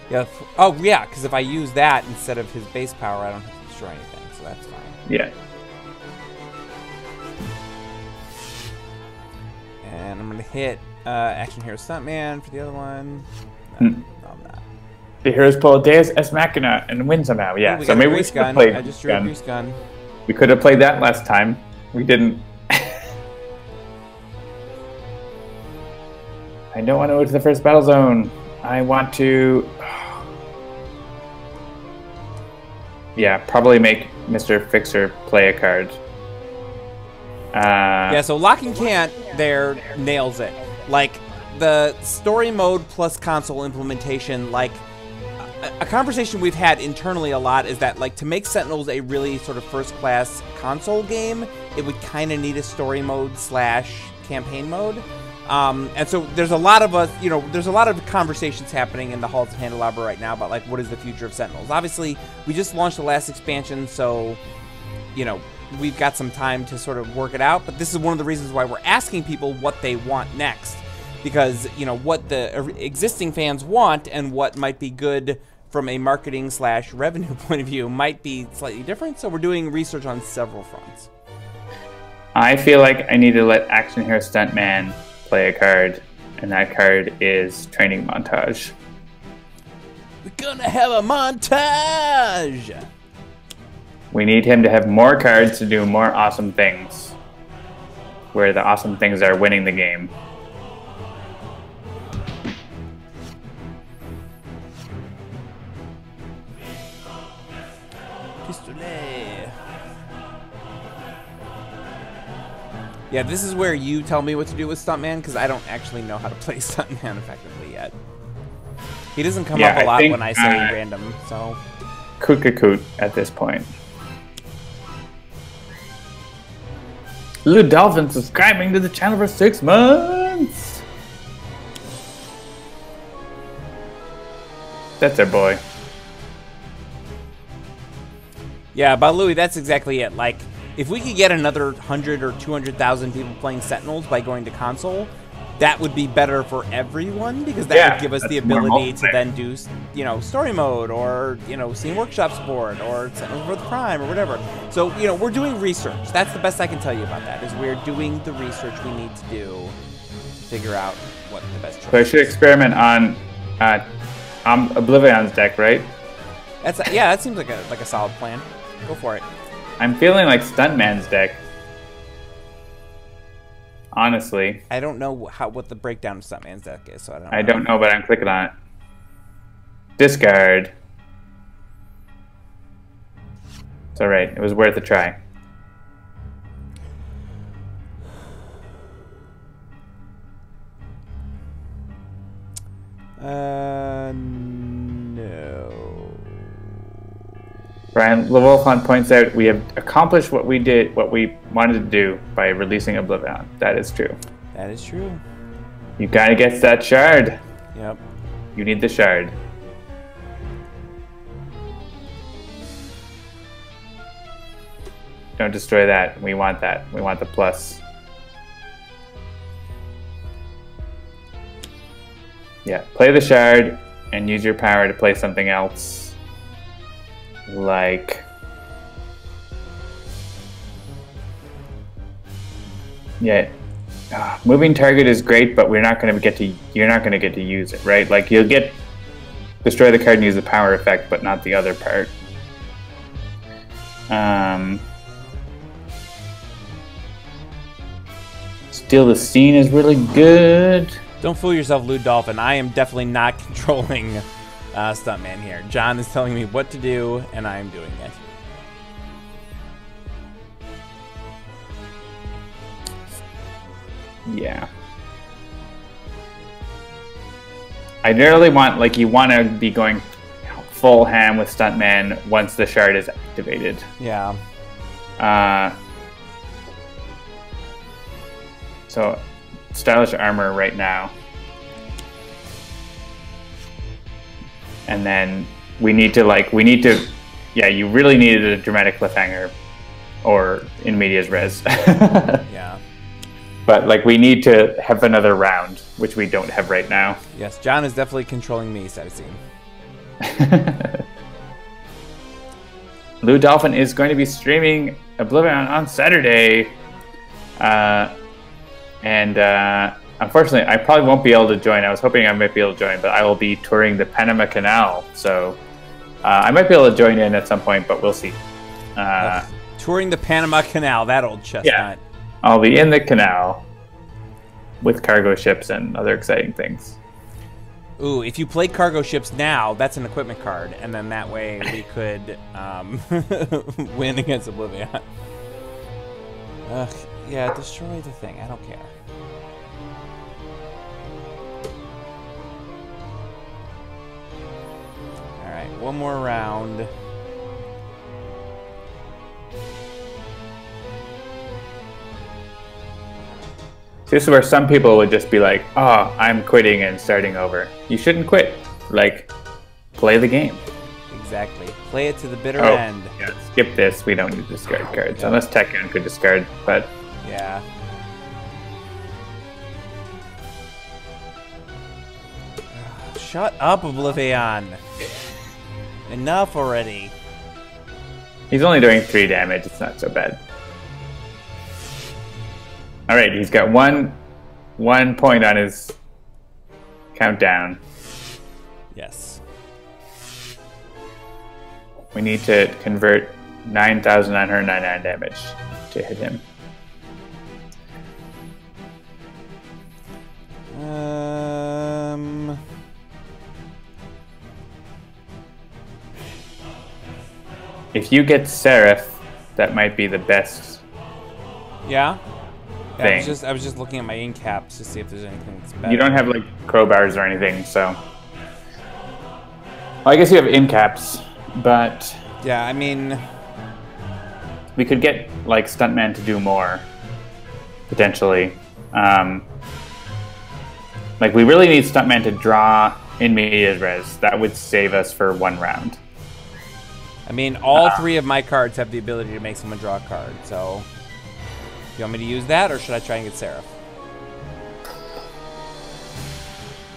Yeah. Oh, yeah, because if I use that instead of his base power, I don't have to destroy anything, so that's fine. Yeah. And I'm going to hit Action Hero Stuntman for the other one. No, I'm not. The heroes pull Deus Ex Machina and win somehow, yeah. Ooh, so maybe we should have played I just drew a grease gun. We could have played that last time. We didn't. I don't want to go to the first battle zone. I want to... Yeah, probably make Mr. Fixer play a card. Yeah, so Lock and Can't there nails it. Like, the story mode plus console implementation, like, a conversation we've had internally a lot is that, like, to make Sentinels a really sort of first-class console game, it would kind of need a story mode / campaign mode. And so there's a lot of us, you know, there's a lot of conversations happening in the halls of Handelabra right now about, like, what is the future of Sentinels. Obviously, we just launched the last expansion, so, you know, we've got some time to sort of work it out. But this is one of the reasons why we're asking people what they want next. Because, you know, what the existing fans want and what might be good from a marketing / revenue point of view might be slightly different. So we're doing research on several fronts. I feel like I need to let Action Hero Stuntman play a card, and that card is Training Montage. We're gonna have a montage! We need him to have more cards to do more awesome things, where the awesome things are winning the game. Pistolet. Yeah, this is where you tell me what to do with Stuntman, because I don't actually know how to play Stuntman effectively yet. He doesn't come up a lot when I say random, so... Koot at this point. Lou Dolphin subscribing to the channel for 6 months! That's our boy. Yeah, but Louis, that's exactly it. Like, if we could get another 100 or 200,000 people playing Sentinels by going to console, that would be better for everyone, because that would give us the ability to then do, you know, story mode, or, you know, Scene Workshop support, or Sentinels Worth Prime, or whatever. So, you know, we're doing research. That's the best I can tell you about that, is we're doing the research we need to do to figure out what the best choice is. So I should experiment on OblivAeon's deck, right? That's yeah, that seems like a solid plan. Go for it. I'm feeling like Stuntman's deck. Honestly. I don't know what the breakdown of Stuntman's deck is, so I don't know. I don't know, but I'm clicking on it. Discard. It's alright. It was worth a try. No. Brian LeWolfon points out we have accomplished what we wanted to do by releasing OblivAeon. That is true. That is true. You gotta get that shard. Yep. You need the shard. Don't destroy that. We want that. We want the plus. Yeah, play the shard and use your power to play something else. Like, yeah, moving target is great, but we're not going to get to. You're not going to get to use it, right? Like, you'll get destroy the card and use the power effect, but not the other part. Steal the Scene is really good. Don't fool yourself, Lou Dolphin. I am definitely not controlling Stuntman here. John is telling me what to do, and I am doing it. Yeah. I really want, like, you want to be going full ham with Stuntman once the shard is activated. Yeah. So, stylish armor right now. And then we need to, yeah, you really needed a dramatic cliffhanger or in medias res. Yeah. But, like, we need to have another round, which we don't have right now. Yes, John is definitely controlling me, Satisine. Lou Dolphin is going to be streaming OblivAeon on Saturday. Unfortunately, I probably won't be able to join. I was hoping I might be able to join, but I will be touring the Panama Canal. So I might be able to join in at some point, but we'll see. Touring the Panama Canal, that old chestnut. Yeah, I'll be in the canal with cargo ships and other exciting things. Ooh, if you play cargo ships now, that's an equipment card, and then that way we could win against OblivAeon. Ugh, yeah, destroy the thing. I don't care. All right, one more round. This is where some people would just be like, oh, I'm quitting and starting over. You shouldn't quit. Like, play the game. Exactly. Play it to the bitter end. Yeah, skip this. We don't need to discard cards. Yeah. Unless Tekken could discard, but... Yeah. Shut up, OblivAeon. Enough already. He's only doing 3 damage. It's not so bad. All right, he's got one point on his countdown. Yes. We need to convert 9,999 damage to hit him. if you get Seraph, that might be the best. Yeah. Thing. I was just looking at my ink caps to see if there's anything that's better. You don't have like crowbars or anything, so. Well, I guess you have ink caps, but. Yeah, I mean. We could get like Stuntman to do more, potentially. Like we really need Stuntman to draw in medias res. That would save us for 1 round. I mean, all 3 of my cards have the ability to make someone draw a card. So, you want me to use that, or should I try and get Seraph?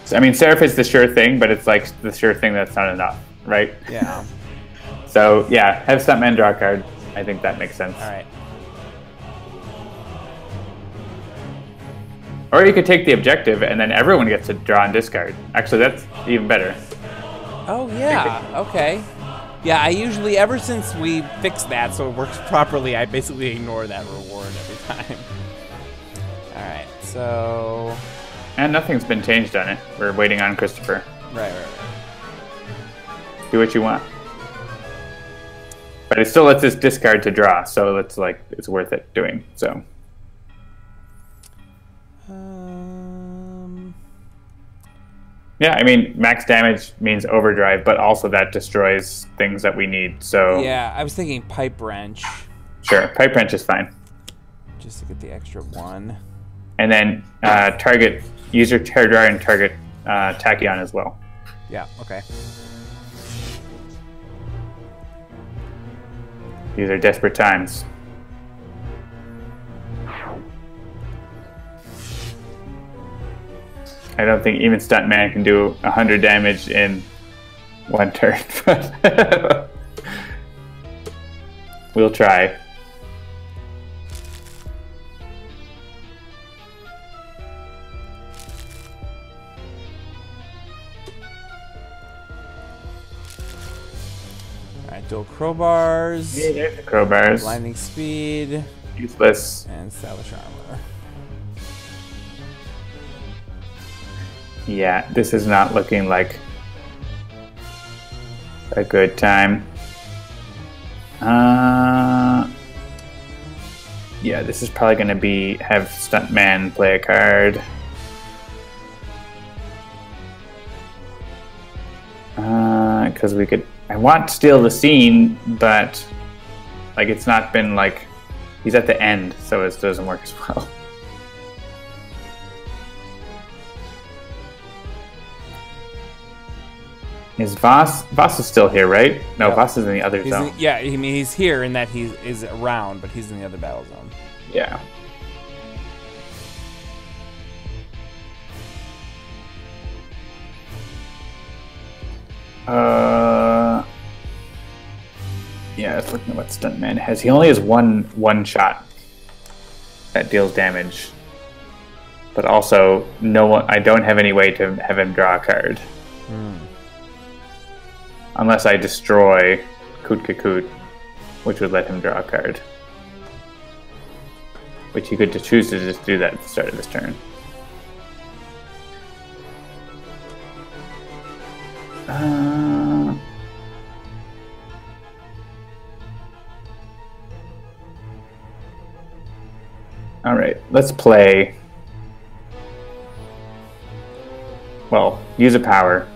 So, I mean, Seraph is the sure thing, but it's like the sure thing that's not enough, right? Yeah. So yeah, have Stuntman draw a card. I think that makes sense. All right. Or you could take the objective, and then everyone gets to draw and discard. Actually, that's even better. Oh, yeah. Okay. Yeah, I usually, ever since we fixed that so it works properly, I basically ignore that reward every time. All right, so... And nothing's been changed on it. We're waiting on Christopher. Right. Do what you want. But it still lets us discard to draw, so it's like, it's worth it doing, so... Yeah, I mean, max damage means overdrive, but also that destroys things that we need, so... Yeah, I was thinking Pipe Wrench. Sure, Pipe Wrench is fine. Just to get the extra 1. And then use your Tear Dryer and target Tachyon as well. Yeah, okay. These are desperate times. I don't think even Stuntman can do 100 damage in 1 turn, but we'll try. Alright, dual crowbars. Yeah, there's the crowbars. Blinding speed. Useless. And stylish armor. Yeah, this is not looking like a good time. Yeah, this is probably going to have Stuntman play a card. Because I want to steal the scene, but like it's not been like, he's at the end, so it doesn't work as well. Is Voss is still here, right? No, yep. Voss is in the other zone. Yeah, I mean, he's here in that he is around, but he's in the other battle zone. Yeah. Yeah, let's look at what Stuntman has. He only has one shot that deals damage. But also, I don't have any way to have him draw a card. Unless I destroy Kutkakut, which would let him draw a card. Which he could choose to just do that at the start of this turn. Alright, let's play... Well, use a power.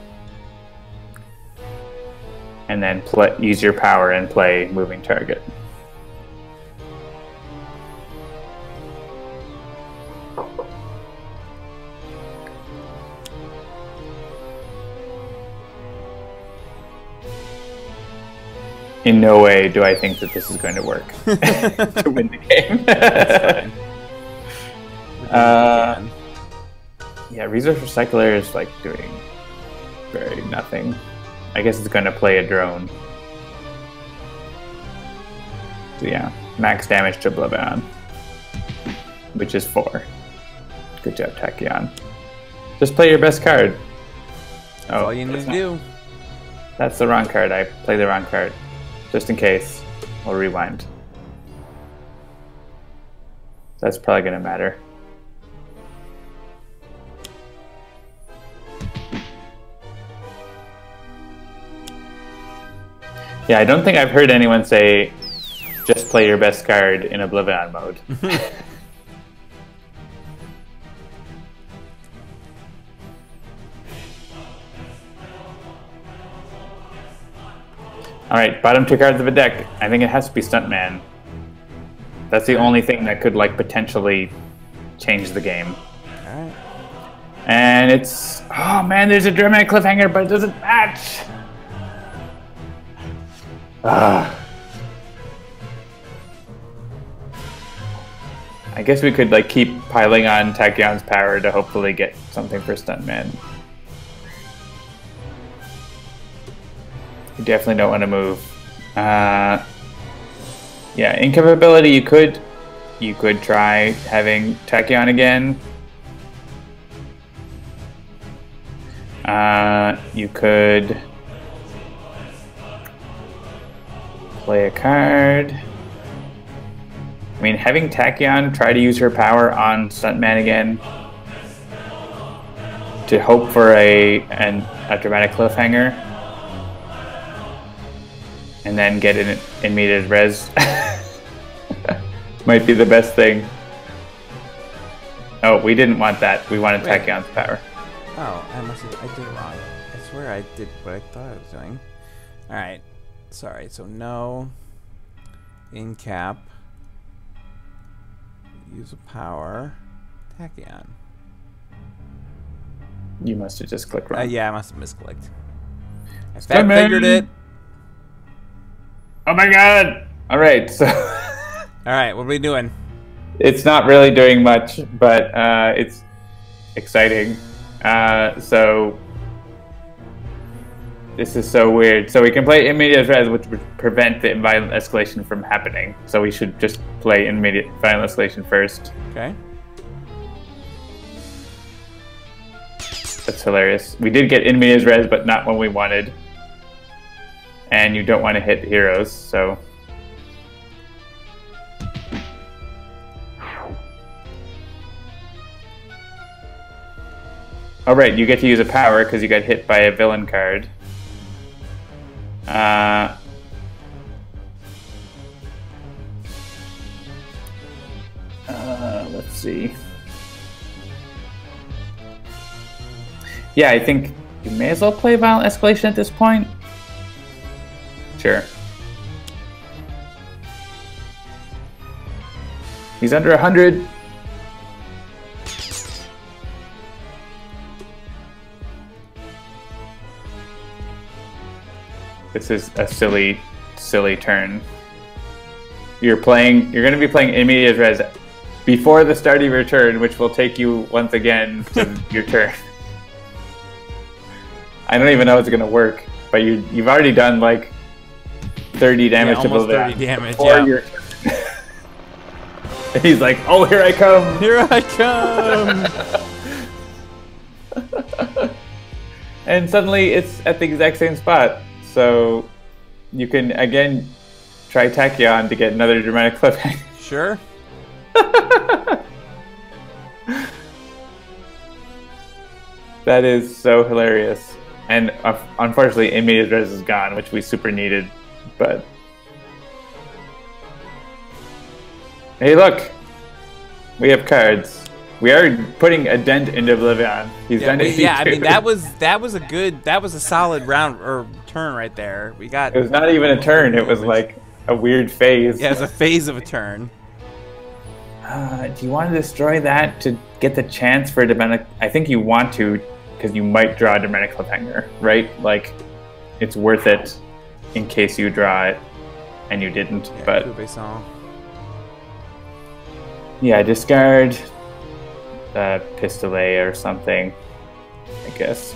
And then use your power and play moving target. In no way do I think that this is going to work to win the game. That's fine. Yeah, Resource Recycler is like doing very nothing. I guess it's going to play a drone. So yeah, max damage to OblivAeon, which is 4. Good job, Tachyon. Just play your best card. That's all you need to do. That's the wrong card. I played the wrong card. Just in case, we'll rewind. That's probably going to matter. Yeah, I don't think I've heard anyone say, just play your best card in OblivAeon mode. Alright, bottom 2 cards of a deck. I think it has to be Stuntman. That's the only thing that could, like, potentially change the game. Alright. And it's... Oh man, there's a dramatic cliffhanger, but it doesn't match! I guess we could, like, keep piling on Tachyon's power to hopefully get something for Stuntman. You definitely don't want to move. Yeah, incapability. You could try having Tachyon again. You could play a card. I mean, having Tachyon try to use her power on Stuntman again to hope for a dramatic cliffhanger. And then get an immediate res. Might be the best thing. Oh, we didn't want that. We wanted Tachyon's power. Oh, I did it wrong. I swear I did what I thought I was doing. Alright. Sorry, so no. In cap. Use a power. Tachyon. You must have just clicked wrong. Yeah, I must have misclicked. I figured it. Oh my god! Alright, so... Alright, what are we doing? It's not really doing much, but it's exciting. So... This is so weird. So we can play immediate res, which would prevent the violent escalation from happening. So we should just play immediate violent escalation first. Okay. That's hilarious. We did get immediate res, but not when we wanted. And you don't want to hit heroes, so... Alright, you get to use a power because you got hit by a villain card. Let's see. Yeah, I think you may as well play Violent Escalation at this point. Sure. He's under 100. This is a silly turn. You're going to be playing immediate res before the start of your turn, which will take you once again to your turn. I don't even know if it's going to work, but you've already done like 30 damage to almost 30 damage, yeah. And he's like, oh, here I come! Here I come! And suddenly it's at the exact same spot. So you can, again, try Tachyon to get another dramatic cliffhanger. Sure. That is so hilarious. And unfortunately, immediate res is gone, which we super needed. But hey, look, we have cards. We are putting a dent into OblivAeon. He's done it. Yeah, I mean that was a solid round or turn right there. We got. It was not even a turn. It was like a weird phase. Yeah, it was a phase of a turn. Do you want to destroy that to get the chance for a dramatic? I think you want to, because you might draw a dramatic cliffhanger, right? Like, it's worth it in case you draw it, and you didn't. Yeah, but yeah, discard Pistolet or something, I guess.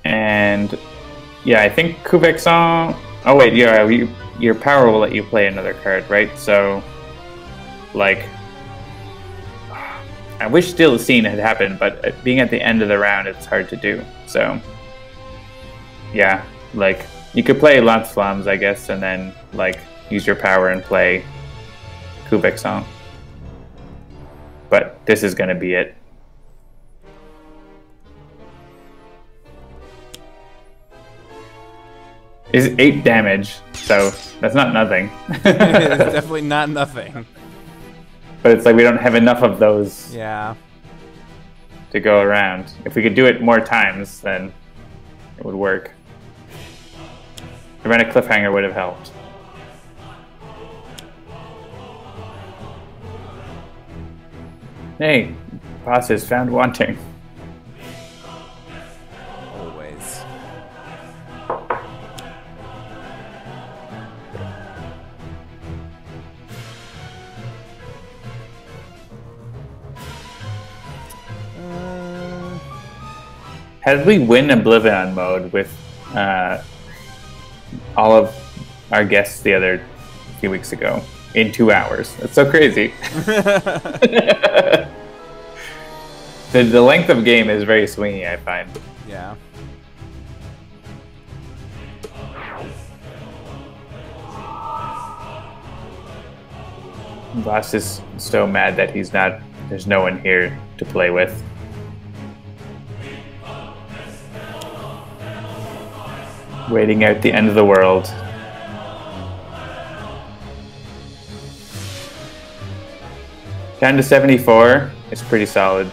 And yeah, I think Kuvexon. Oh wait, yeah, your power will let you play another card, right? So, like, I wish Steal the Scene had happened, but being at the end of the round, it's hard to do. So, yeah, like, you could play Lance Flames, I guess, and then, like, use your power and play Kuvexon. but this is going to be it. Is 8 damage, so that's not nothing. It's definitely not nothing. But it's like we don't have enough of those. Yeah. To go around. If we could do it more times, then it would work. Dramatic cliffhanger would have helped. Hey, boss is found wanting. Always. How did we win OblivAeon mode with all of our guests the other few weeks ago in 2 hours? That's so crazy. The length of game is very swingy, I find. Yeah. Boss is so mad that there's no one here to play with. Waiting out the end of the world. Down to 74 is pretty solid.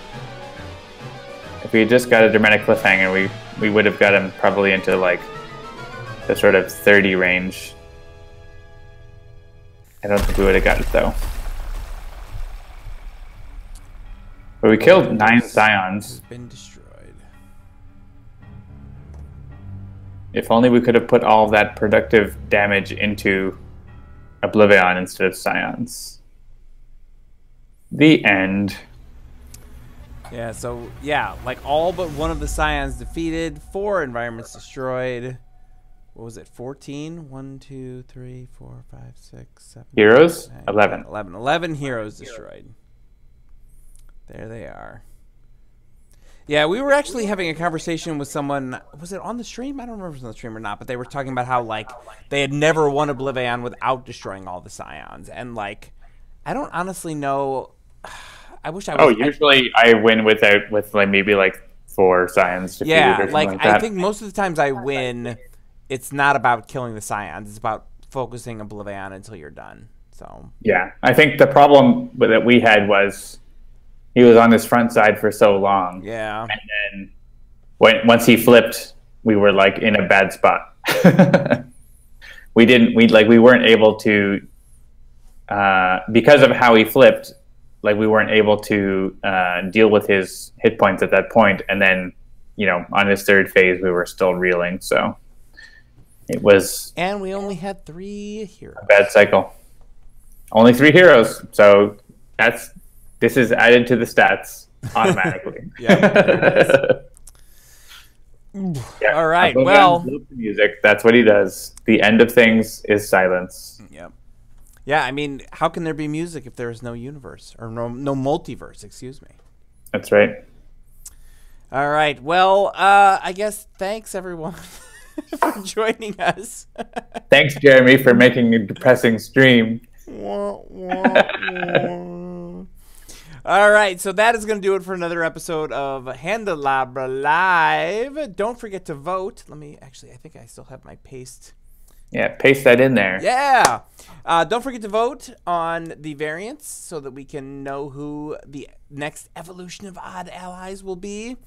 If we had just got a dramatic cliffhanger, we would have got him probably into like the sort of 30 range. I don't think we would have got it though. But we killed 9 Scions. Been destroyed. If only we could have put all of that productive damage into OblivAeon instead of Scions. The end. Yeah, so, yeah, like all but one of the Scions defeated, 4 environments destroyed. What was it, 14? 1, 2, 3, 4, 5, 6, 7. Heroes? 9, 11. 11 heroes destroyed. There they are. Yeah, we were actually having a conversation with someone. Was it on the stream? I don't remember if it was on the stream or not, but they were talking about how, like, they had never won OblivAeon without destroying all the Scions. And, like, I don't honestly know. I wish I was. Oh, usually I win with like maybe like 4 Scions defeated or something like that. I think most of the times I win, it's not about killing the Scions. It's about focusing OblivAeon until you're done. So yeah, I think the problem that we had was he was on his front side for so long. Yeah. And then once he flipped, we were like in a bad spot. we weren't able to, because of how he flipped, like we weren't able to deal with his hit points at that point. And then, on his 3rd phase, we were still reeling. So it was. And we only had 3 heroes. A bad cycle. Only 3 heroes. So this is added to the stats automatically. Yeah. All right. Well, music. That's what he does. The end of things is silence. Yep. Yeah. I mean, how can there be music if there is no universe or no multiverse? Excuse me. That's right. All right. Well, I guess thanks everyone for joining us. Thanks, Jeremy, for making a depressing stream. All right, so that is going to do it for another episode of Handelabra Live. Don't forget to vote. I think I still have my paste. Yeah, paste that in there. Yeah. Don't forget to vote on the variants so that we can know who the next evolution of Odd Allies will be.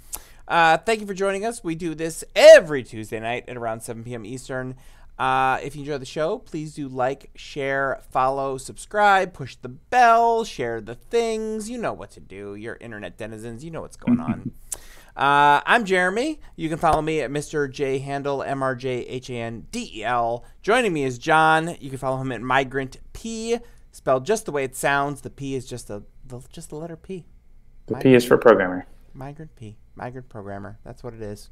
Thank you for joining us. We do this every Tuesday night at around 7 p.m. Eastern. If you enjoy the show, please do like, share, follow, subscribe, push the bell, share the things. You know what to do. You're internet denizens. You know what's going on. I'm Jeremy. You can follow me at Mr. J Handel, MRJHANDEL. Joining me is John. You can follow him at Migrant P, spelled just the way it sounds. The P is just the letter P. The P is for programmer. Migrant P. Migrant programmer. That's what it is.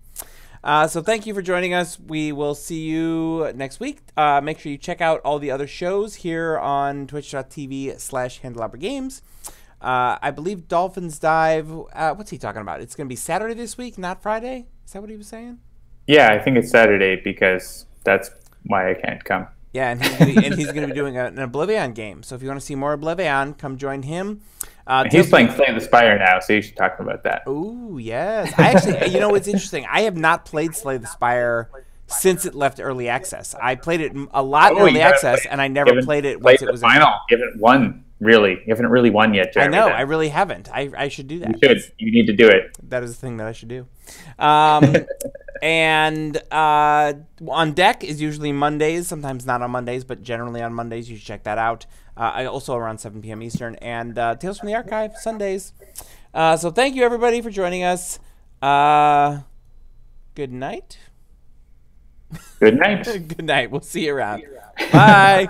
So thank you for joining us. We will see you next week. Make sure you check out all the other shows here on twitch.tv/Handelabra Games. I believe Dolphins Dive. What's he talking about? It's going to be Saturday this week, not Friday? Is that what he was saying? Yeah, I think it's Saturday because that's why I can't come. Yeah, and he's gonna be doing an OblivAeon game. So if you want to see more OblivAeon, come join him. He's playing Slay the Spire now, so you should talk about that. Ooh, yes. I actually, it's interesting. I have not played Slay the Spire since it left early access. I played it a lot in early access, and I never played it once it was final. You haven't won, really. You haven't really won yet, Jeremy. I know. I really haven't. I should do that. You should. You need to do it. That is the thing that I should do. And on deck is usually Mondays, sometimes not on Mondays, but generally on Mondays. You should check that out. Also around 7 p.m. Eastern. And Tales from the Archive, Sundays. So thank you, everybody, for joining us. Good night. Good night. Good night. We'll see you around. Bye.